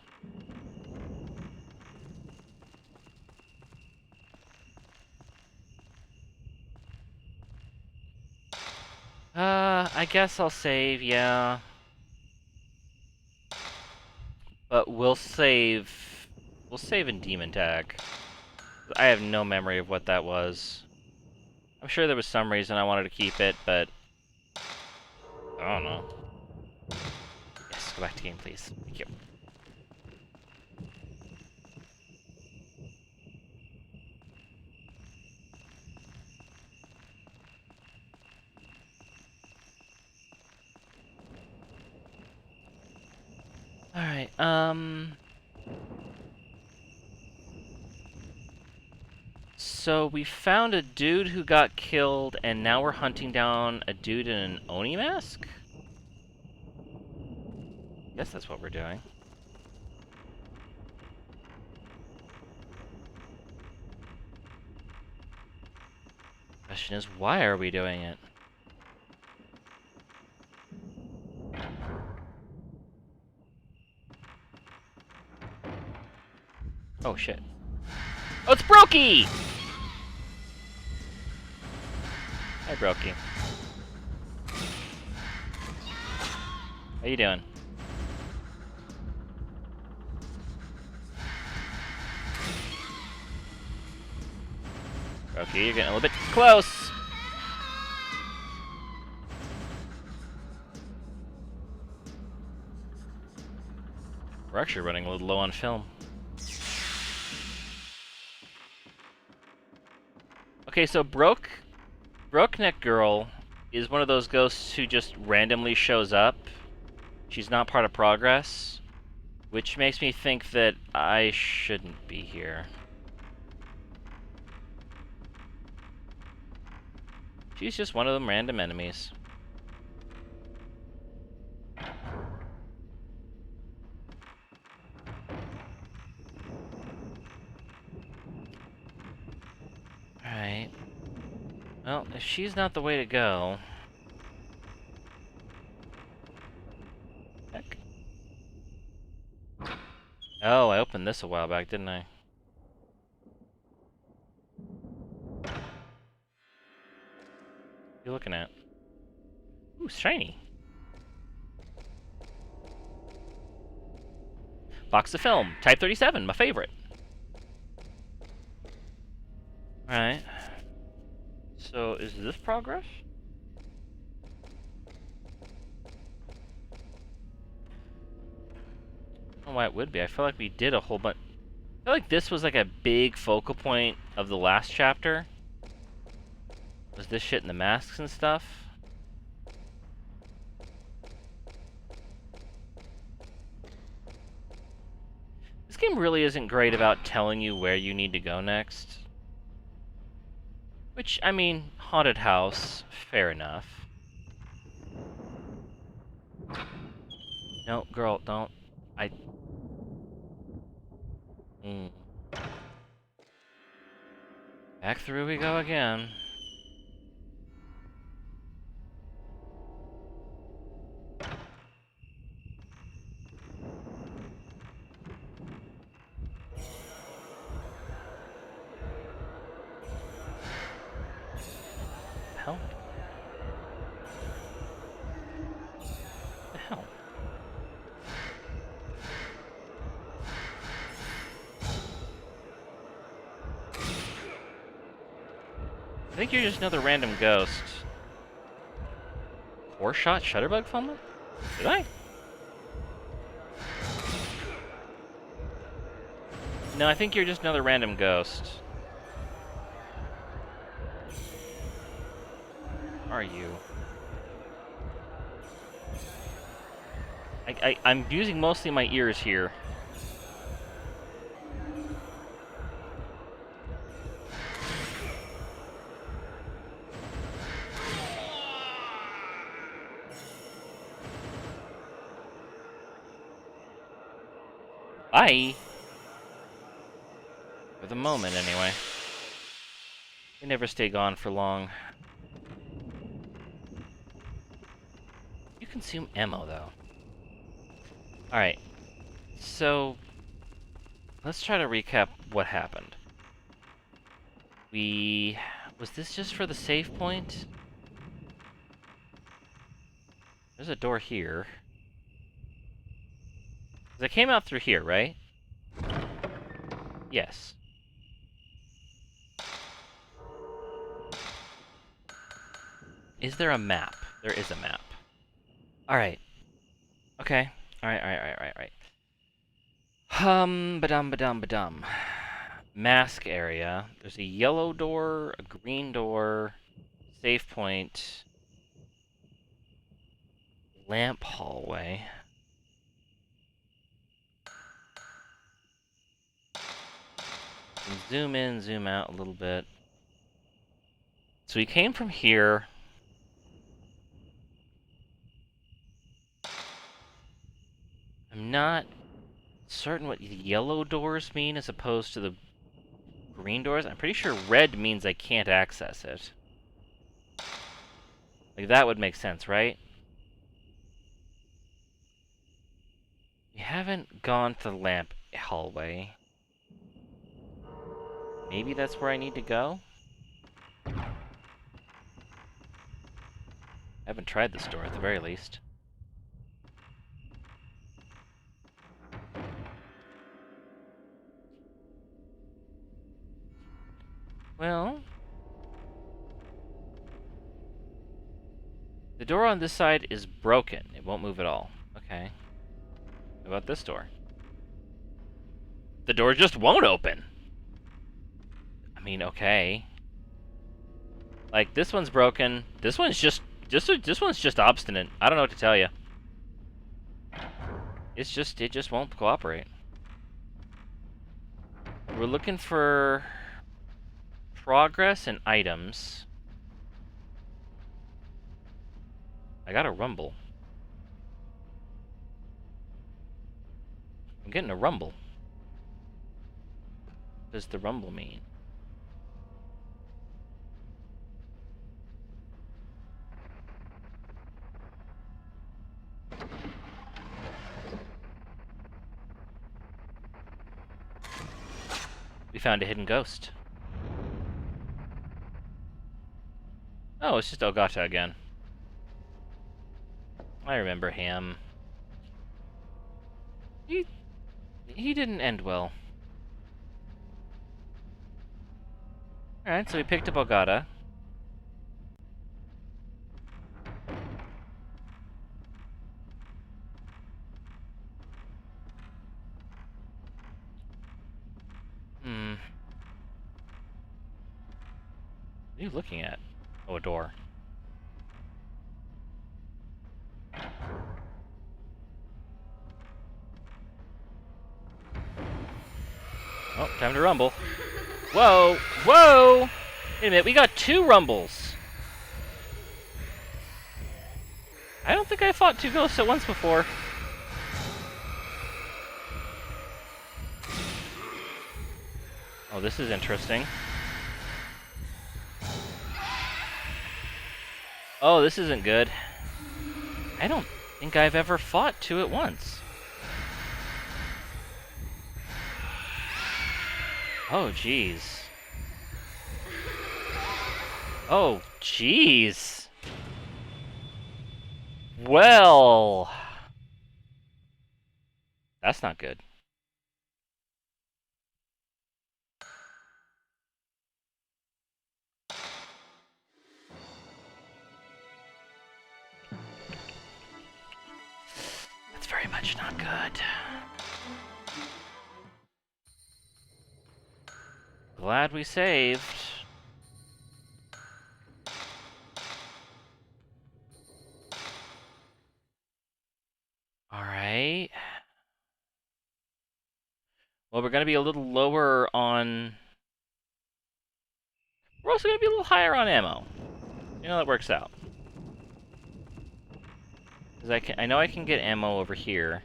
Speaker 1: I guess I'll save, yeah. But we'll save in Demon Tag. I have no memory of what that was. I'm sure there was some reason I wanted to keep it, but I don't know. Yes, go back to game, please. Thank you. Alright, so we found a dude who got killed, and now we're hunting down a dude in an Oni mask? Guess that's what we're doing. Question is, why are we doing it? Oh shit. Oh, it's Brokey! Hi, Brokey. How you doing? Brokey, you're getting a little bit close! We're actually running a little low on film. Okay, so Brokeneck Girl is one of those ghosts who just randomly shows up. She's not part of progress, which makes me think that I shouldn't be here. She's just one of them random enemies. Alright. Well, if she's not the way to go... Heck. Oh, I opened this a while back, didn't I? What are you looking at? Ooh, shiny. Box of film. Type 37, my favorite. Alright. So, is this progress? I don't know why it would be. I feel like we did a whole bunch. I feel like this was like a big focal point of the last chapter. Was this shit in the masks and stuff? This game really isn't great about telling you where you need to go next. Which, I mean, haunted house, fair enough. No, girl, don't. Back through we go again. Hell? What the hell? I think you're just another random ghost. 4-shot shutterbug fulminant? Did I? No, I think you're just another random ghost. Are you? I'm using mostly my ears here. Bye! For the moment, anyway. They never stay gone for long. You consume ammo, though. Alright. So, let's try to recap what happened. Was this just for the save point? There's a door here. 'Cause I came out through here, right? Yes. Is there a map? There is a map. Alright. Okay. Alright. Ba-dum. Mask area. There's a yellow door, a green door, save point, lamp hallway. Zoom in, zoom out a little bit. So we came from here. I'm not certain what the yellow doors mean as opposed to the green doors. I'm pretty sure red means I can't access it. Like, that would make sense, right? We haven't gone to the lamp hallway. Maybe that's where I need to go? I haven't tried this door at the very least. Well, the door on this side is broken. It won't move at all. Okay. How about this door? The door just won't open. I mean, okay. Like, this one's broken. This one's just obstinate. I don't know what to tell you. It just won't cooperate. We're looking for progress and items. I got a rumble. I'm getting a rumble. What does the rumble mean? We found a hidden ghost. Oh, it's just Ogata again. I remember him. He's he didn't end well. Alright, so we picked up Ogata. What are you looking at? Oh, a door. Oh, time to rumble. Whoa! Whoa! Wait a minute, we got 2 rumbles! I don't think I fought 2 ghosts at once before. Oh, this is interesting. Oh, this isn't good. I don't think I've ever fought 2 at once. Oh, jeez. Oh, jeez. Well... That's not good. That's very much not good. Glad we saved. Alright. Well, we're gonna be a little lower on... We're also gonna be a little higher on ammo. You know, that works out. Because I know I can get ammo over here.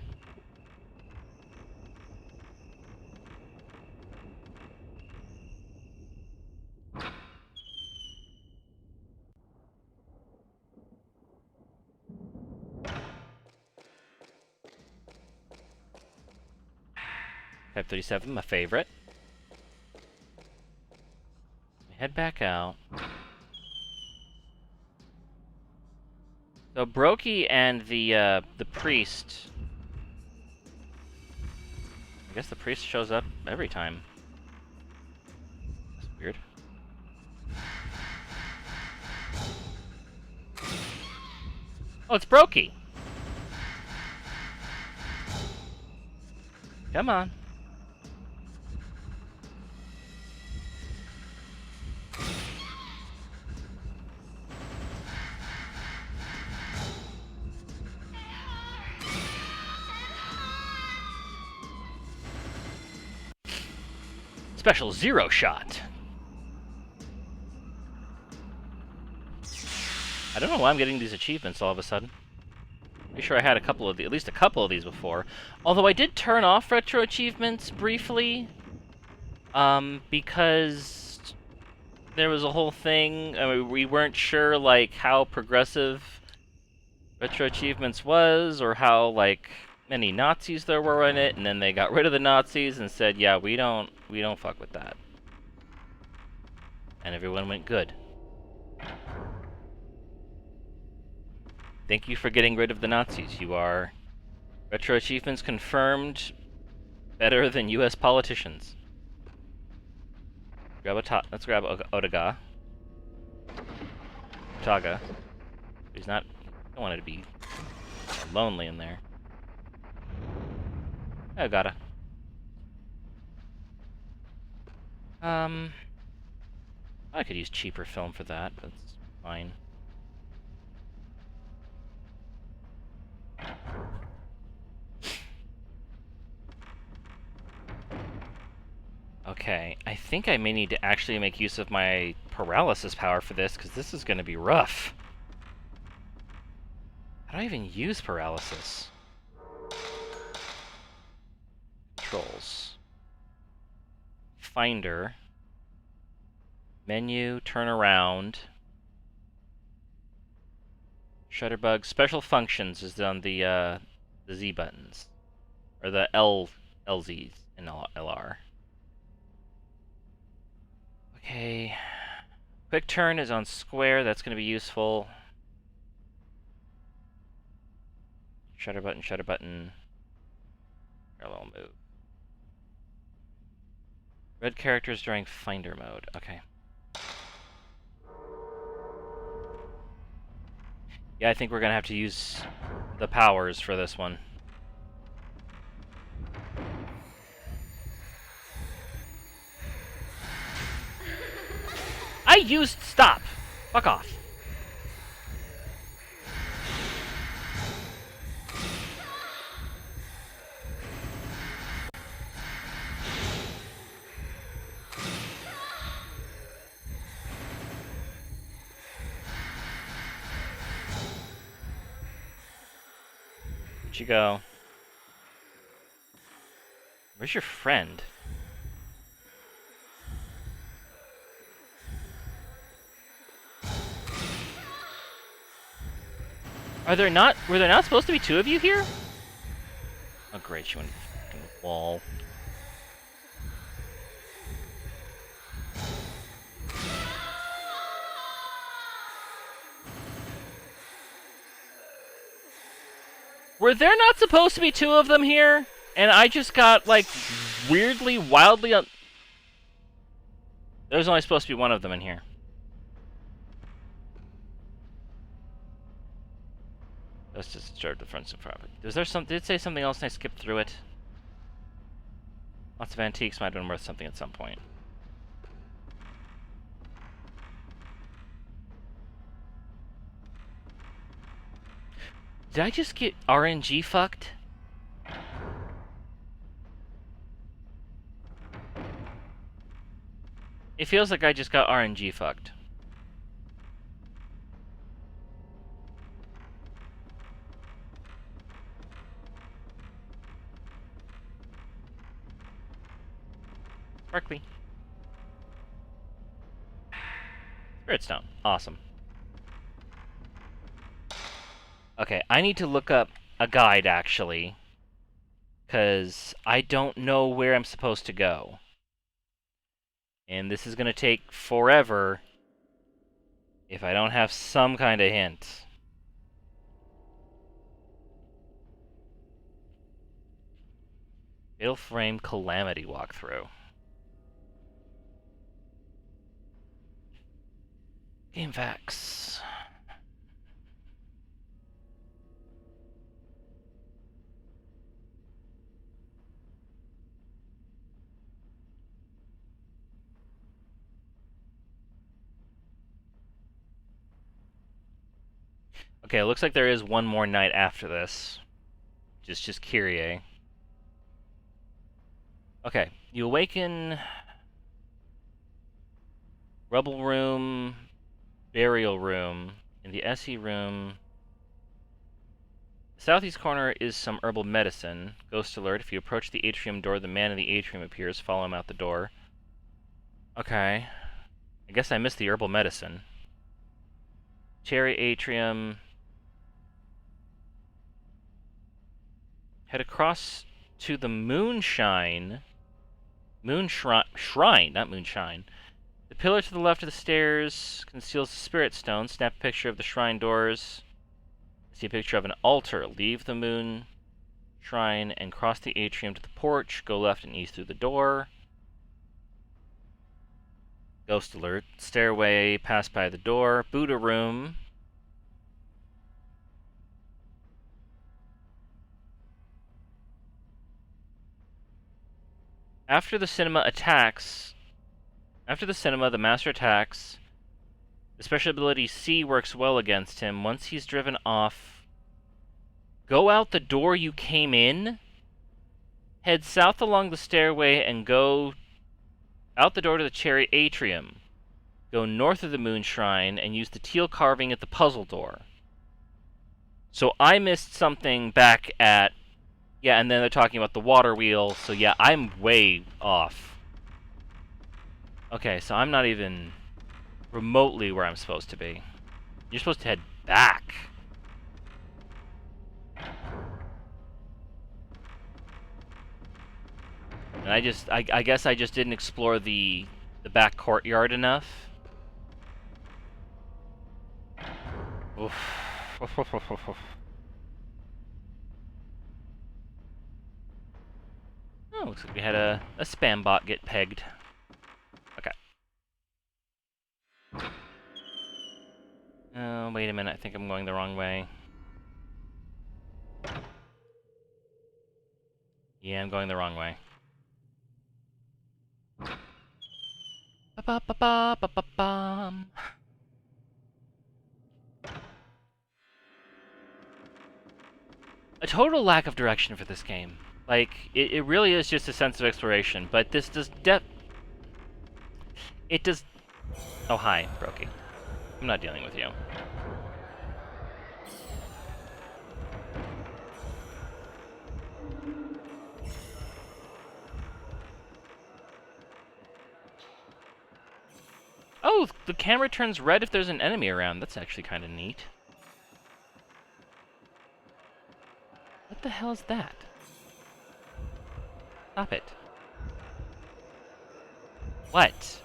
Speaker 1: Type 37, my favorite. Head back out. So Brokey and the priest. I guess the priest shows up every time. That's weird. Oh, it's Brokey. Come on. Special 0 shot. I don't know why I'm getting these achievements all of a sudden. Pretty sure I had at least a couple of these before. Although I did turn off retro achievements briefly, because there was a whole thing. I mean, we weren't sure like how progressive retro achievements was, or how like many Nazis there were in it, and then they got rid of the Nazis and said, "Yeah, we don't fuck with that." And everyone went good. Thank you for getting rid of the Nazis. You are retro achievements confirmed better than U.S. politicians. Let's grab Otaga. Otaga. He's not. I don't want it to be lonely in there. I gotta. I could use cheaper film for that. That's fine. Okay, I think I may need to actually make use of my paralysis power for this, because this is going to be rough. How do I even use paralysis? Controls. Finder. Menu, turn around. Shutterbug. Special functions is on the Z buttons. Or the LZs in LR. Okay. Quick turn is on square, that's going to be useful. Shutter button, parallel move. Red characters during Finder mode. Okay. Yeah, I think we're gonna have to use the powers for this one. I used stop! Fuck off. Where'd you go? Where's your friend? Were there not supposed to be two of you here? Oh great, you went in the wall. Were there not supposed to be two of them here? And I just got, like, weirdly, wildly There's only supposed to be one of them in here. Let's just disturb the fronts of property. Did it say something else and I skipped through it? Lots of antiques might have been worth something at some point. Did I just get RNG fucked? It feels like I just got RNG fucked. Sparkly. Spirit Stone. Awesome. Okay, I need to look up a guide, actually. Because I don't know where I'm supposed to go. And this is going to take forever if I don't have some kind of hint. Fatal Frame Calamity walkthrough. Game facts. Okay, it looks like there is one more night after this. Just Kyrie. Okay, you awaken... Rubble Room, Burial Room, in the SE room. The southeast corner is some herbal medicine. Ghost alert, if you approach the atrium door, the man in the atrium appears. Follow him out the door. Okay. I guess I missed the herbal medicine. Cherry Atrium. Head across to the Moonshine. Shrine, not Moonshine. The pillar to the left of the stairs conceals the Spirit Stone. Snap a picture of the shrine doors. See a picture of an altar. Leave the moon shrine and cross the atrium to the porch. Go left and east through the door. Ghost alert. Stairway, pass by the door. Buddha room. After the cinema, the master attacks. The special ability C works well against him. Once he's driven off, go out the door you came in. Head south along the stairway and go out the door to the Cherry Atrium. Go north of the Moon Shrine and use the teal carving at the puzzle door. So I missed something back at... Yeah, and then they're talking about the water wheel, so yeah, I'm way off. Okay, so I'm not even remotely where I'm supposed to be. You're supposed to head back. And I guess I just didn't explore the back courtyard enough. Oof. Oh, looks like we had a spam bot get pegged. Wait a minute, I think I'm going the wrong way. Yeah, I'm going the wrong way. Ba-ba-ba-ba-ba-ba-bum. A total lack of direction for this game. Like, it really is just a sense of exploration, but this does it does... Oh, hi, Brokey. I'm not dealing with you. Oh, the camera turns red if there's an enemy around. That's actually kind of neat. What the hell is that? Stop it. What?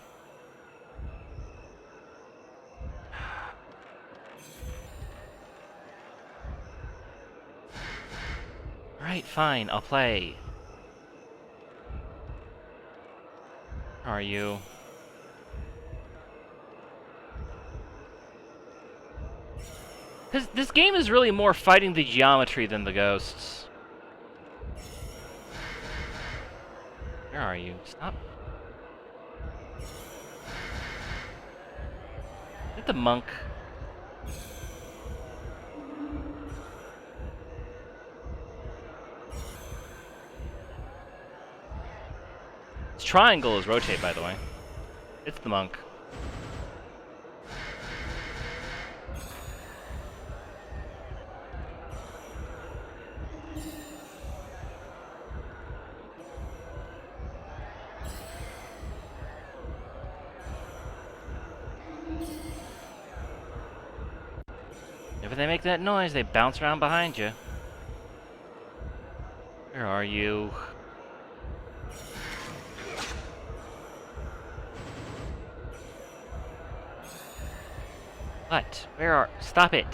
Speaker 1: Alright, fine, I'll play. How are you? Because this game is really more fighting the geometry than the ghosts. Where are you? Stop. Is it the monk? Its triangle is rotate, by the way. It's the monk. If they make that noise, they bounce around behind you. Where are you? What? Where are... Stop it!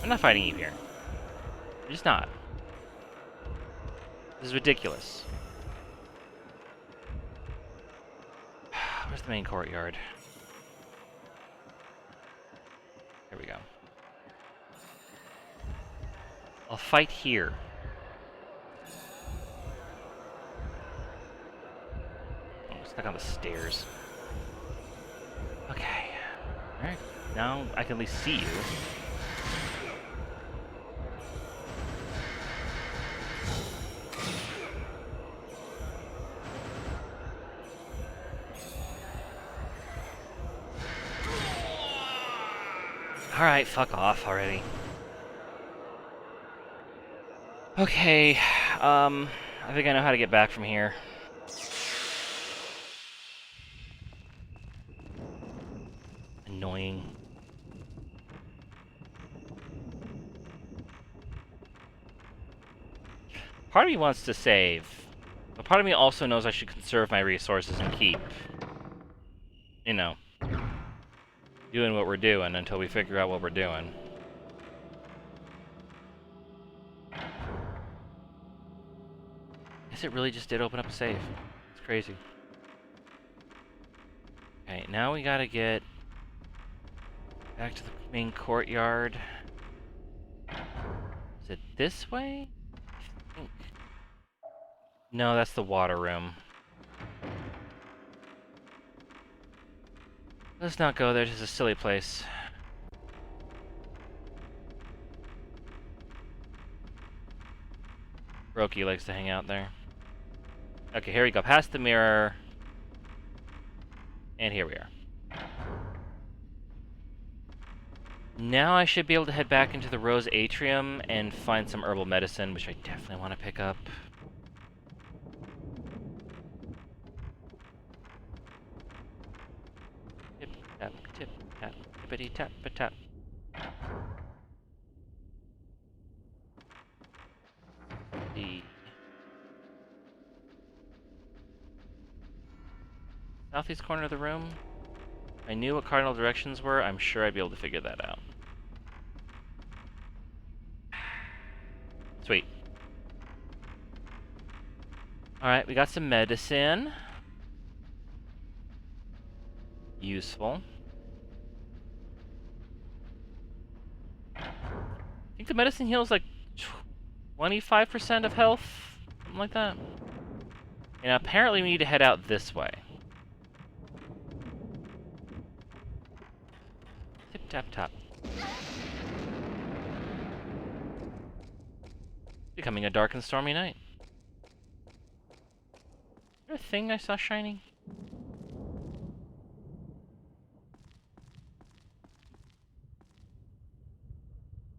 Speaker 1: I'm not fighting you here. I'm just not. This is ridiculous. Where's the main courtyard? Here we go. I'll fight here. Oh, I'm stuck on the stairs. Okay. Alright. Now I can at least see you. Alright, fuck off already. Okay, I think I know how to get back from here. Annoying. Part of me wants to save, but part of me also knows I should conserve my resources and keep, you know, doing what we're doing until we figure out what we're doing. Guess it really just did open up a save. It's crazy. Okay, now we gotta get back to the main courtyard. Is it this way? I think. No, that's the water room. Let's not go there, it's a silly place. Roki likes to hang out there. Okay, here we go, past the mirror. And here we are. Now I should be able to head back into the Rose Atrium and find some herbal medicine, which I definitely want to pick up. Tip, tap, tip, tap, tippity tap, tap. The southeast corner of the room. If I knew what cardinal directions were, I'm sure I'd be able to figure that out. Sweet. Alright, we got some medicine. Useful. I think the medicine heals like 25% of health, something like that. And apparently we need to head out this way. Tip tap tap. Becoming a dark and stormy night. Is there a thing I saw shining?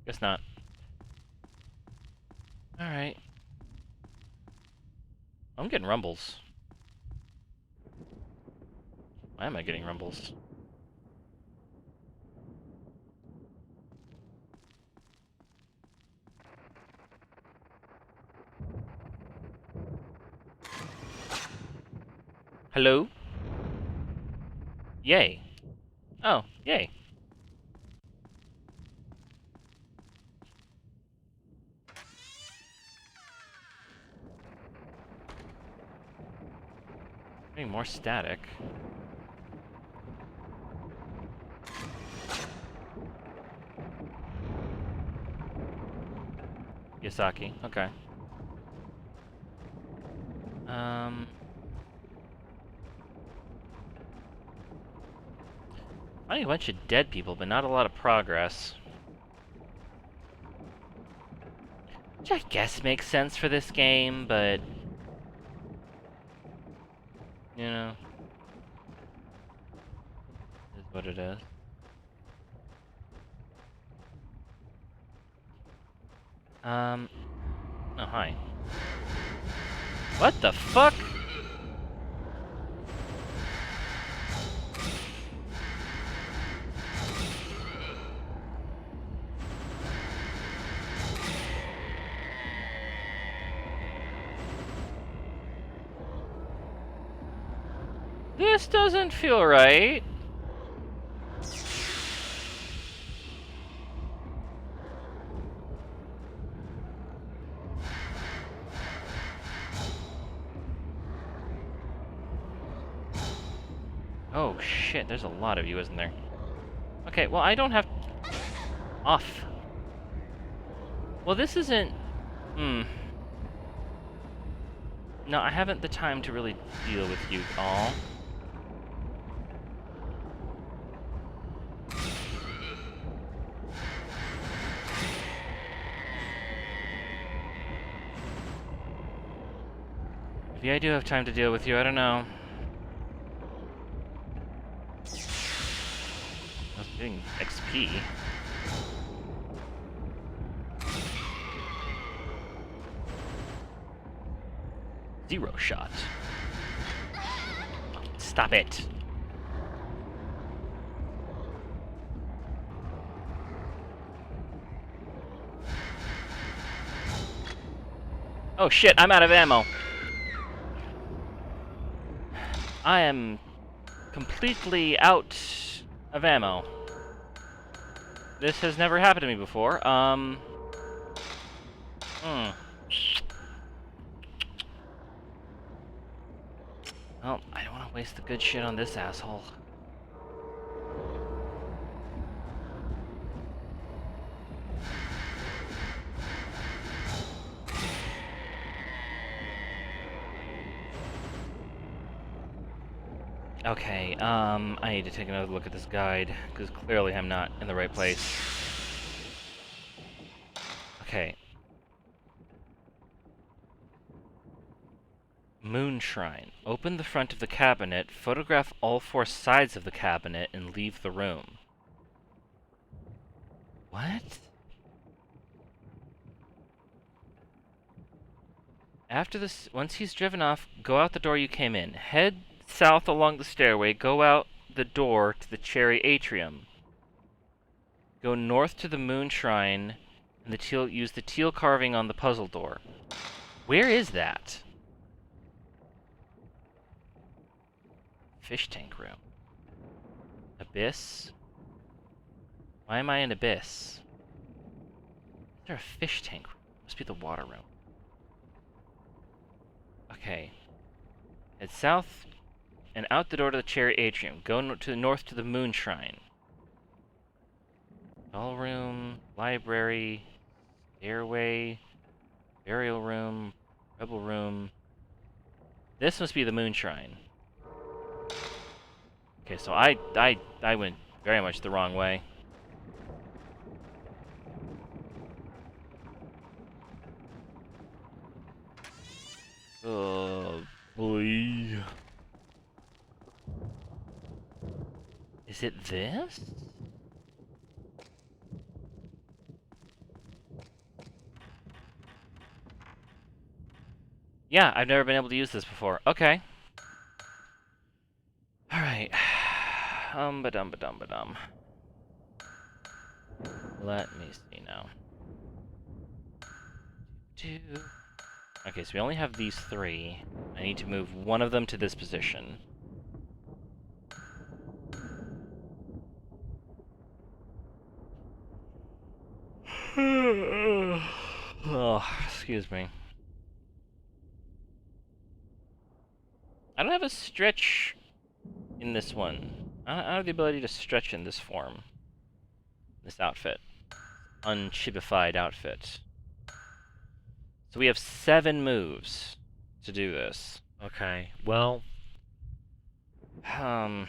Speaker 1: Guess not. Alright. I'm getting rumbles. Why am I getting rumbles? Hello? Yay. Oh, yay. Getting more static. Yasaki, okay. Finding a bunch of dead people, but not a lot of progress. Which I guess makes sense for this game, but... you know... is what it is. Oh, hi. What the fuck? This doesn't feel right. Oh shit, there's a lot of you, isn't there? Okay, well I don't have... off. Well, this isn't... No, I haven't the time to really deal with you all. Maybe I do have time to deal with you, I don't know. I was getting XP. Zero shot. Stop it. Oh shit, I'm out of ammo. I am completely out of ammo. This has never happened to me before. Well, I don't want to waste the good shit on this asshole. Okay, I need to take another look at this guide, because clearly I'm not in the right place. Okay. Moon Shrine. Open the front of the cabinet, photograph all four sides of the cabinet, and leave the room. What? After this, once he's driven off, go out the door you came in. Head south along the stairway, go out the door to the Cherry Atrium. Go north to the Moon Shrine, and use the teal carving on the puzzle door. Where is that? Fish tank room. Abyss? Why am I in Abyss? Is there a fish tank room? Must be the water room. Okay. Head south and out the door to the Cherry Atrium. Go to the north to the Moon Shrine. Doll room, library, Airway, burial room, rebel room. This must be the moon shrine. Okay, so I went very much the wrong way. Oh boy. Is it this? Yeah, I've never been able to use this before. Okay. Alright. Ba-dum. Let me see now. Okay, so we only have these three. I need to move one of them to this position. Oh, excuse me. I don't have a stretch in this one. I don't have the ability to stretch in this form. This outfit. Unchibified outfit. So we have 7 moves to do this.
Speaker 2: Okay, well,
Speaker 1: Um...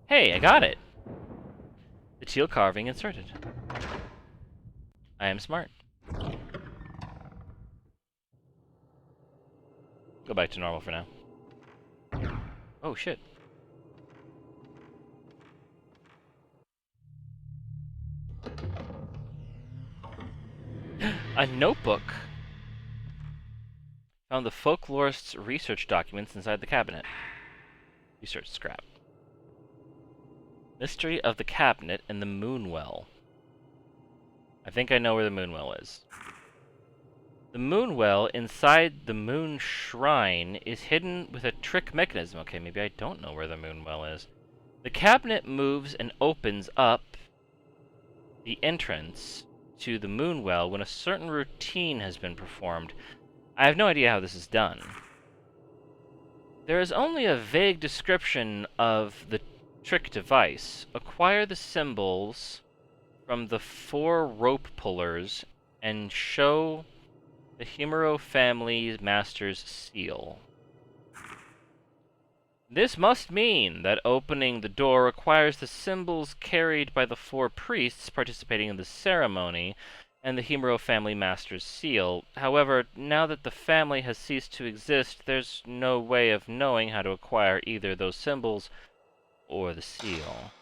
Speaker 1: Hey, I got it! The teal carving inserted. I am smart. Go back to normal for now. Oh, shit. A notebook! Found the folklorist's research documents inside the cabinet. Research scrap. Mystery of the cabinet and the moonwell. I think I know where the moonwell is. The moonwell inside the moon shrine is hidden with a trick mechanism. Okay, maybe I don't know where the moonwell is. The cabinet moves and opens up the entrance to the moonwell when a certain routine has been performed. I have no idea how this is done. There is only a vague description of the trick device. Acquire the symbols from the 4 rope pullers and show the Himuro family master's seal. This must mean that opening the door requires the symbols carried by the 4 priests participating in the ceremony and the Himuro family master's seal. However, now that the family has ceased to exist, there's no way of knowing how to acquire either those symbols or the seal.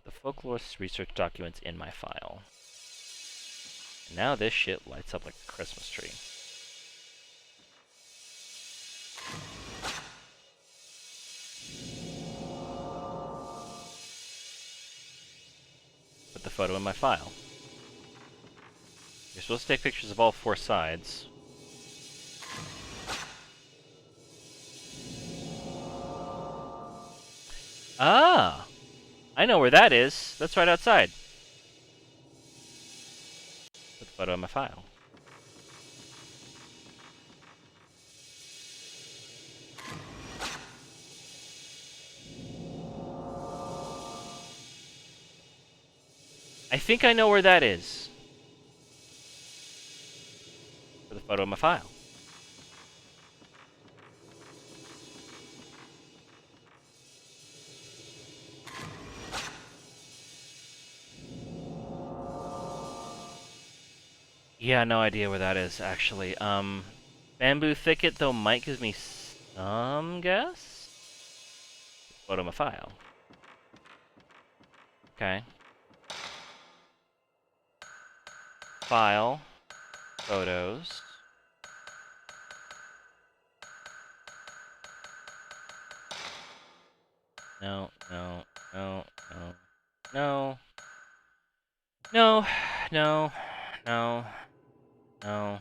Speaker 1: The folklorist's research documents in my file. And now this shit lights up like a Christmas tree. Put the photo in my file. You're supposed to take pictures of all 4 sides. Ah! I know where that is. That's right outside. Put the photo in my file. I think I know where that is. Put the photo in my file. Yeah, no idea where that is, actually. Bamboo thicket, though, might give me some guess? Photo in my file. Okay. File. Photos. No. No. No. No. No.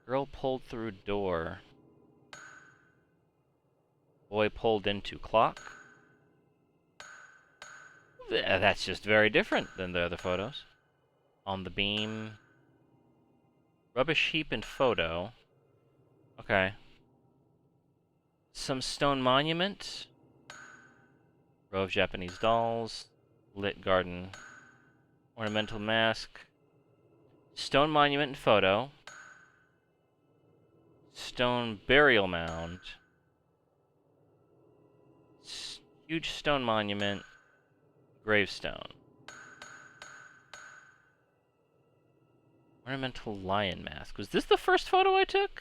Speaker 1: Girl pulled through door. Boy pulled into clock. That's just very different than the other photos. On the beam. Rubbish heap and photo. Okay. Some stone monument. Row of Japanese dolls. Lit garden. Ornamental mask. Stone monument and photo. Stone burial mound. Huge stone monument. Gravestone. Ornamental lion mask. Was this the first photo I took?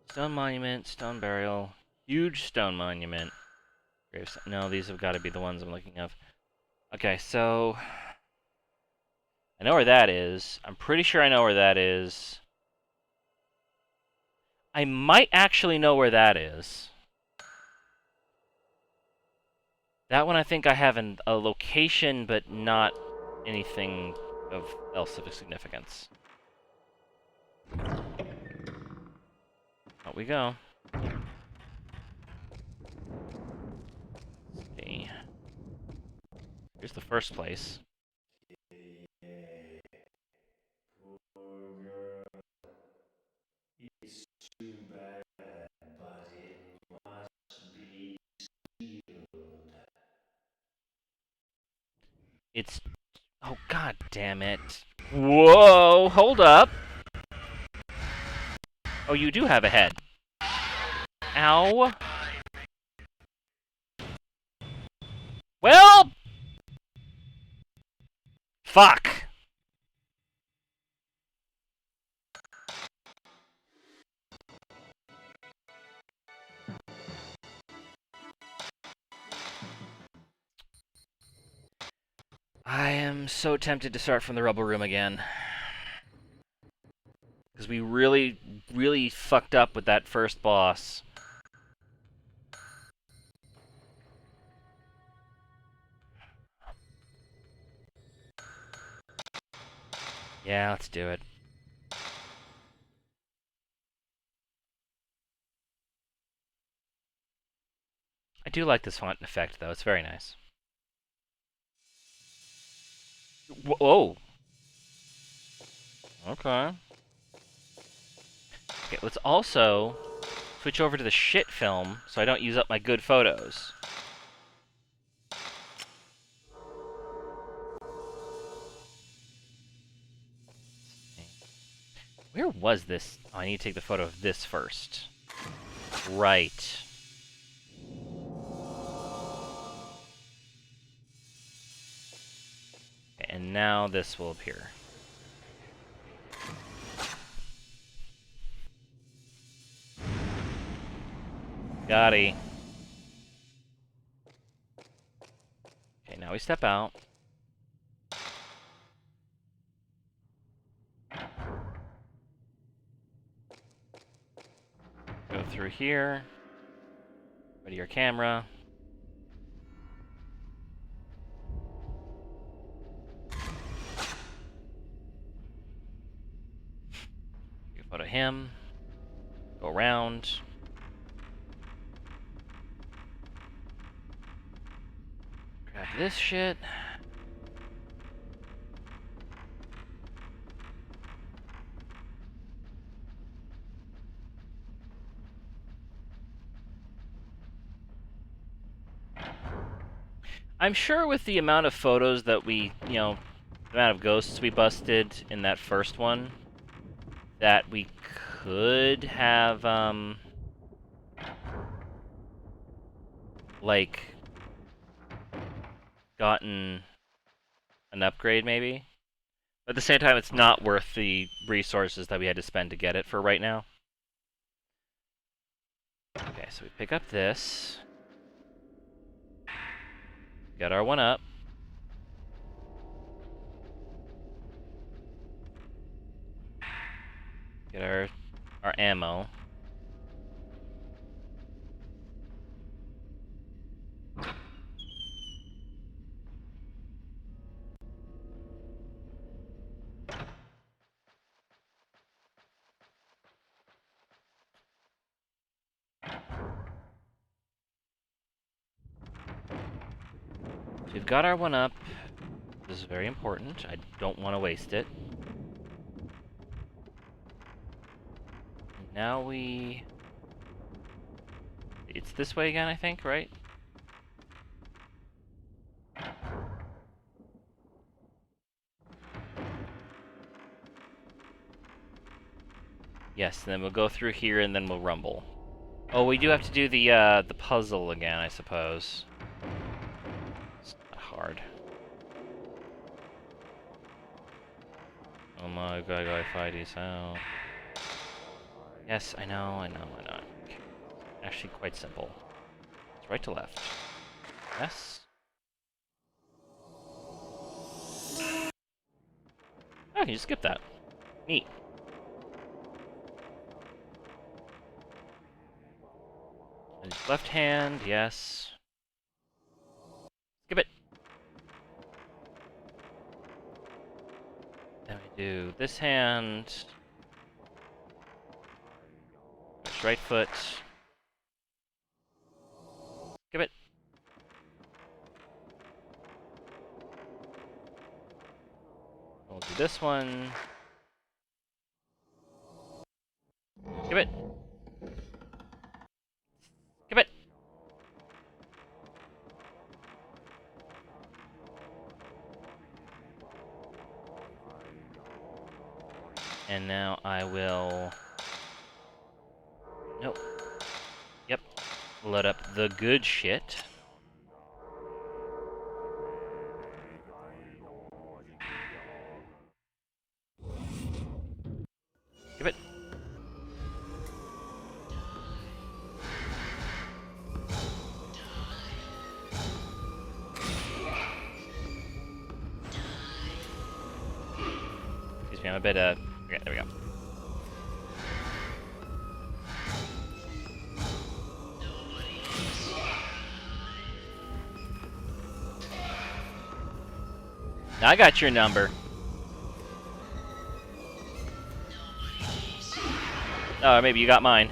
Speaker 1: Stone monument, stone burial, huge stone monument. Gravestone. No, these have got to be the ones I'm looking of. Okay, so I know where that is. I'm pretty sure I know where that is. I might actually know where that is. That one I think I have a location, but not anything else of significance. Out we go. Let's see. Here's the first place.
Speaker 2: It's too bad, but it must be sealed.
Speaker 1: It's... Oh, god damn it. Whoa, hold up. Oh, you do have a head. Ow. Well... Fuck. I am so tempted to start from the rubble room again. Because we really, really fucked up with that first boss. Yeah, let's do it. I do like this font effect, though. It's very nice. Whoa. Okay. Okay, let's also switch over to the shit film so I don't use up my good photos. Where was this? Oh, I need to take the photo of this first. Right. Okay, and now this will appear. Gotti. Okay, now we step out. Go through here. Go to your camera. Take a photo of him. Go around. Grab this shit. I'm sure with the amount of photos that we, the amount of ghosts we busted in that first one, that we could have, like, gotten an upgrade, maybe? But at the same time, it's not worth the resources that we had to spend to get it for right now. Okay, so we pick up this. Got our one up. Get our ammo. We've got our one up. This is very important. I don't want to waste it. And now we... It's this way again, I think, right? Yes, and then we'll go through here and then we'll rumble. Oh, we do have to do the puzzle again, I suppose. It's not hard. Oh my god, I fight this out. Yes, I know. Actually quite simple. It's right to left. Yes. Oh, you just skip that. Neat. And left hand, yes. Skip it. Then we do this hand. Push right foot. Skip it. We'll do this one. Skip it. Skip it. And now I will... Nope. Yep. Load up the good shit. Skip it. Excuse me, I'm a bit, okay, there we go. I got your number. Oh, maybe you got mine.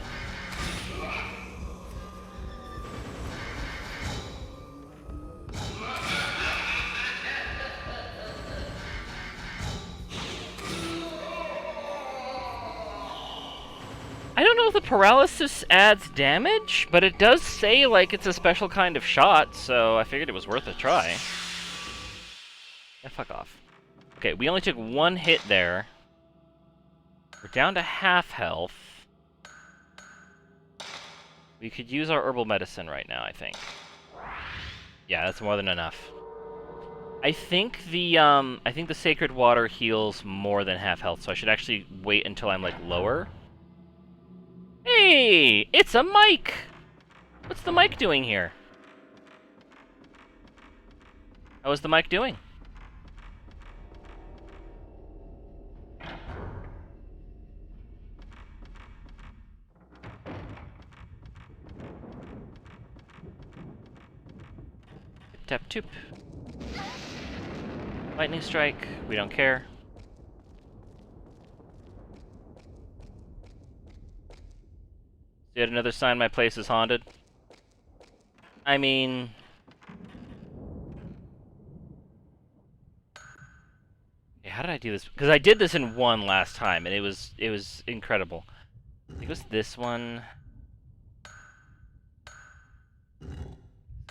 Speaker 1: I don't know if the paralysis adds damage, but it does say like it's a special kind of shot, so I figured it was worth a try. Yeah, fuck off. Okay, we only took one hit there. We're down to half health. We could use our herbal medicine right now, I think. Yeah, that's more than enough. I think the sacred water heals more than half health, so I should actually wait until I'm like lower. Hey, it's a mic. What's the mic doing here? How is the mic doing? Tap toop. Lightning strike. We don't care. Yet another sign my place is haunted. I mean... Okay, how did I do this? Because I did this in one last time, and it was incredible. I think it was this one.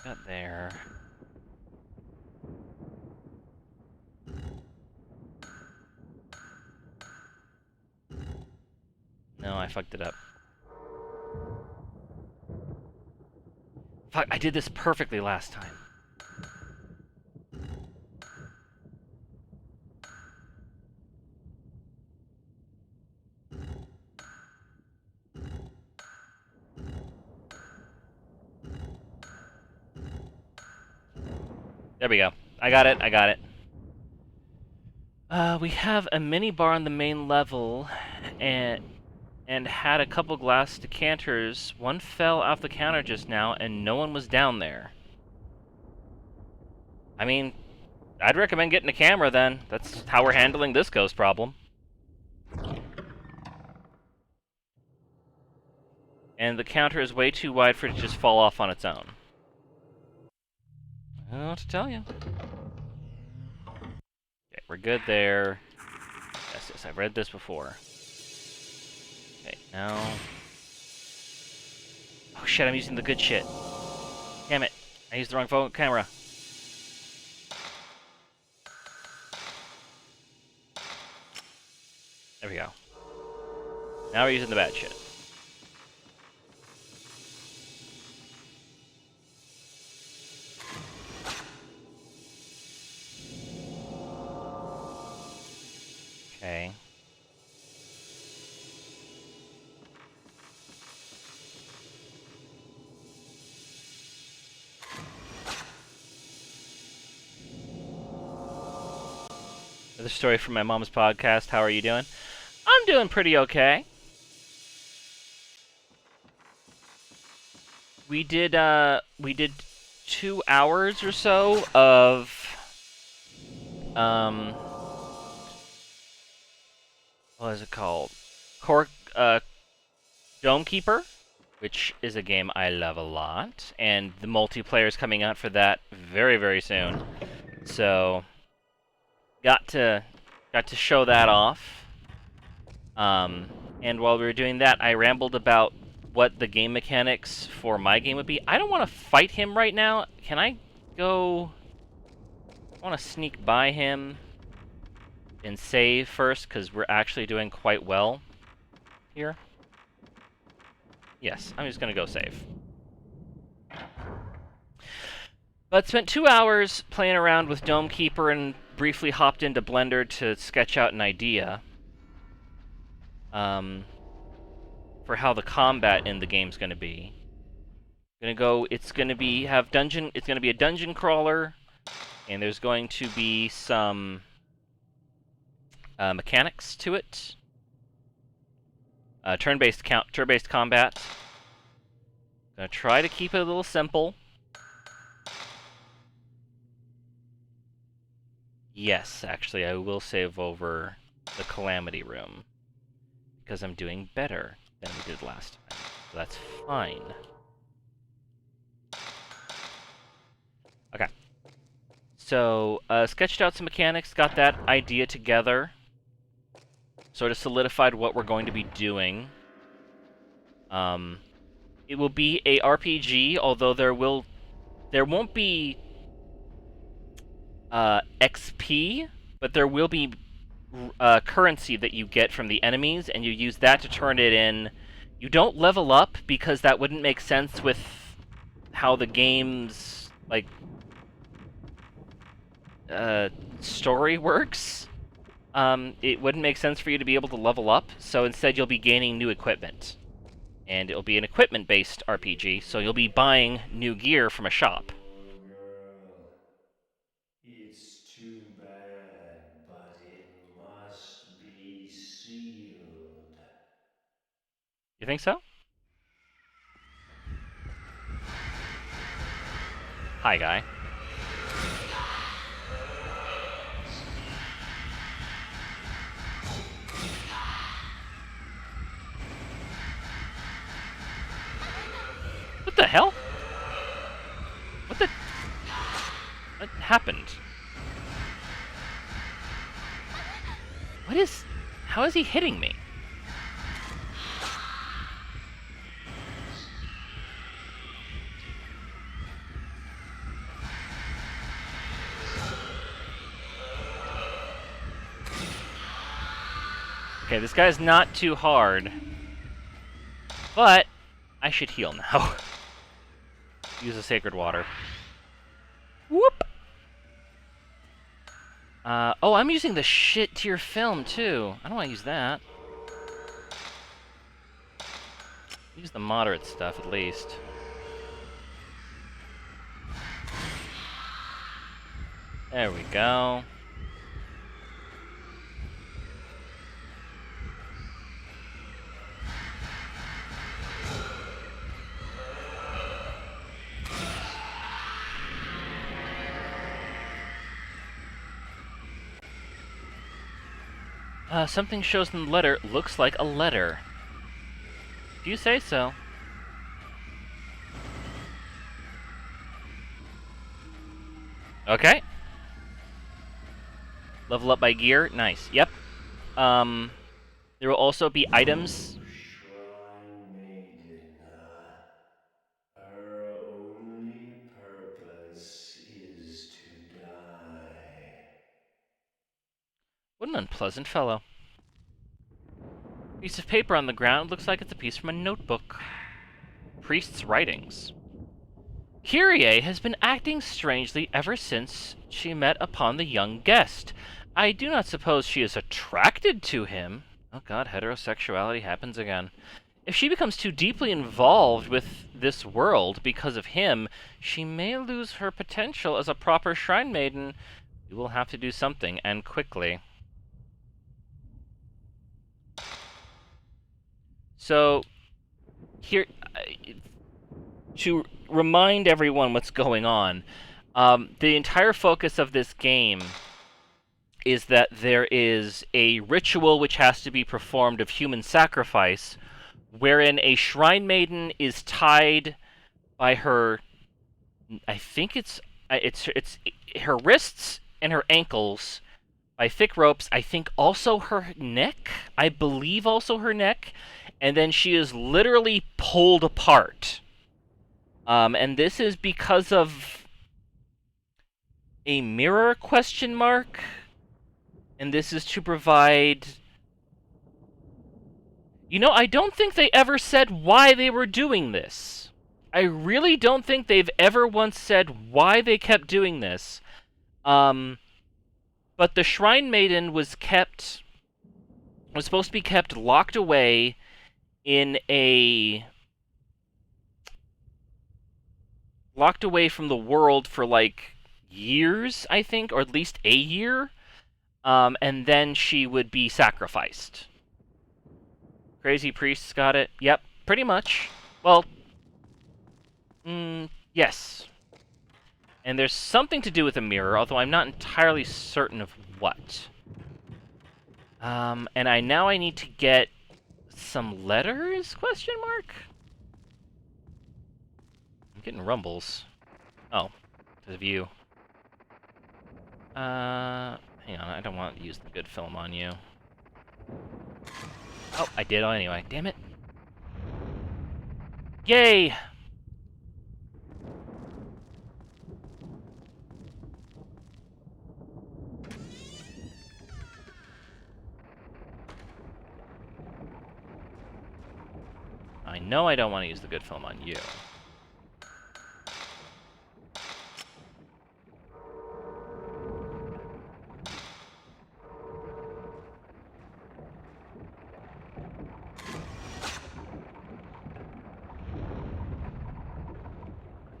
Speaker 1: Got there. No, I fucked it up. Fuck, I did this perfectly last time. There we go. I got it. We have a mini bar on the main level, and had a couple glass decanters. One fell off the counter just now, and no one was down there. I mean, I'd recommend getting a camera then. That's how we're handling this ghost problem. And the counter is way too wide for it to just fall off on its own. I don't know what to tell you. Okay, we're good there. Yes, yes, I've read this before. Okay, now... Oh shit, I'm using the good shit. Damn it. I used the wrong phone camera. There we go. Now we're using the bad shit. Okay. Another story from my mom's podcast. How are you doing? I'm doing pretty okay. We did 2 hours or so of what is it called? Dome Keeper, which is a game I love a lot, and the multiplayer is coming out for that very, very soon. So got to show that off. And while we were doing that, I rambled about what the game mechanics for my game would be. I don't want to fight him right now. Can I go... I want to sneak by him and save first, because we're actually doing quite well here. Yes, I'm just going to go save. But spent 2 hours playing around with Dome Keeper and briefly hopped into Blender to sketch out an idea for how the combat in the game's going to be. It's going to be a dungeon crawler, and there's going to be some mechanics to it. Turn-based combat. Gonna try to keep it a little simple. Yes, actually, I will save over the Calamity Room, because I'm doing better than we did last time. So that's fine. Okay. So, sketched out some mechanics, got that idea together. Sort of solidified what we're going to be doing. It will be a RPG, although there won't be XP, but there will be currency that you get from the enemies, and you use that to turn it in. You don't level up, because that wouldn't make sense with how the game's, like, story works. It wouldn't make sense for you to be able to level up, so instead you'll be gaining new equipment. And it'll be an equipment-based RPG, so you'll be buying new gear from a shop.
Speaker 2: Girl, it's too bad, but it must be sealed.
Speaker 1: You think so? Hi, guy. What the hell? What happened? How is he hitting me? Okay, this guy's not too hard. But I should heal now. Use the sacred water. Whoop! Oh, I'm using the shit tier film, too. I don't want to use that. Use the moderate stuff, at least. There we go. Something shows in the letter looks like a letter. If you say so. Okay. Level up by gear. Nice. Yep. There will also be items.
Speaker 2: Shrine maiden. Her only purpose is to die.
Speaker 1: What an unpleasant fellow. Piece of paper on the ground looks like it's a piece from a notebook. Priest's writings. Kyrie has been acting strangely ever since she met upon the young guest. I do not suppose she is attracted to him. Oh god, heterosexuality happens again. If she becomes too deeply involved with this world because of him, she may lose her potential as a proper shrine maiden. We will have to do something, and quickly. So, here, to remind everyone what's going on, the entire focus of this game is that there is a ritual which has to be performed of human sacrifice, wherein a shrine maiden is tied by her, I think it's her wrists and her ankles by thick ropes. I think also her neck. I believe also her neck, and then she is literally pulled apart. And this is because of a mirror question mark, and this is to provide. You know, I don't think they ever said why they were doing this. I really don't think they've ever once said why they kept doing this. But the Shrine Maiden was supposed to be kept locked away in locked away from the world for like years, I think, or at least a year. And then she would be sacrificed. Crazy priests got it. Yep, pretty much. Well, yes. And there's something to do with a mirror, although I'm not entirely certain of what. And I need to get some letters? Question mark? I'm getting rumbles. Oh, there's a view. Hang on, I don't want to use the good film on you. Oh, I did anyway. Damn it. Yay! I know I don't want to use the good film on you.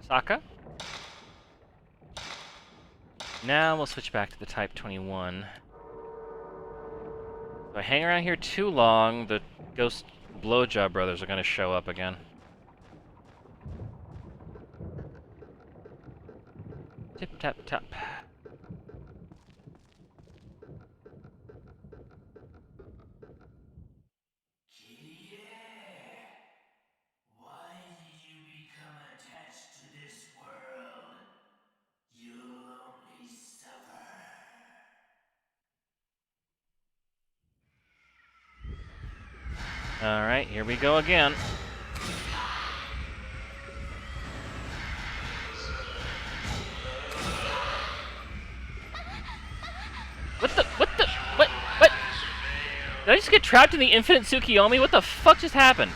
Speaker 1: Sokka? Now we'll switch back to the Type 21. If I hang around here too long, the Ghost Blowjob Brothers are going to show up again. Tip tap tap.
Speaker 2: Kitty, why did you become attached to this world? You'll only suffer.
Speaker 1: Alright, here we go again. What? Did I just get trapped in the infinite Tsukiyomi? What the fuck just happened?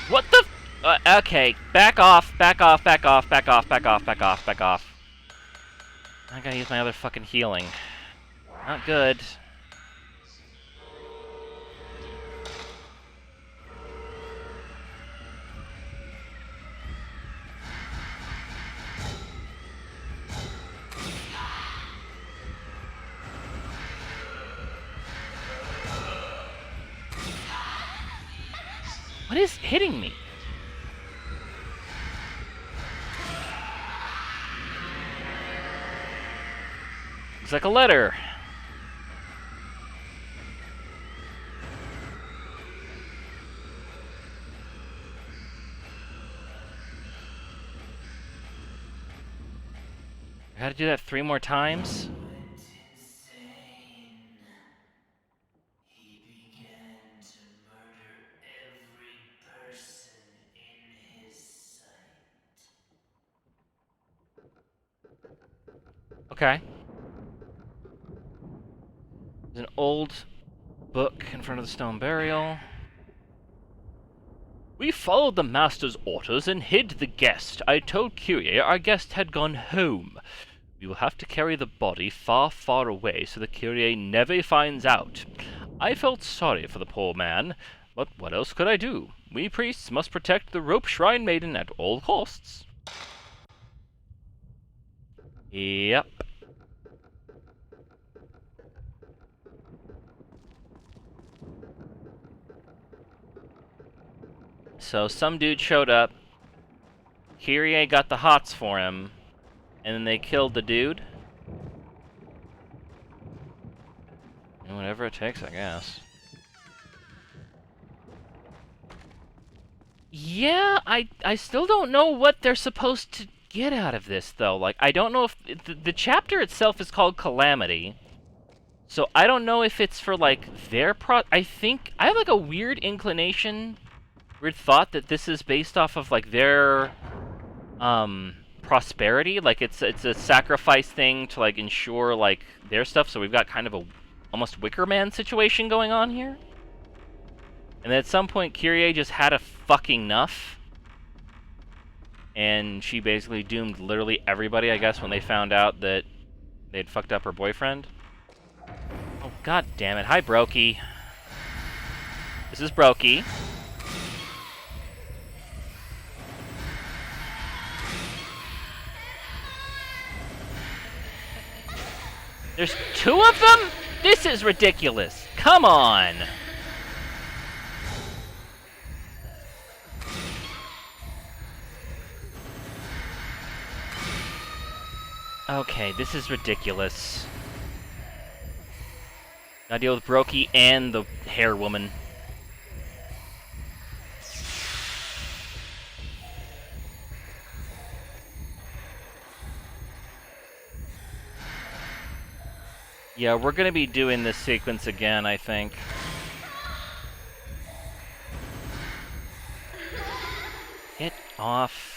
Speaker 1: What the okay, back off. I gotta use my other fucking healing. Not good. What is hitting me? Looks like a letter. I gotta do that 3 more times?
Speaker 2: Went insane. He began to murder every person in his sight.
Speaker 1: Okay. There's an old book in front of the stone burial. We followed the master's orders and hid the guest. I told Kyrie our guest had gone home. We will have to carry the body far, far away so that Kyrie never finds out. I felt sorry for the poor man, but what else could I do? We priests must protect the rope shrine maiden at all costs. Yep. So some dude showed up, Kyrie got the hots for him, and then they killed the dude. And whatever it takes, I guess. Yeah, I still don't know what they're supposed to get out of this, though. Like, I don't know if... The chapter itself is called Calamity. So I don't know if it's for, like, their I think... I have, like, a weird inclination, weird thought that this is based off of, like, their... prosperity. Like, it's a sacrifice thing to, like, ensure, like, their stuff. So we've got kind of a almost Wicker Man situation going on here. And then at some point, Kyrie just had a fucking enough. And she basically doomed literally everybody, I guess, when they found out that they'd fucked up her boyfriend. Oh, god damn it. Hi, Brokey. This is Brokey. There's 2 of them? This is ridiculous. Come on. Okay, this is ridiculous. Gotta deal with Brokey and the hair woman. Yeah, we're gonna be doing this sequence again, I think. Get off.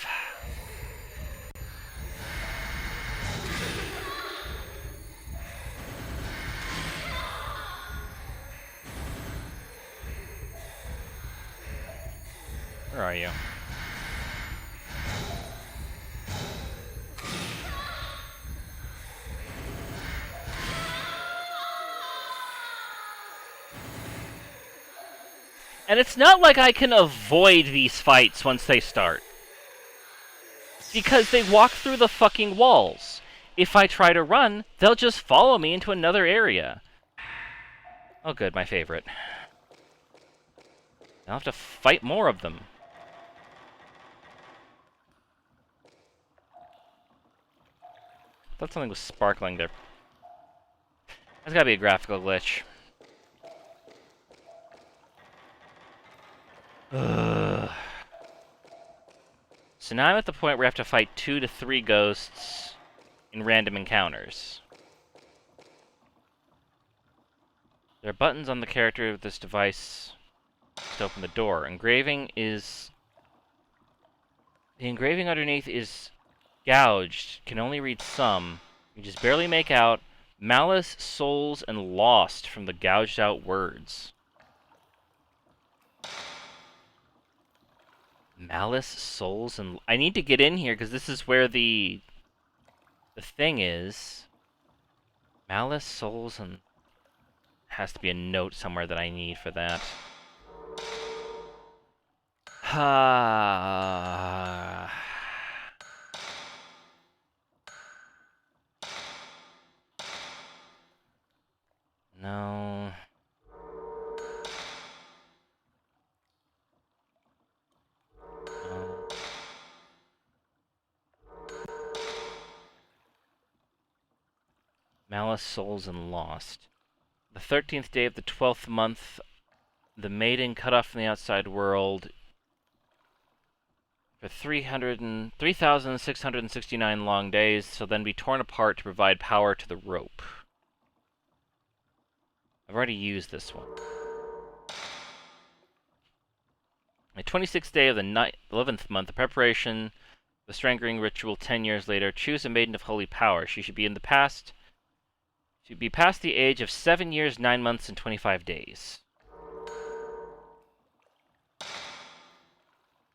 Speaker 1: Where are you? And it's not like I can avoid these fights once they start. Because they walk through the fucking walls. If I try to run, they'll just follow me into another area. Oh good, my favorite. I'll have to fight more of them. Thought something was sparkling there. That's gotta be a graphical glitch. Ugh. So now I'm at the point where I have to fight 2 to 3 ghosts in random encounters. There are buttons on the character of this device to open the door. Engraving is... The engraving underneath is gouged. Can only read some. You just barely make out malice, souls, and lost from the gouged out words. Malice, souls, and... I need to get in here, because this is where the thing is. Malice, souls, and... Has to be a note somewhere that I need for that. No... Malice, souls, and lost. The 13th day of the 12th month, the maiden cut off from the outside world. For 3,669 long days, so then be torn apart to provide power to the rope. I've already used this one. The 26th day of the 11th month, the preparation, the strangling ritual 10 years later. Choose a maiden of holy power. She should be in the past. She'd be past the age of 7 years, 9 months, and 25 days.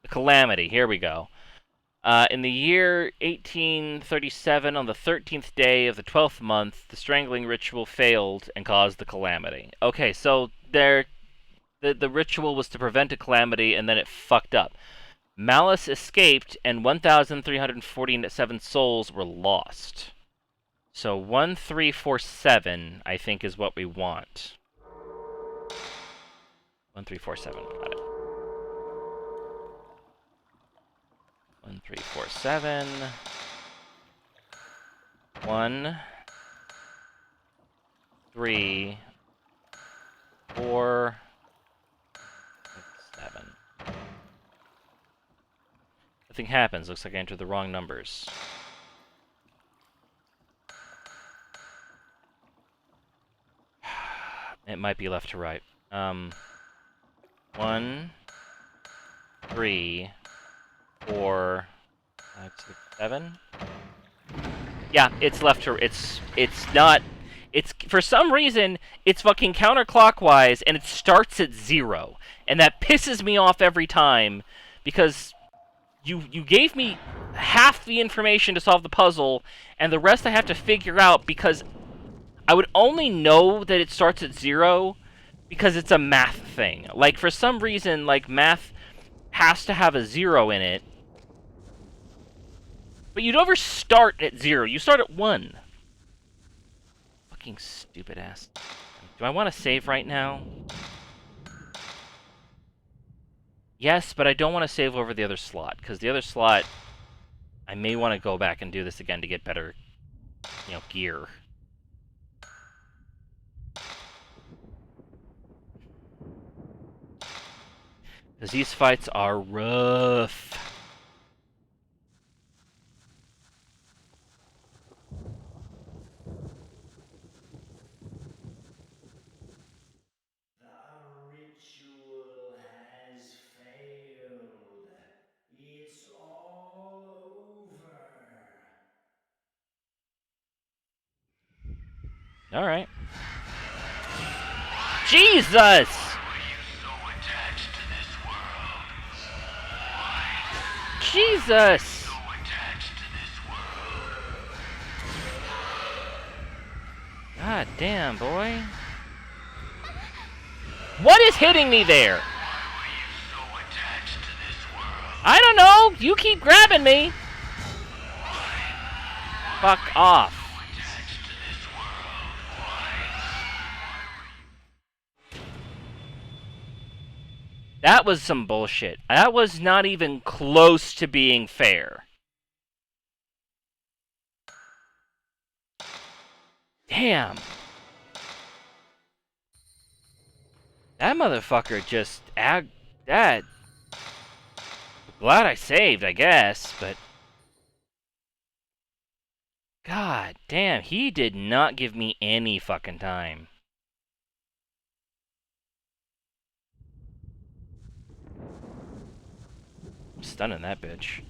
Speaker 1: The Calamity. Here we go. In the year 1837, on the 13th day of the 12th month, the strangling ritual failed and caused the calamity. Okay, so the ritual was to prevent a calamity, and then it fucked up. Malice escaped, and 1,347 souls were lost. So 1347, I think, is what we want. 1347, got it. 1347. 1, 3, 4, 6, 7. Nothing happens. Looks like I entered the wrong numbers. It might be left to right. 1, 3, 4, 5, 6, 7. Yeah, it's left to. It's not. It's for some reason it's fucking counterclockwise and it starts at 0, and that pisses me off every time because you gave me half the information to solve the puzzle, and the rest I have to figure out because I would only know that it starts at 0 because it's a math thing. Like, for some reason, like, math has to have a 0 in it. But you never start at 0. You start at 1. Fucking stupid ass. Do I want to save right now? Yes, but I don't want to save over the other slot, because the other slot, I may want to go back and do this again to get better, gear. Because these fights are rough.
Speaker 2: The ritual has failed. It's all over.
Speaker 1: Alright. Jesus! Jesus! God damn, boy. What is hitting me there? I don't know! You keep grabbing me! Fuck off. That was some bullshit. That was not even close to being fair. Damn. That motherfucker just that. Glad I saved, I guess, but God damn, he did not give me any fucking time. I'm stunning that bitch.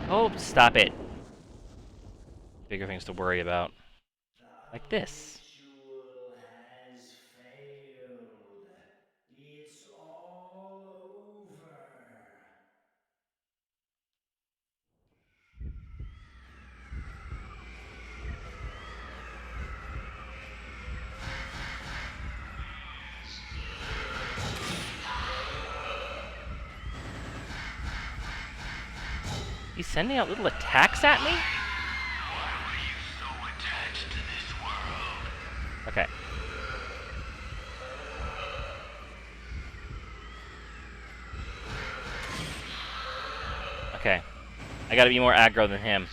Speaker 1: Oh, stop it. Bigger things to worry about. Like this.
Speaker 2: Ritual has failed. It's all over.
Speaker 1: He's sending out little attacks at me? Okay. Okay. I gotta be more aggro than him.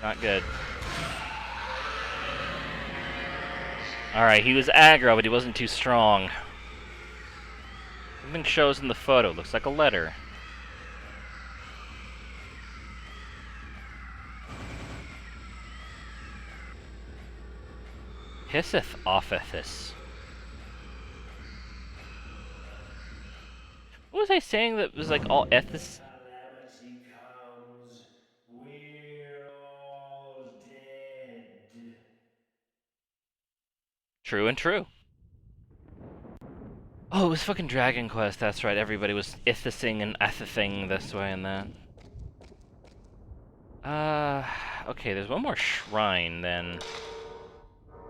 Speaker 1: Not good. Alright, he was aggro, but he wasn't too strong. Something shows in the photo. Looks like a letter. Pisseth offethus. What was I saying that was like all ethis?
Speaker 2: Calamity comes, we're all dead.
Speaker 1: True and true. Oh, it was fucking Dragon Quest, that's right. Everybody was ithithing and athithing this way and that. Okay, there's one more shrine then.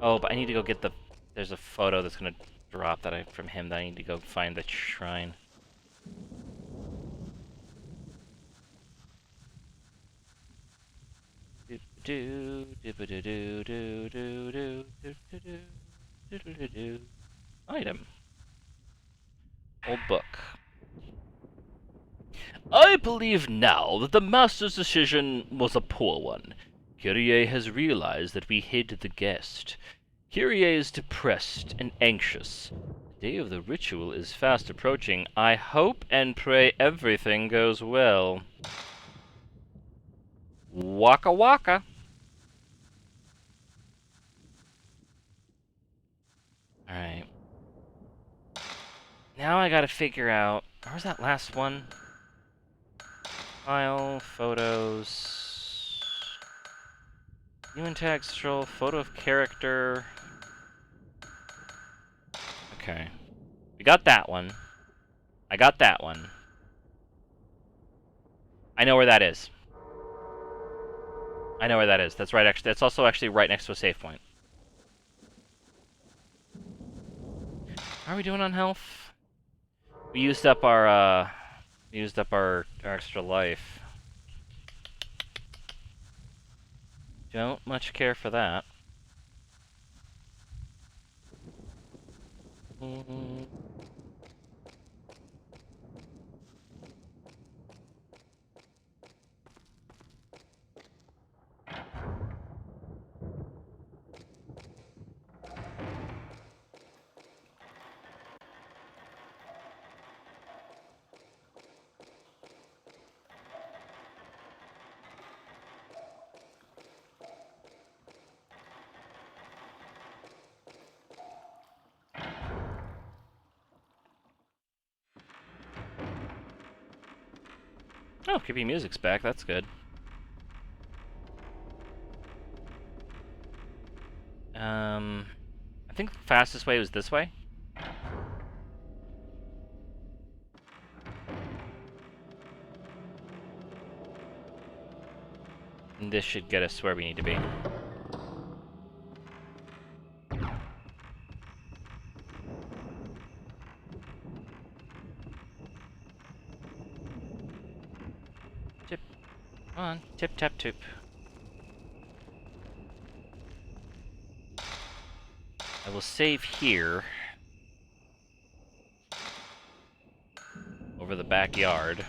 Speaker 1: Oh, but I need to go get the... There's a photo that's gonna drop that from him that I need to go find the shrine. Item. Old book. I believe now that the Master's decision was a poor one. Kyrie has realized that we hid the guest. Kyrie is depressed and anxious. The day of the ritual is fast approaching. I hope and pray everything goes well. Waka waka. Alright. Now I gotta figure out... Where's that last one? File, photos... Human textual, photo of character... Okay. We got that one. I got that one. I know where that is. I know where that is. That's right, actually. That's also actually right next to a save point. How are we doing on health? We used up our, our extra life. Don't much care for that. Oh, creepy music's back. That's good. I think the fastest way was this way. And this should get us where we need to be. Tip. Come on. Tip, tap, tip. I will save here. Over the backyard.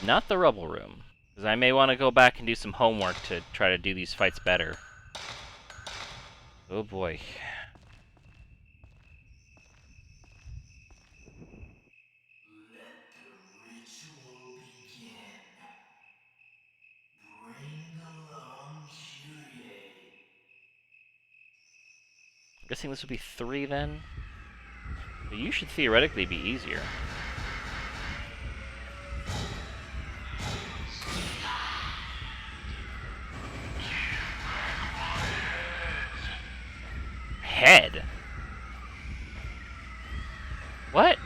Speaker 1: Not the rubble room. Because I may want to go back and do some homework to try to do these fights better. Oh boy.
Speaker 2: Let the ritual begin. Bring along Kyrie.
Speaker 1: I'm guessing this would be 3 then? But you should theoretically be easier. Head? What?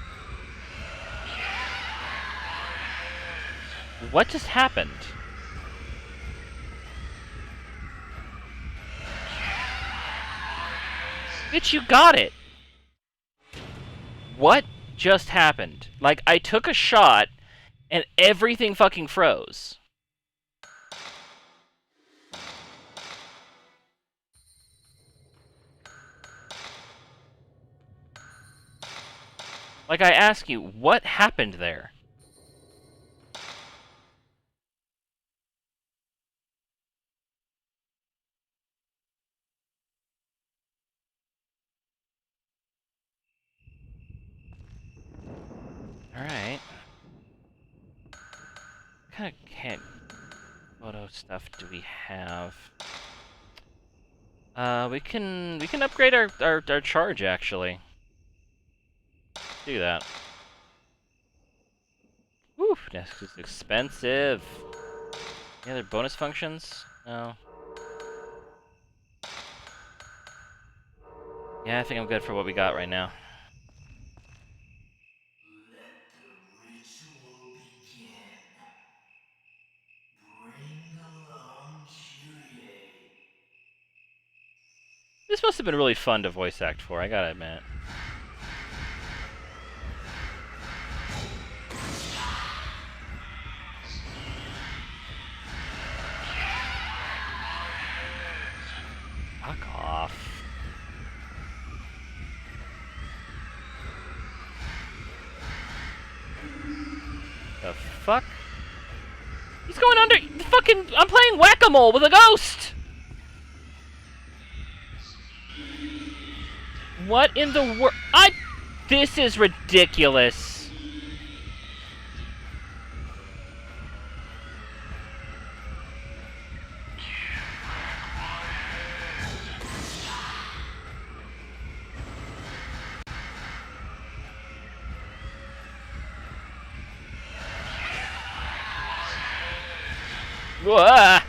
Speaker 1: What just happened? Bitch, you got it! What just happened? Like, I took a shot, and everything fucking froze. Like, I ask you, what happened there? kind of can't photo stuff do we have? We can upgrade our charge actually. Do that. Woo, this is expensive. Any other bonus functions? No. Yeah, I think I'm good for what we got right now.
Speaker 2: Let the ritual begin. Bring along Kyrie.
Speaker 1: This must have been really fun to voice act for, I gotta admit. Fuck off. The fuck? He's going under the fucking. I'm playing whack-a-mole with a ghost! What in the world? This is ridiculous. Whoa.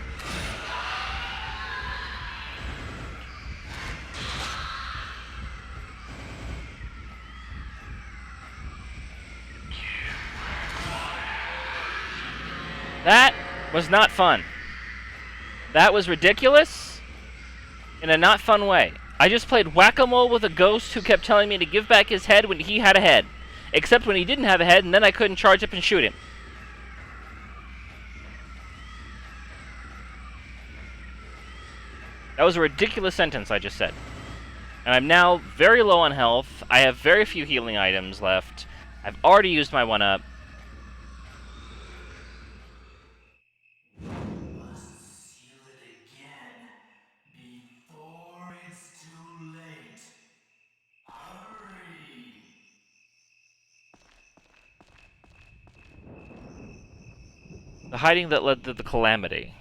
Speaker 1: That was not fun. That was ridiculous in a not fun way. I just played whack-a-mole with a ghost who kept telling me to give back his head when he had a head. Except when he didn't have a head, and then I couldn't charge up and shoot him. That was a ridiculous sentence I just said. And I'm now very low on health. I have very few healing items left. I've already used my 1-up.
Speaker 2: Must seal it again before it's too late. Hurry!
Speaker 1: The hiding that led to the calamity.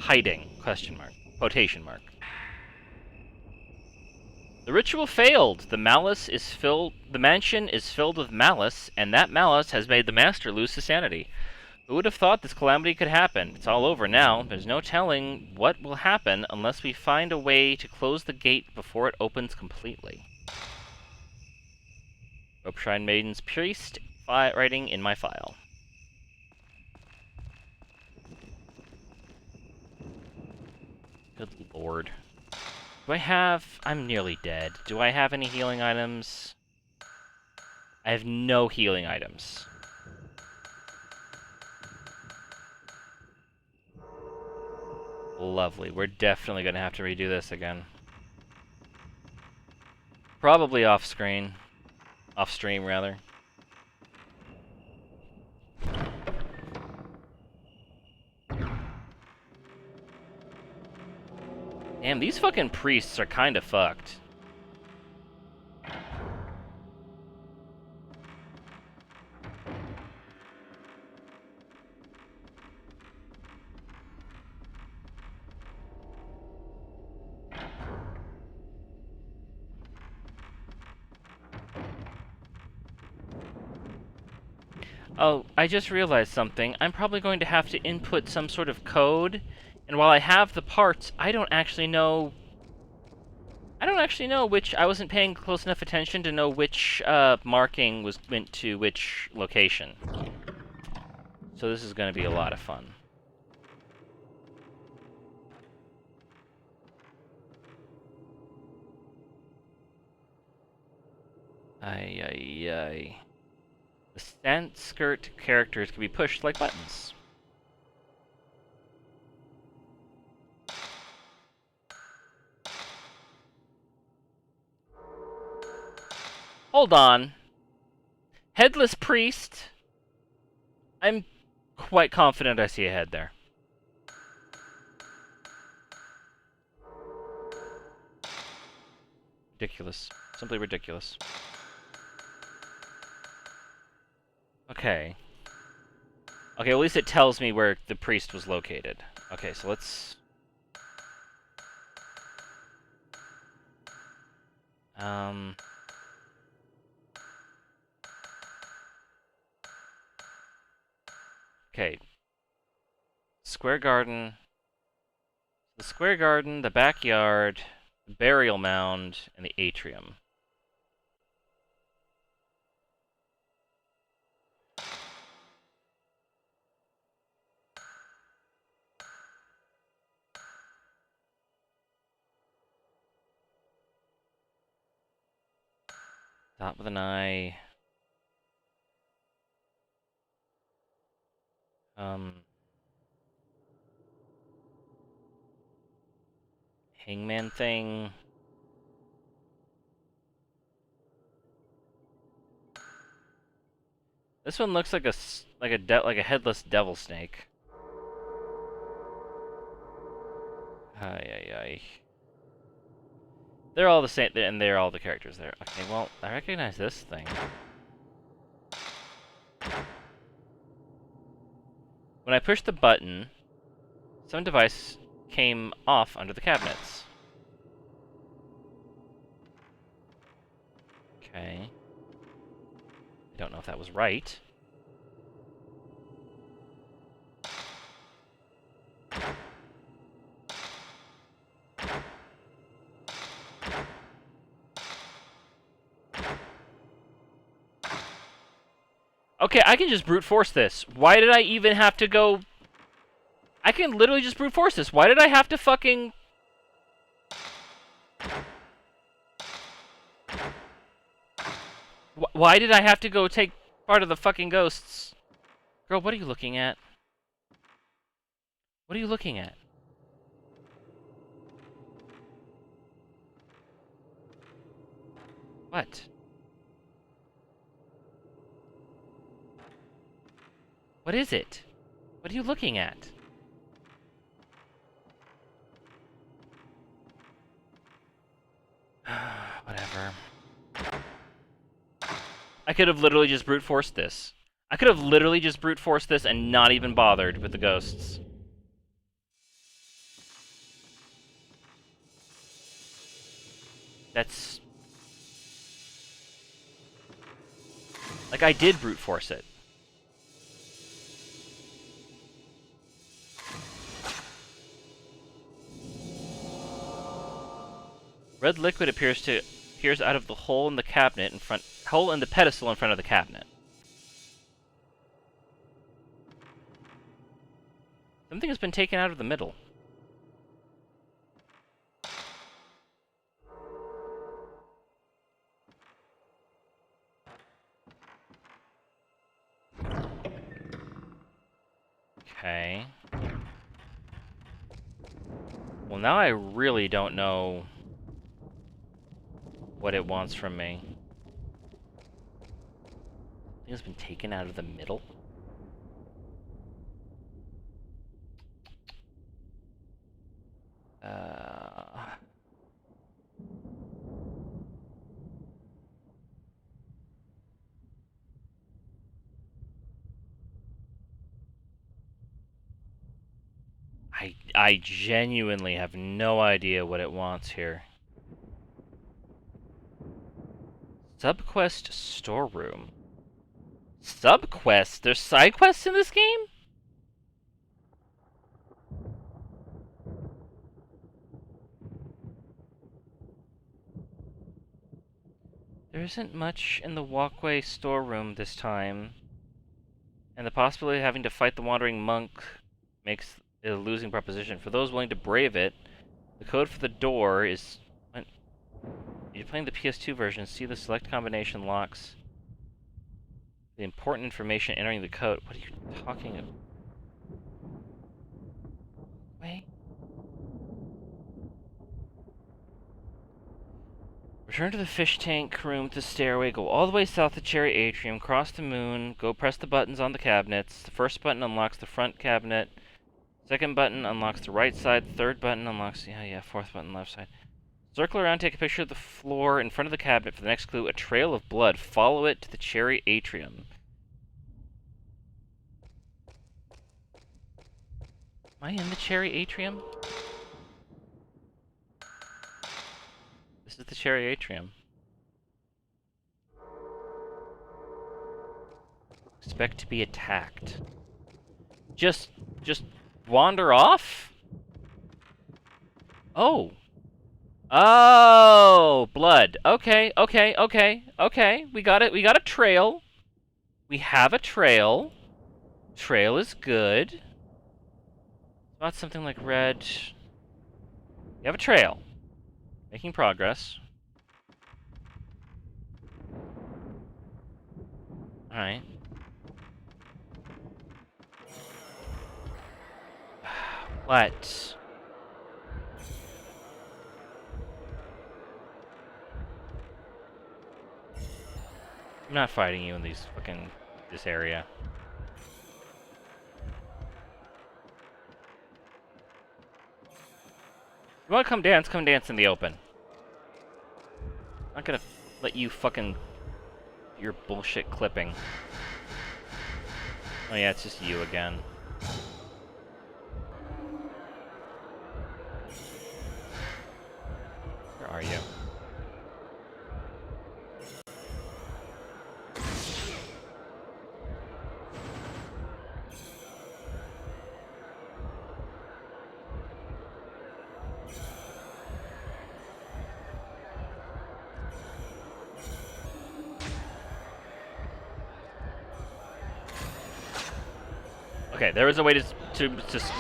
Speaker 1: Hiding, question mark, quotation mark. The ritual failed. The mansion is filled with malice, and that malice has made the master lose his sanity. Who would have thought this calamity could happen? It's all over now. There's no telling what will happen unless we find a way to close the gate before it opens completely. Rope Shrine Maiden's Priest, writing in my file. Good lord. Do I have... I'm nearly dead. Do I have any healing items? I have no healing items. Lovely. We're definitely going to have to redo this again. Probably off-screen. Off-stream, rather. Damn, these fucking priests are kind of fucked. Oh, I just realized something. I'm probably going to have to input some sort of code, and while I have the parts, I don't actually know which... I wasn't paying close enough attention to know which marking was went to which location. So this is going to be a lot of fun. Ay, ay, ay. The stand skirt characters can be pushed like buttons. Hold on. Headless priest. I'm quite confident I see a head there. Ridiculous. Simply ridiculous. Okay. Okay, at least it tells me where the priest was located. Okay, so let's... Okay. Square garden. The square garden, the backyard, the burial mound, and the atrium. Top with an eye. Hangman thing. This one looks like a headless devil snake. Ay ay ay. They're all the same, and they're all the characters there. Okay, well, I recognize this thing. When I pushed the button, some device came off under the cabinets. Okay. I don't know if that was right. Okay, I can just brute force this. Why did I even have to go... I can literally just brute force this. Why did I have to fucking... Why did I have to go take part of the fucking ghosts? Girl, what are you looking at? What are you looking at? What? What is it? What are you looking at? Whatever. I could have literally just brute forced this. I could have literally just brute forced this and not even bothered with the ghosts. That's... Like, I did brute force it. Red liquid appears out of the hole in the pedestal in front of the cabinet. Something has been taken out of the middle. Okay. Well, now I really don't know what it wants from me. Something has been taken out of the middle? I genuinely have no idea what it wants here. Subquest storeroom. Subquest? There's side quests in this game? There isn't much in the walkway storeroom this time, and the possibility of having to fight the wandering monk makes it a losing proposition. For those willing to brave it, the code for the door is... When you're playing the PS2 version, see the select combination locks the important information entering the code. What are you talking about? Wait. Return to the fish tank room to the stairway, go all the way south to Cherry Atrium, cross the moon, go press the buttons on the cabinets. The first button unlocks the front cabinet. Second button unlocks the right side. Third button unlocks... Yeah, fourth button left side. Circle around, take a picture of the floor in front of the cabinet for the next clue. A trail of blood. Follow it to the Cherry Atrium. Am I in the cherry atrium? This is the cherry atrium. Expect to be attacked. Just wander off? Oh. Oh, blood. Okay. We got it. We got a trail. We have a trail. Trail is good. About something like red. You have a trail. Making progress. Alright. What? I'm not fighting you in this area. You wanna come dance? Come dance in the open. I'm not gonna let you fucking... your bullshit clipping. Oh yeah, it's just you again. Where are you? Okay, there was a way to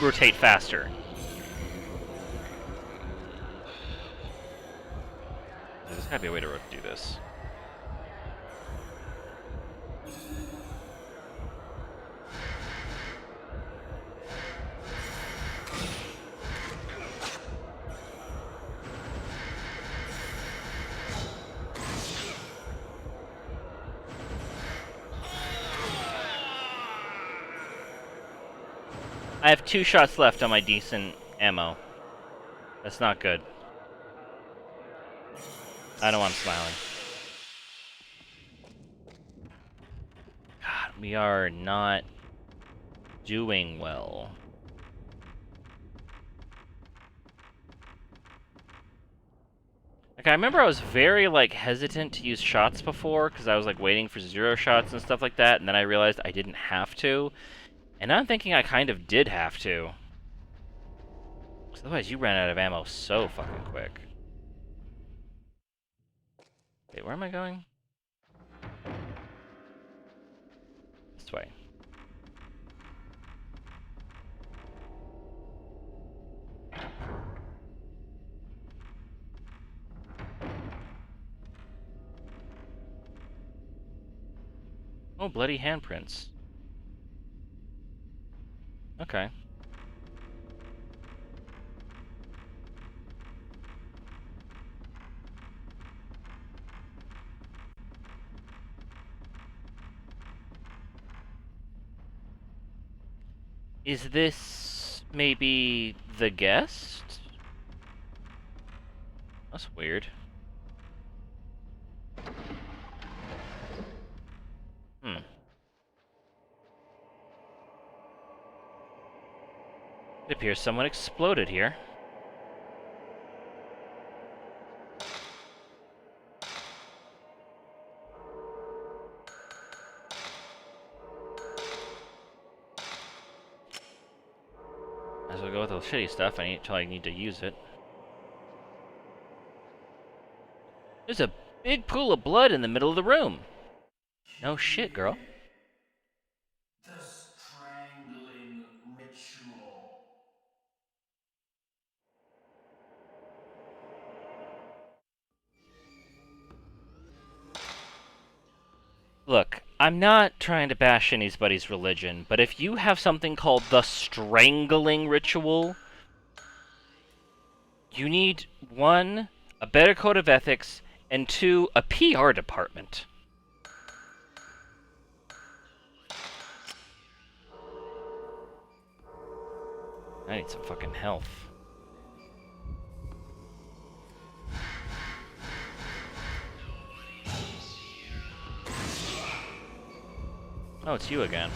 Speaker 1: rotate faster. There's gotta be a way to do this. I have 2 shots left on my decent ammo. That's not good. I know I'm smiling. God, we are not doing well. Like, I remember I was very, like, hesitant to use shots before, because I was, like, waiting for 0 shots and stuff like that, and then I realized I didn't have to. And now I'm thinking I kind of did have to. Because otherwise you ran out of ammo so fucking quick. Wait, where am I going? This way. Oh, bloody handprints. Okay. Is this maybe the guest? That's weird. Hmm. It appears someone exploded here. As we go with the shitty stuff, I need to use it. There's a big pool of blood in the middle of the room. No shit, girl.
Speaker 2: The strangling ritual.
Speaker 1: Look, I'm not trying to bash anybody's religion, but if you have something called the strangling ritual, you need 1, a better code of ethics, and 2, a PR department. I need some fucking health. Oh, it's you again.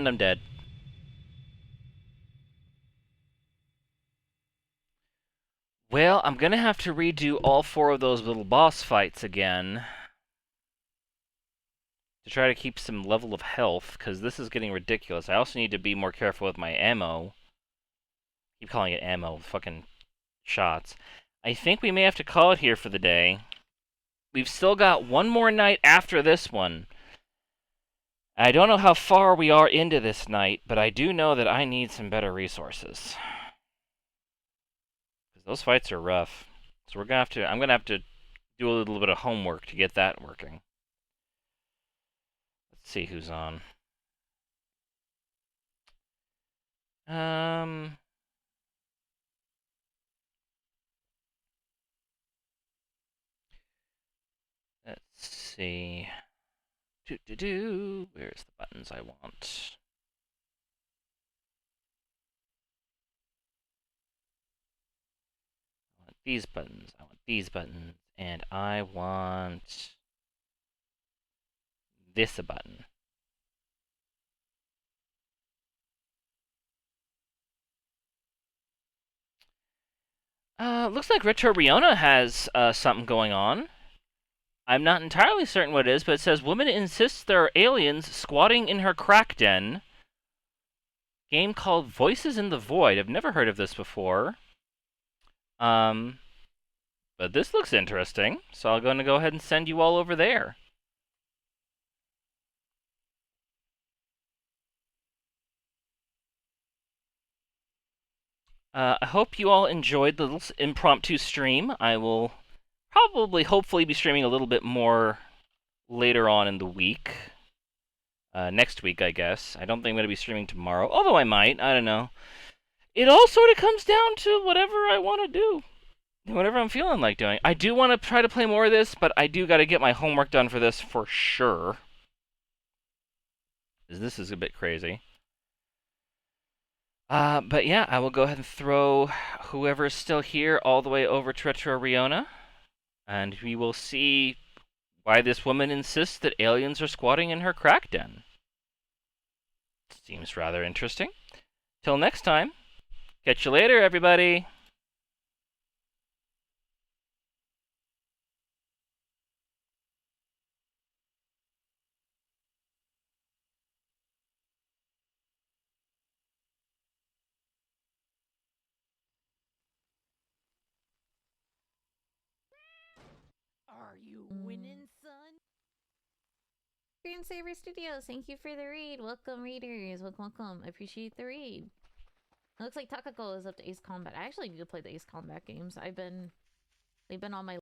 Speaker 1: and I'm dead. Well, I'm gonna have to redo all 4 of those little boss fights again to try to keep some level of health, because this is getting ridiculous. I also need to be more careful with my ammo. I keep calling it ammo, fucking shots. I think we may have to call it here for the day. We've still got one more night after this one. I don't know how far we are into this night, but I do know that I need some better resources. Because those fights are rough. So I'm gonna have to do a little bit of homework to get that working. Let's see who's on. Um, let's see. Where's the buttons I want? I want these buttons. I want these buttons. And I want this a button. Looks like Retro Riona has something going on. I'm not entirely certain what it is, but it says woman insists there are aliens squatting in her crack den. Game called Voices in the Void. I've never heard of this before. But this looks interesting, so I'm going to go ahead and send you all over there. I hope you all enjoyed the little impromptu stream. I will probably, hopefully, be streaming a little bit more later on in the week. Next week, I guess. I don't think I'm going to be streaming tomorrow, although I might. I don't know. It all sort of comes down to whatever I want to do. Whatever I'm feeling like doing. I do want to try to play more of this, but I do got to get my homework done for this for sure. This is a bit crazy. But yeah, I will go ahead and throw whoever is still here all the way over to Retro Riona, and we will see why this woman insists that aliens are squatting in her crack den. Seems rather interesting. Till next time, catch you later, everybody!
Speaker 3: Are you winning, son? Screensaver Studios, thank you for the raid. Welcome, readers. Welcome. I appreciate the raid. It looks like Takako is up to Ace Combat. I actually need to play the Ace Combat games. They've been on my